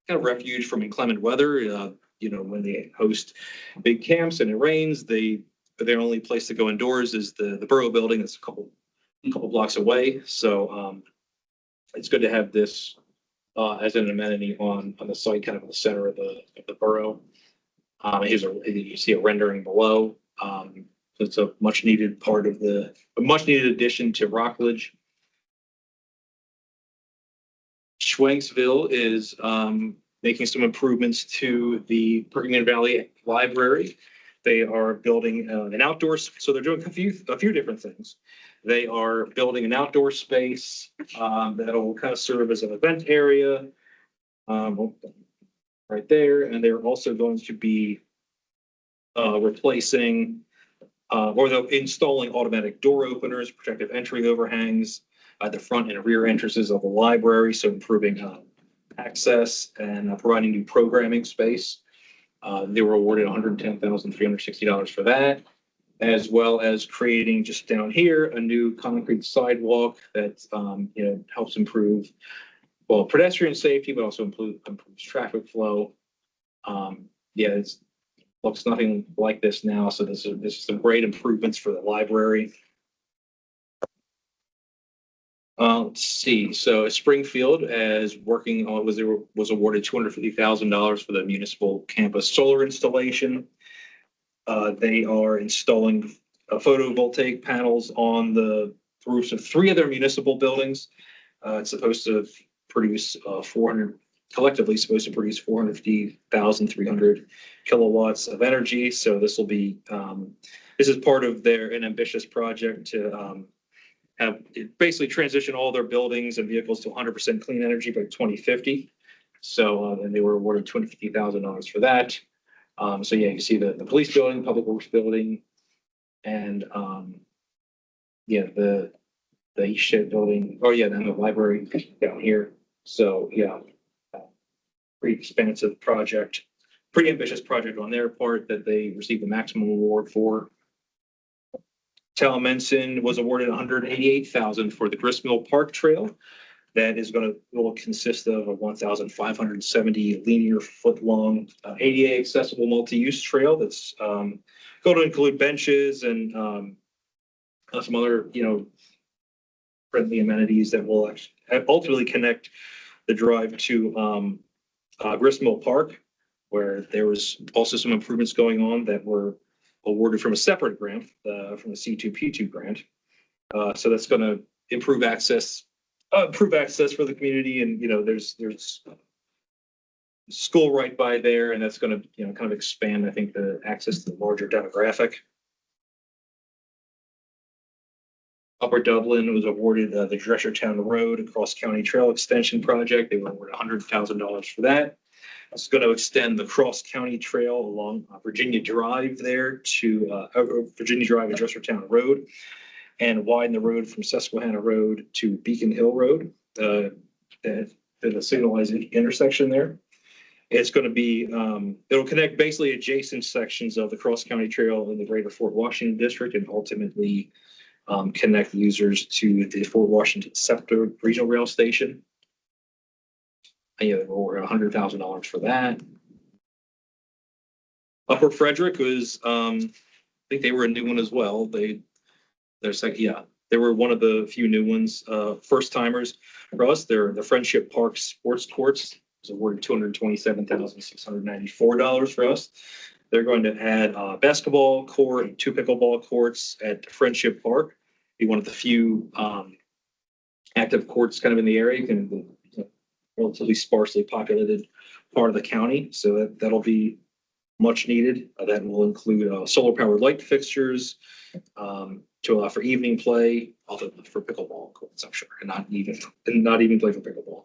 kind of refuge from inclement weather. When they host big camps and it rains, their only place to go indoors is the borough building that's a couple blocks away. So it's good to have this as an amenity on the site, kind of in the center of the borough. You see a rendering below. It's a much needed addition to Rockledge. Schwenksville is making some improvements to the Perkins Valley Library. They are building an outdoor, so they're doing a few different things. They are building an outdoor space that'll kind of serve as an event area right there. And they're also going to be replacing or they're installing automatic door openers, protective entry overhangs at the front and rear entrances of the library, so improving access and providing new programming space. They were awarded $110,360 for that, as well as creating just down here a new concrete sidewalk that helps improve pedestrian safety, but also improves traffic flow. It looks nothing like this now, so this is some great improvements for the library. Let's see. So Springfield was awarded $250,000 for the municipal campus solar installation. They are installing photovoltaic panels on the roofs of 3 of their municipal buildings. It's supposed to produce collectively supposed to produce 450,300 kilowatts of energy. So this is part of an ambitious project to have basically transition all their buildings and vehicles to 100% clean energy by 2050. So, and they were awarded $250,000 for that. So yeah, you see the police building, public works building, and the East Shed building. Oh yeah, then the library down here. So yeah, pretty expansive project, pretty ambitious project on their part that they received the maximum award for. Taliesin was awarded $188,000 for the Gristmill Park Trail. That will consist of a 1,570 linear foot long ADA accessible multi-use trail that's going to include benches and some other friendly amenities that will ultimately connect the drive to Gristmill Park, where there was also some improvements going on that were awarded from a separate grant, from the C2P2 grant. So that's going to improve access for the community, and there's school right by there, and that's going to kind of expand, I think, the access to the larger demographic. Upper Dublin was awarded the Dreshertown Road Cross County Trail Extension Project. They were awarded $100,000 for that. It's going to extend the Cross County Trail along Virginia Drive there to Virginia Drive and Dressertown Road, and widen the road from Susquehanna Road to Beacon Hill Road, the signalized intersection there. It's going to be, it'll connect basically adjacent sections of the Cross County Trail in the greater Fort Washington district, and ultimately connect users to the Fort Washington Scepter Regional Rail Station. Over $100,000 for that. Upper Frederick was, I think they were a new one as well. They were one of the few new ones, first timers for us. They're the Friendship Park Sports Courts. Was awarded $227,694 for us. They're going to add a basketball court and 2 pickleball courts at Friendship Park. Be one of the few active courts kind of in the area. Relatively sparsely populated part of the county, so that'll be much needed. That will include solar powered light fixtures to allow for evening play, although for pickleball courts, I'm sure, and not even play for pickleball.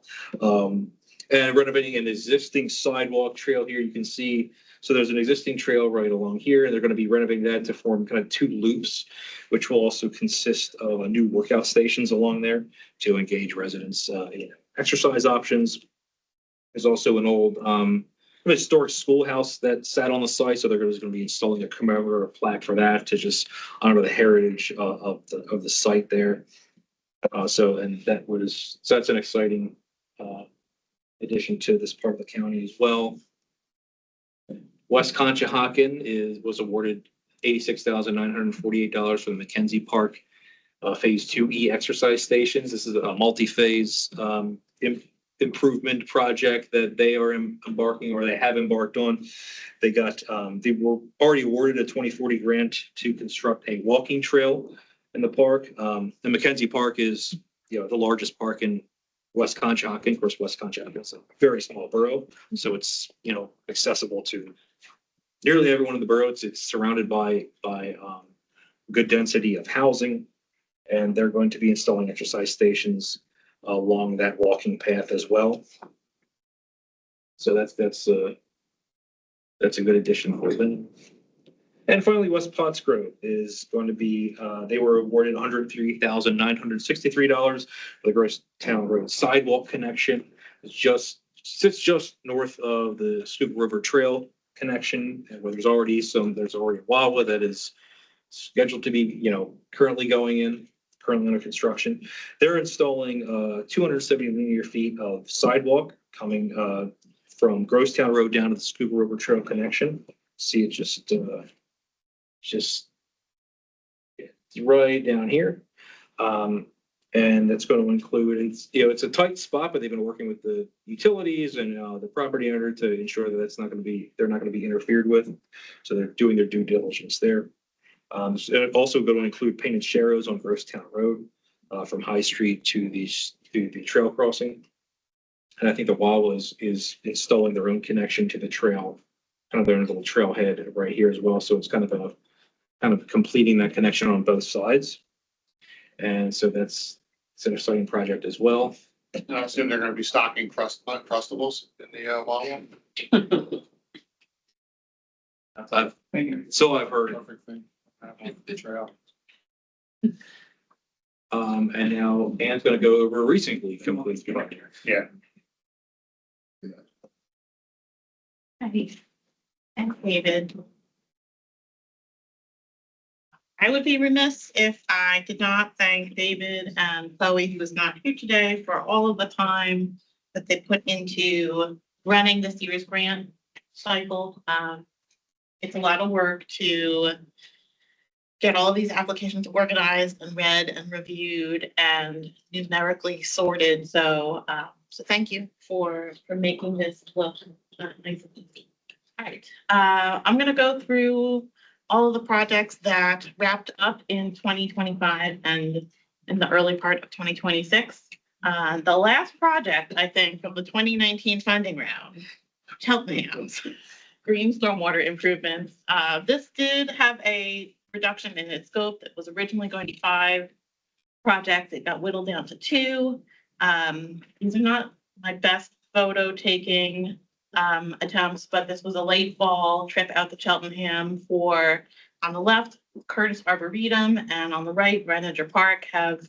And renovating an existing sidewalk trail here. You can see, so there's an existing trail right along here, and they're going to be renovating that to form kind of 2 loops, which will also consist of new workout stations along there to engage residents in exercise options. There's also an old a historic schoolhouse that sat on the site, so they're going to be installing a commemorative plaque for that to just honor the heritage of the site there. So that's an exciting addition to this part of the county as well. West Conshohocken was awarded $86,948 for the McKenzie Park Phase 2E exercise stations. This is a multi-phase improvement project that they are embarking, or they have embarked on. They were already awarded a 2040 grant to construct a walking trail in the park. The McKenzie Park is, the largest park in West Conshohocken. Of course, West Conshohocken is a very small borough, so it's, accessible to nearly everyone in the borough. It's surrounded by good density of housing, and they're going to be installing exercise stations along that walking path as well. So that's a good addition for them. And finally, West Pottsgrove is going to be, they were awarded $103,963 for the Gross Town Road sidewalk connection. Sits just north of the Scoop River Trail connection, and where there's already a Wawa that is scheduled to be, currently under construction. They're installing 270 linear feet of sidewalk coming from Grosstown Road down to the Scuba River Trail connection. See it just right down here. And that's going to include, it's a tight spot, but they've been working with the utilities and the property owner to ensure that they're not going to be interfered with. So they're doing their due diligence there. It's also going to include painted sharrows on Grosstown Road from High Street to the trail crossing. And I think the Wawa is installing their own connection to the trail, kind of their little trailhead right here as well. So it's kind of completing that connection on both sides. And so it's an exciting project as well. I assume they're going to be stocking Crustables in the Wawa. I've heard. Perfect thing. The trail. And now Ann's going to go over a recently complete project. Yeah. Thanks, David. I would be remiss if I did not thank David and Chloe, who is not here today, for all of the time that they put into running this year's grant cycle. It's a lot of work to get all of these applications organized and read and reviewed and numerically sorted. So thank you for making this look nice and easy. All right, I'm going to go through all of the projects that wrapped up in 2025 and in the early part of 2026. The last project, I think, from the 2019 funding round, Cheltenham's green stormwater improvements. This did have a reduction in its scope. It was originally going to be 5 projects. It got whittled down to 2. These are not my best photo taking attempts, but this was a late fall trip out to Cheltenham for, on the left, Curtis Arboretum, and on the right, Greenberg Park have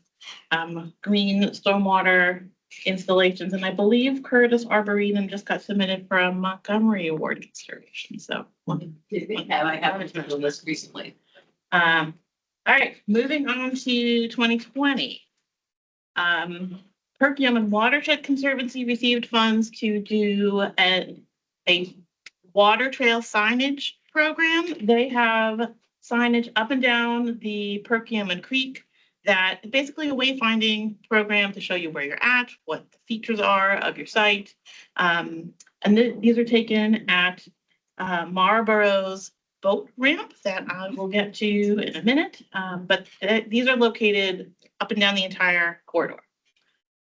green stormwater installations. And I believe Curtis Arboretum just got submitted for a Montgomery Award consideration. So I haven't heard of this recently. all right, moving on to 2020. Perkiomen and Watershed Conservancy received funds to do a water trail signage program. They have signage up and down the Perkiomen Creek that is basically a wayfinding program to show you where you're at, what the features are of your site. And these are taken at Marlborough's boat ramp that I will get to in a minute. But these are located up and down the entire corridor.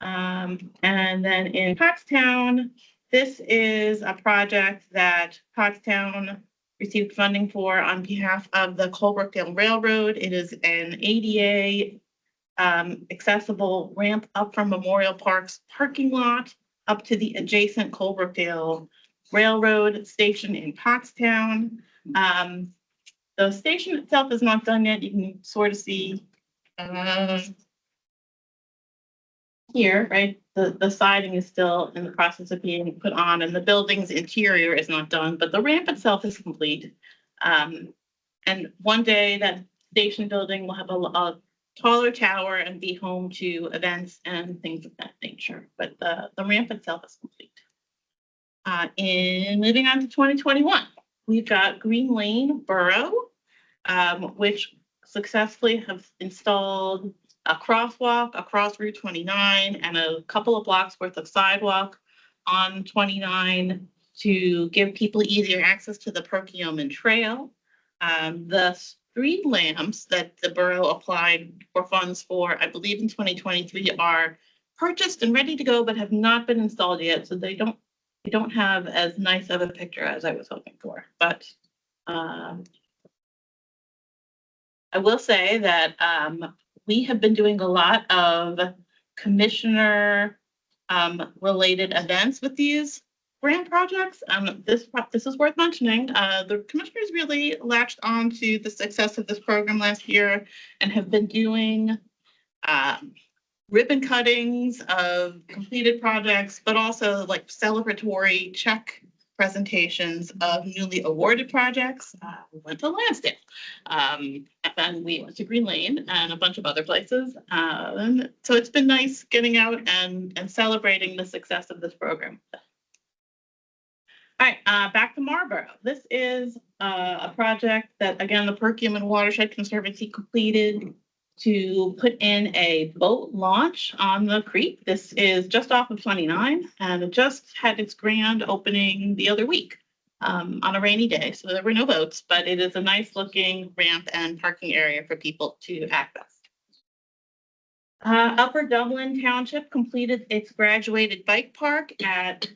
And then in Pottstown, this is a project that Pottstown received funding for on behalf of the Colebrookdale Railroad. It is an ADA accessible ramp up from Memorial Park's parking lot up to the adjacent Colebrookdale Railroad station in Pottstown. The station itself is not done yet. You can sort of see here, right? the siding is still in the process of being put on and the building's interior is not done, but the ramp itself is complete. And one day that station building will have a taller tower and be home to events and things of that nature, but the ramp itself is complete. In moving on to 2021, we've got Green Lane Borough, which successfully have installed a crosswalk across Route 29 and a couple of blocks worth of sidewalk on 29 to give people easier access to the Perkiomen Trail. The street lamps that the borough applied for funds for, I believe in 2023, are purchased and ready to go, but have not been installed yet. So they don't have as nice of a picture as I was hoping for. But I will say that we have been doing a lot of commissioner related events with these grant projects. This is worth mentioning. The commissioners really latched on to the success of this program last year and have been doing ribbon cuttings of completed projects, but also like celebratory check presentations of newly awarded projects. We went to Lansdale, and we went to Green Lane and a bunch of other places. So it's been nice getting out and celebrating the success of this program. All right, back to Marlboro. This is a project that, again, the Perkiomen Watershed Conservancy completed to put in a boat launch on the creek. This is just off of 29, and it just had its grand opening the other week on a rainy day, so there were no boats, but it is a nice looking ramp and parking area for people to access. Upper Dublin Township completed its graduated bike park at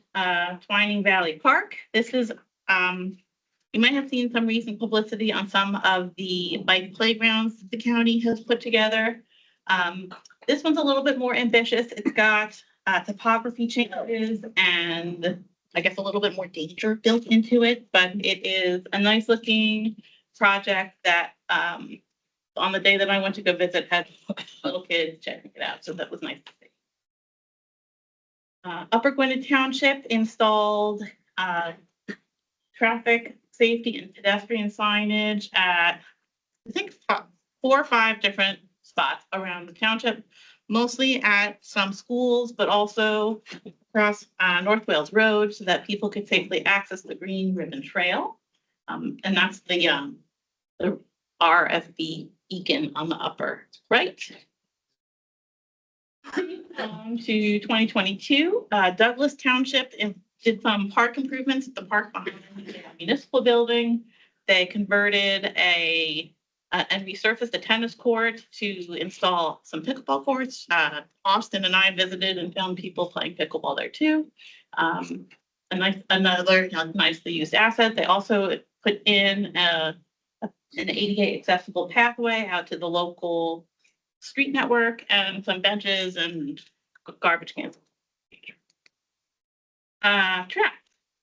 Twining Valley Park. This is, you might have seen some recent publicity on some of the bike playgrounds the county has put together. This one's a little bit more ambitious. It's got topography changes and I guess a little bit more danger built into it, but it is a nice looking project that on the day that I went to go visit, had little kids checking it out. So that was nice to see. Upper Gwinnett Township installed traffic safety and pedestrian signage at, I think, 4 or 5 different spots around the township, mostly at some schools, but also across North Wales Road so that people could safely access the Green Ribbon Trail. And that's the RFB beacon on the upper right. To 2022, Douglas Township did some park improvements at the park behind the municipal building. They converted and resurfaced a tennis court to install some pickleball courts. Austin and I visited and found people playing pickleball there too. Another nicely used asset. They also put in an ADA accessible pathway out to the local street network and some benches and garbage cans. Track.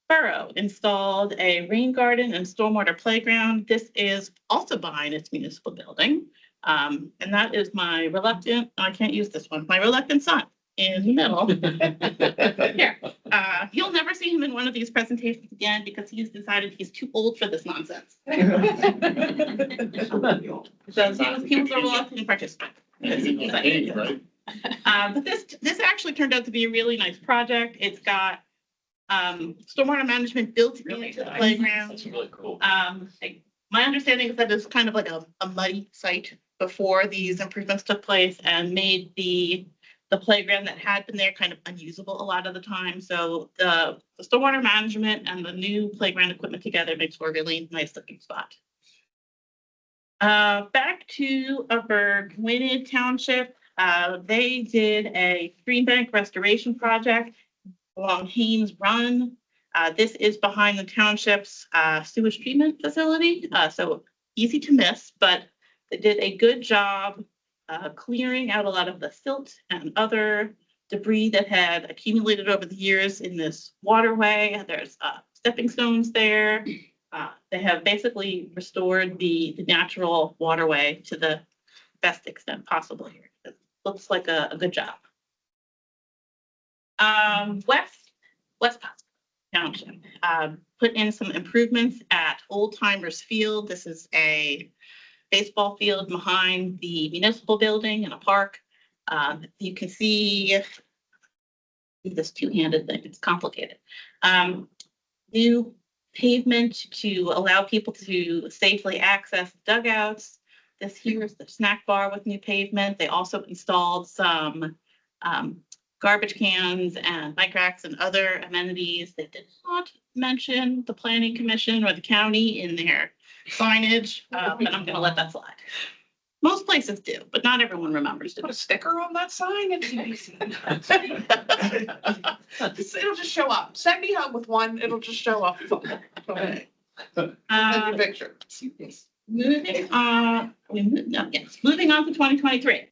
Borough installed a rain garden and stormwater playground. This is also behind its municipal building. And that is my reluctant, I can't use this one, my reluctant son in the middle. Here. You'll never see him in one of these presentations again because he's decided he's too old for this nonsense. So he was a reluctant participant. Right? But this actually turned out to be a really nice project. It's got stormwater management built into the playground. That's really cool. My understanding is that it's kind of like a muddy site before these improvements took place and made the playground that had been there kind of unusable a lot of the time. So the stormwater management and the new playground equipment together makes for a really nice looking spot. Back to Upper Gwinnett Township, they did a stream bank restoration project along Haynes Run. This is behind the township's sewage treatment facility, so easy to miss, but they did a good job clearing out a lot of the silt and other debris that had accumulated over the years in this waterway. There's stepping stones there. They have basically restored the natural waterway to the best extent possible here. It looks like a good job. West Township, put in some improvements at Old Timers Field. This is a baseball field behind the municipal building in a park. You can see this two-handed thing, it's complicated. New pavement to allow people to safely access dugouts. This here is the snack bar with new pavement. They also installed some garbage cans and bike racks and other amenities. They did not mention the planning commission or the county in their signage, but I'm gonna let that slide. Most places do, but not everyone remembers. Put a sticker on that sign and it'll just show up. Send me out with one, it'll just show up. Okay. Your picture. Moving on to 2023.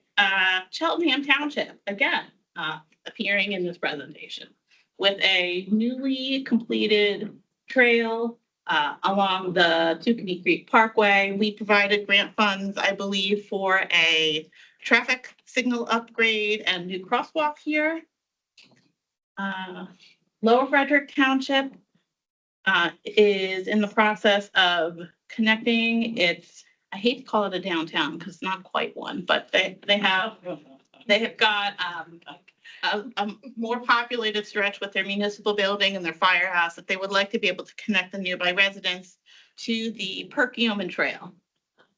Cheltenham Township, again, appearing in this presentation with a newly completed trail along the Tukey Creek Parkway. We provided grant funds, I believe, for a traffic signal upgrade and new crosswalk here. Lower Frederick Township is in the process of connecting its, I hate to call it a downtown because it's not quite one, but they have got a more populated stretch with their municipal building and their firehouse that they would like to be able to connect the nearby residents to the Perkiomen Trail.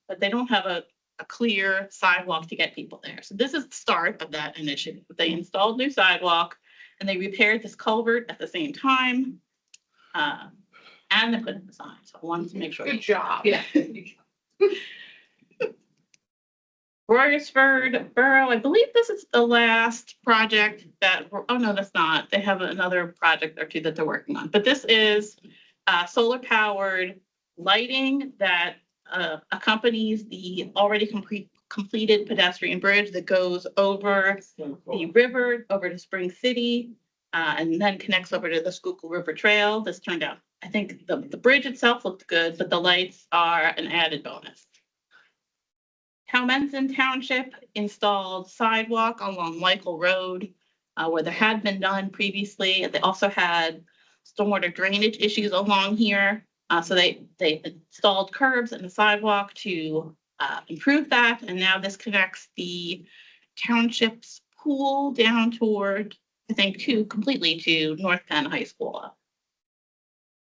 But they don't have a clear sidewalk to get people there. So this is the start of that initiative. They installed new sidewalk and they repaired this culvert at the same time. And they put in the sign. So I wanted to make sure. Good job. Yeah. Royersford Borough, I believe this is the last project that, oh no, that's not. They have another project or two that they're working on. But this is solar powered lighting that accompanies the already completed pedestrian bridge that goes over the river, over to Spring City, and then connects over to the Schuylkill River Trail. This turned out, I think the bridge itself looked good, but the lights are an added bonus. Towmenson Township installed sidewalk along Michael Road, where there had been none previously. They also had stormwater drainage issues along here. So they installed curbs and a sidewalk to improve that. And now this connects the township's pool down toward, I think, completely to North Penn High School.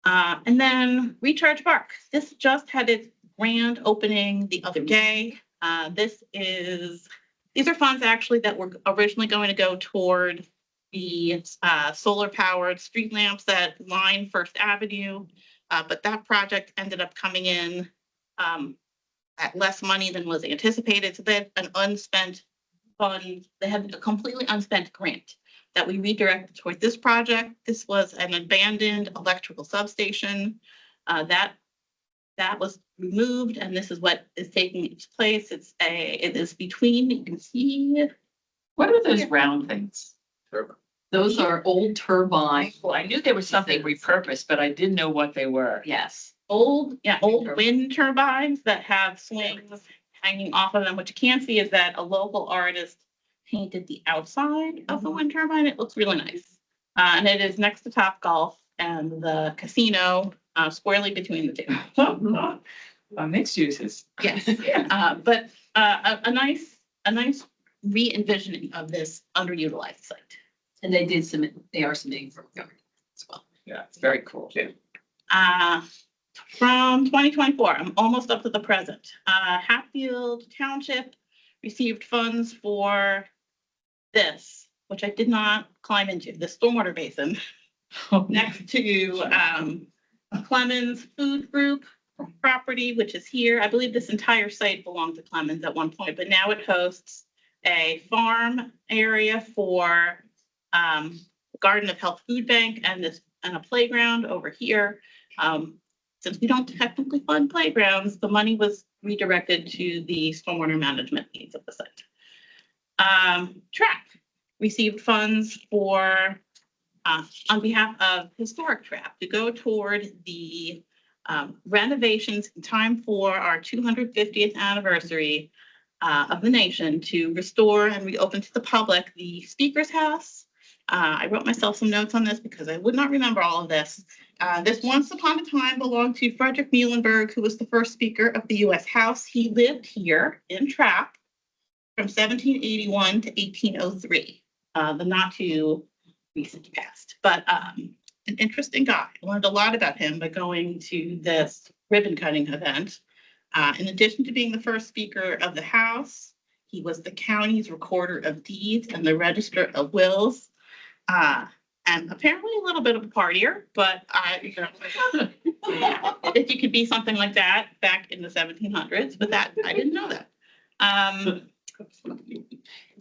And then Recharge Park. This just had its grand opening the other day. These are funds actually that were originally going to go toward the solar powered street lamps that line First Avenue. But that project ended up coming in at less money than was anticipated. So they had an unspent fund. They had a completely unspent grant that we redirected toward this project. This was an abandoned electrical substation that was removed, and this is what is taking its place. It is between, you can see. What are those round things? Those are old turbines. Well, I knew there was something repurposed, but I didn't know what they were. Yes. Old wind turbines that have swings hanging off of them. What you can see is that a local artist painted the outside of the wind turbine. It looks really nice. And it is next to Topgolf and the casino, squarely between the two. Mixed uses. Yes. But a nice re-envisioning of this underutilized site. And they are submitting for government as well. Yeah, it's very cool. From 2024, I'm almost up to the present. Hatfield Township received funds for this, which I did not climb into, the stormwater basin next to Clemens Food Group property, which is here. I believe this entire site belonged to Clemens at one point, but now it hosts a farm area for Garden of Health Food Bank and a playground over here. Since we don't technically fund playgrounds, the money was redirected to the stormwater management needs of the site. TRAP received funds for on behalf of Historic TRAP to go toward the renovations in time for our 250th anniversary of the nation, to restore and reopen to the public the Speaker's House, I wrote myself some notes on this because I would not remember all of this. This once upon a time belonged to Frederick Muhlenberg, who was the first Speaker of the U.S. House. He lived here in Trapp from 1781 to 1803, the not too recent past, but an interesting guy. I learned a lot about him by going to this ribbon cutting event. In addition to being the first Speaker of the House, he was the county's recorder of deeds and the register of wills. And apparently a little bit of a partier, but if you could be something like that back in the 1700s, but that I didn't know that.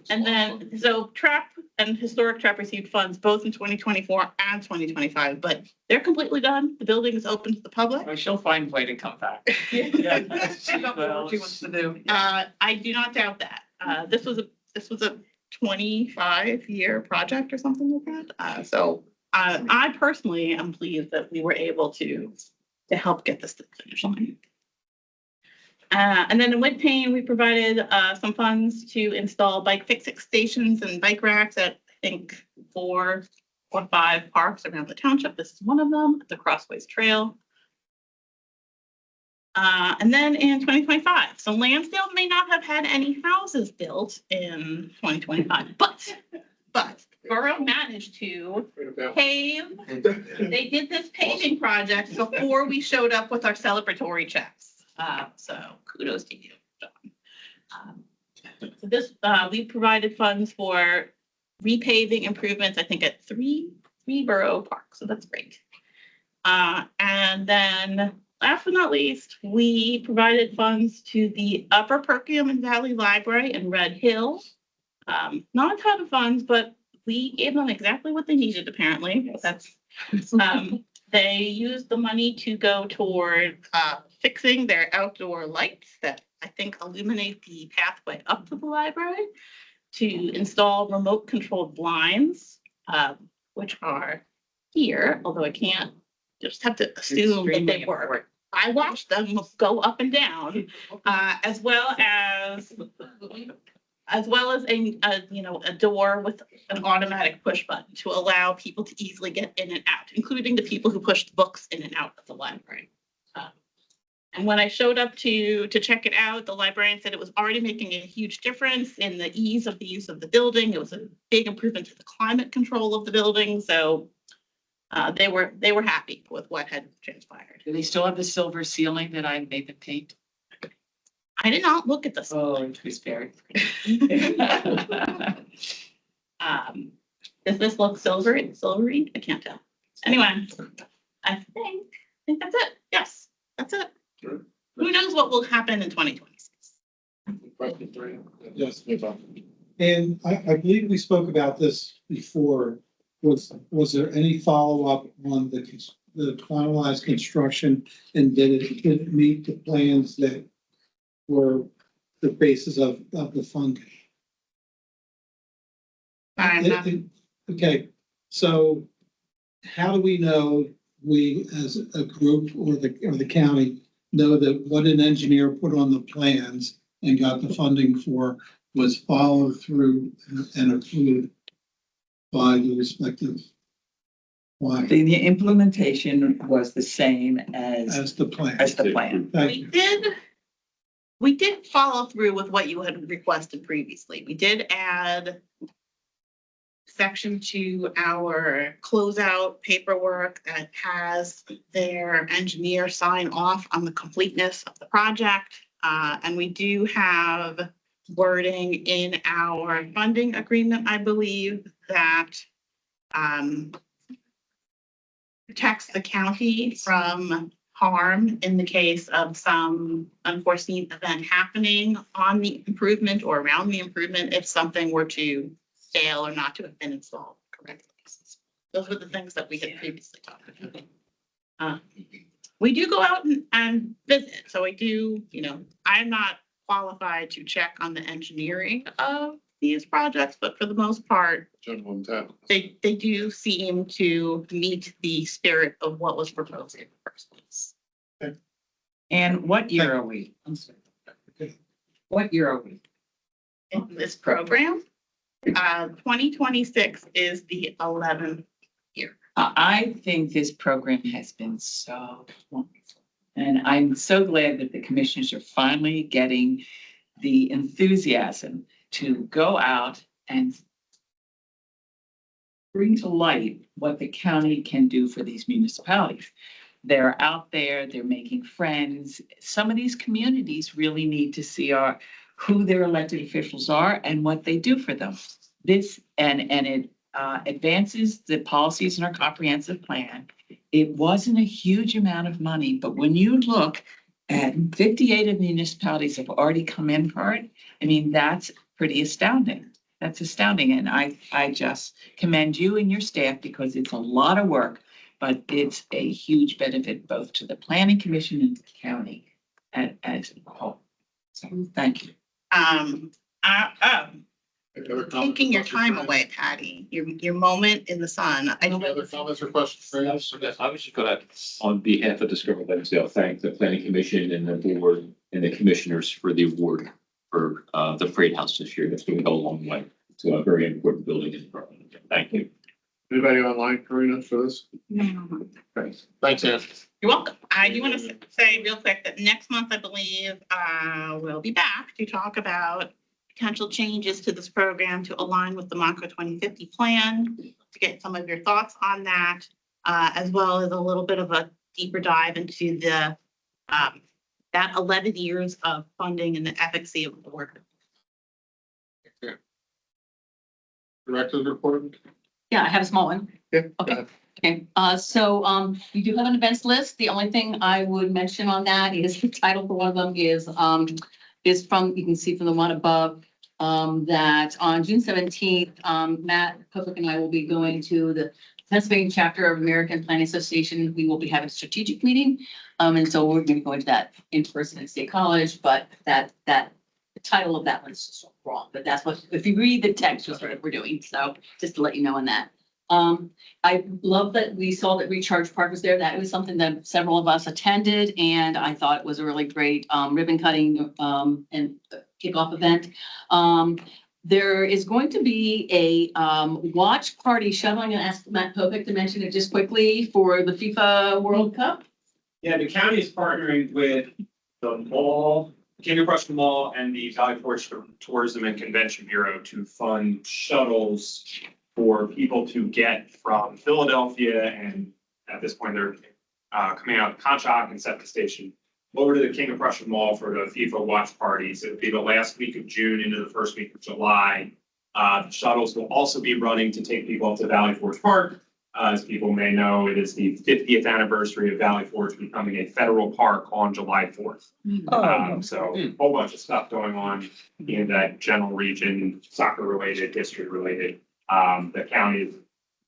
And then, so Trapp and Historic Trapp received funds both in 2024 and 2025, but they're completely done. The building is open to the public. She'll find a way to come back. She got what she wants to do. I do not doubt that. This was a 25-year project or something like that. So I personally am pleased that we were able to help get this to the finish line. And then in Whitpain, we provided some funds to install bike fixing stations and bike racks at, I think, 4 or 5 parks around the township. This is one of them at the Crossways Trail. And then in 2025, so Lansdale may not have had any houses built in 2025, but Borough managed to pave. They did this paving project before we showed up with our celebratory checks. So kudos to you, John. So this, we provided funds for repaving improvements, I think at three borough parks, so that's great. And then last but not least, we provided funds to the Upper Perkiomen Valley Library in Red Hill. Not a ton of funds, but we gave them exactly what they needed, apparently. That's they used the money to go toward fixing their outdoor lights that I think illuminate the pathway up to the library, to install remote controlled blinds, which are here, although I can't just have to assume that they work. I watched them go up and down, as well as a door with an automatic push button to allow people to easily get in and out, including the people who pushed books in and out of the library. And when I showed up to check it out, the librarian said it was already making a huge difference in the ease of the use of the building. It was a big improvement to the climate control of the building. So they were happy with what had transpired. Do they still have the silver ceiling that I made them paint? I did not look at this. Oh, it was very pretty. Does this look silvery? I can't tell. Anyway, I think that's it. Yes, that's it. Sure. Who knows what will happen in 2026? Yes. And I believe we spoke about this before. Was there any follow-up on the finalized construction, and did it meet the plans that were the basis of the funding? Okay, so how do we know, we as a group or the county know that what an engineer put on the plans and got the funding for was followed through and approved by the respective? Why? The implementation was the same As the plan. Thank you. We did follow through with what you had requested previously. We did add section to our closeout paperwork that has their engineer sign off on the completeness of the project. And we do have wording in our funding agreement, I believe, that protects the county from harm in the case of some unforeseen event happening on the improvement or around the improvement if something were to fail or not to have been installed correctly. Those were the things that we had previously talked about. We do go out and visit. So I do, I'm not qualified to check on the engineering of these projects, but for the most part, they do seem to meet the spirit of what was proposed in the first place. Okay. And what year are we? I'm sorry. What year are we? In this program, 2026 is the 11th year. I think this program has been so wonderful. And I'm so glad that the commissioners are finally getting the enthusiasm to go out and bring to light what the county can do for these municipalities. They're out there, they're making friends. Some of these communities really need to see who their elected officials are and what they do for them. This, and it advances the policies in our comprehensive plan. It wasn't a huge amount of money, but when you look at 58 of the municipalities have already come in for it, I mean, that's pretty astounding. That's astounding. And I just commend you and your staff because it's a lot of work, but it's a huge benefit both to the planning commission and the county as a whole. So thank you. Taking your time away, Patty, your moment in the sun. Any other comments or questions for us? I was just gonna, on behalf of the Scrivener Legacy, thank the planning commission and the board and the commissioners for the award for the Freight House this year. That's gonna go a long way. It's a very important building in Brooklyn. Thank you. Anybody online, Karina, for this? No. Thanks. Thanks, Ann. You're welcome. I do want to say real quick that next month, I believe, we'll be back to talk about potential changes to this program to align with the Montco 2050 plan, to get some of your thoughts on that, as well as a little bit of a deeper dive into the that 11 years of funding and the efficacy of the work. Director's report? Yeah, I have a small one. Yeah. Okay. Okay, so you do have an events list. The only thing I would mention on that is the title for one of them is from, you can see from the one above, that on June 17th, Matt Public and I will be going to the Pennsylvania chapter of American Planning Association. We will be having a strategic meeting. And so we're going to go into that in person at State College, but the title of that one's just wrong, but that's what, if you read the text, that's what we're doing. So just to let you know on that. I love that we saw that Recharge Park was there. That was something that several of us attended, and I thought it was a really great ribbon cutting and kickoff event. There is going to be a watch party shuttle. I'm going to ask Matt Popick to mention it just quickly for the FIFA World Cup. Yeah, the county is partnering with the mall, King of Prussia Mall, and the Valley Forge Tourism and Convention Bureau to fund shuttles for people to get from Philadelphia, and at this point they're coming out of Konetchy and Septa Station over to the King of Prussia Mall for the FIFA watch parties. It'll be the last week of June into the first week of July. The shuttles will also be running to take people up to Valley Forge Park. As people may know, it is the 50th anniversary of Valley Forge becoming a federal park on July 4th. So a whole bunch of stuff going on in that general region, soccer related, history related. The county is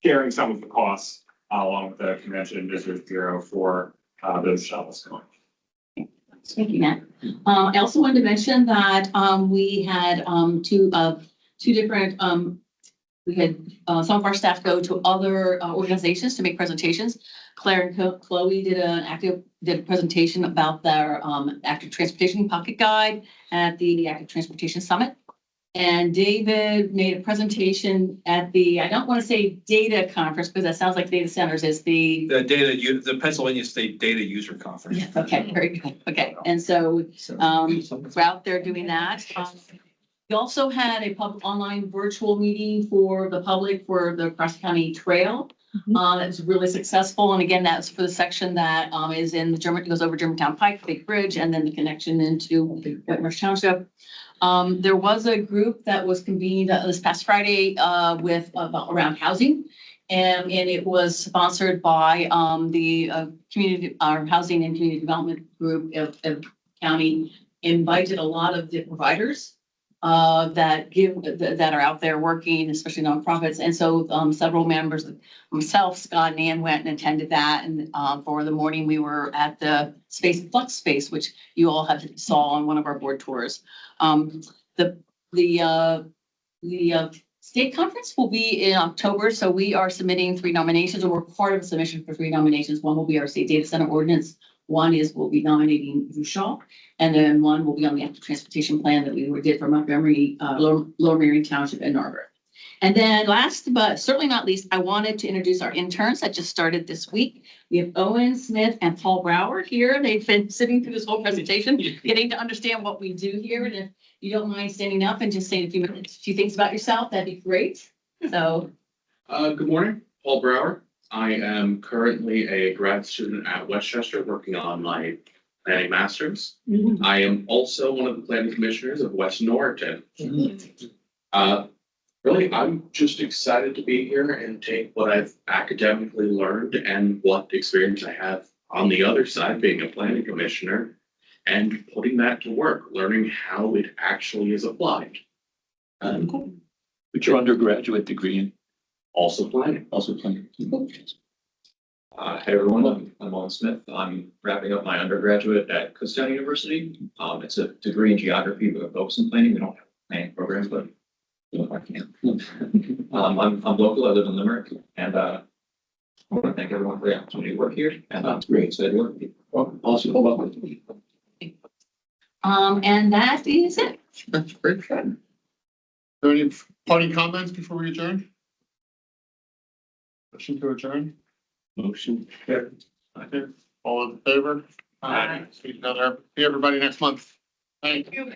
sharing some of the costs along with the Convention and Visitors Bureau for those shuttles going. Thank you, Matt. I also wanted to mention that we had two different we had some of our staff go to other organizations to make presentations. Claire and Chloe did a presentation about their active transportation pocket guide at the Active Transportation Summit. And David made a presentation at the, I don't want to say data conference because that sounds like data centers, is the Pennsylvania State Data User Conference. Yeah, okay, very good. Okay, and so we're out there doing that. We also had a public online virtual meeting for the public for the Cross County Trail. That was really successful. And again, that's for the section that is in the goes over Germantown Pike, Big Bridge, and then the connection into Whitemarsh Township. There was a group that was convened this past Friday with around housing. And it was sponsored by the community, our housing and community development group of county, invited a lot of the providers that are out there working, especially nonprofits. And so several members, myself, Scott and Ann, went and attended that. And for the morning, we were at the Flex Space, which you all saw on one of our board tours. The state conference will be in October. So we are submitting 3 nominations, or we're part of a submission for 3 nominations. One will be our state data center ordinance. One is we'll be nominating Vishal, and then one will be on the active transportation plan that we did for Montgomery, Lower Merion Township and Narberth. And then last but certainly not least, I wanted to introduce our interns that just started this week. We have Owen Smith and Paul Brower here. They've been sitting through this whole presentation, getting to understand what we do here. And if you don't mind standing up and just saying a few minutes, a few things about yourself, that'd be great. So. Good morning, Paul Brower. I am currently a grad student at Westchester working on my planning masters. I am also one of the planning commissioners of West Norriton. Really, I'm just excited to be here and take what I've academically learned and what experience I have on the other side, being a planning commissioner, and putting that to work, learning how it actually is applied. With your undergraduate degree in Also planning. Hey everyone, I'm Owen Smith. I'm wrapping up my undergraduate at Kutztown University. It's a degree in geography with a focus in planning. We don't have planning programs, but you know, I can. I'm local. I live in Limerick, and I want to thank everyone for the opportunity to work here. And it's great. Excited to work with you. Also, welcome. And that is it. That's great. Are there any parting comments before we adjourn? Motion to adjourn? motion. All in favor? Aye. See everybody next month. Thank you.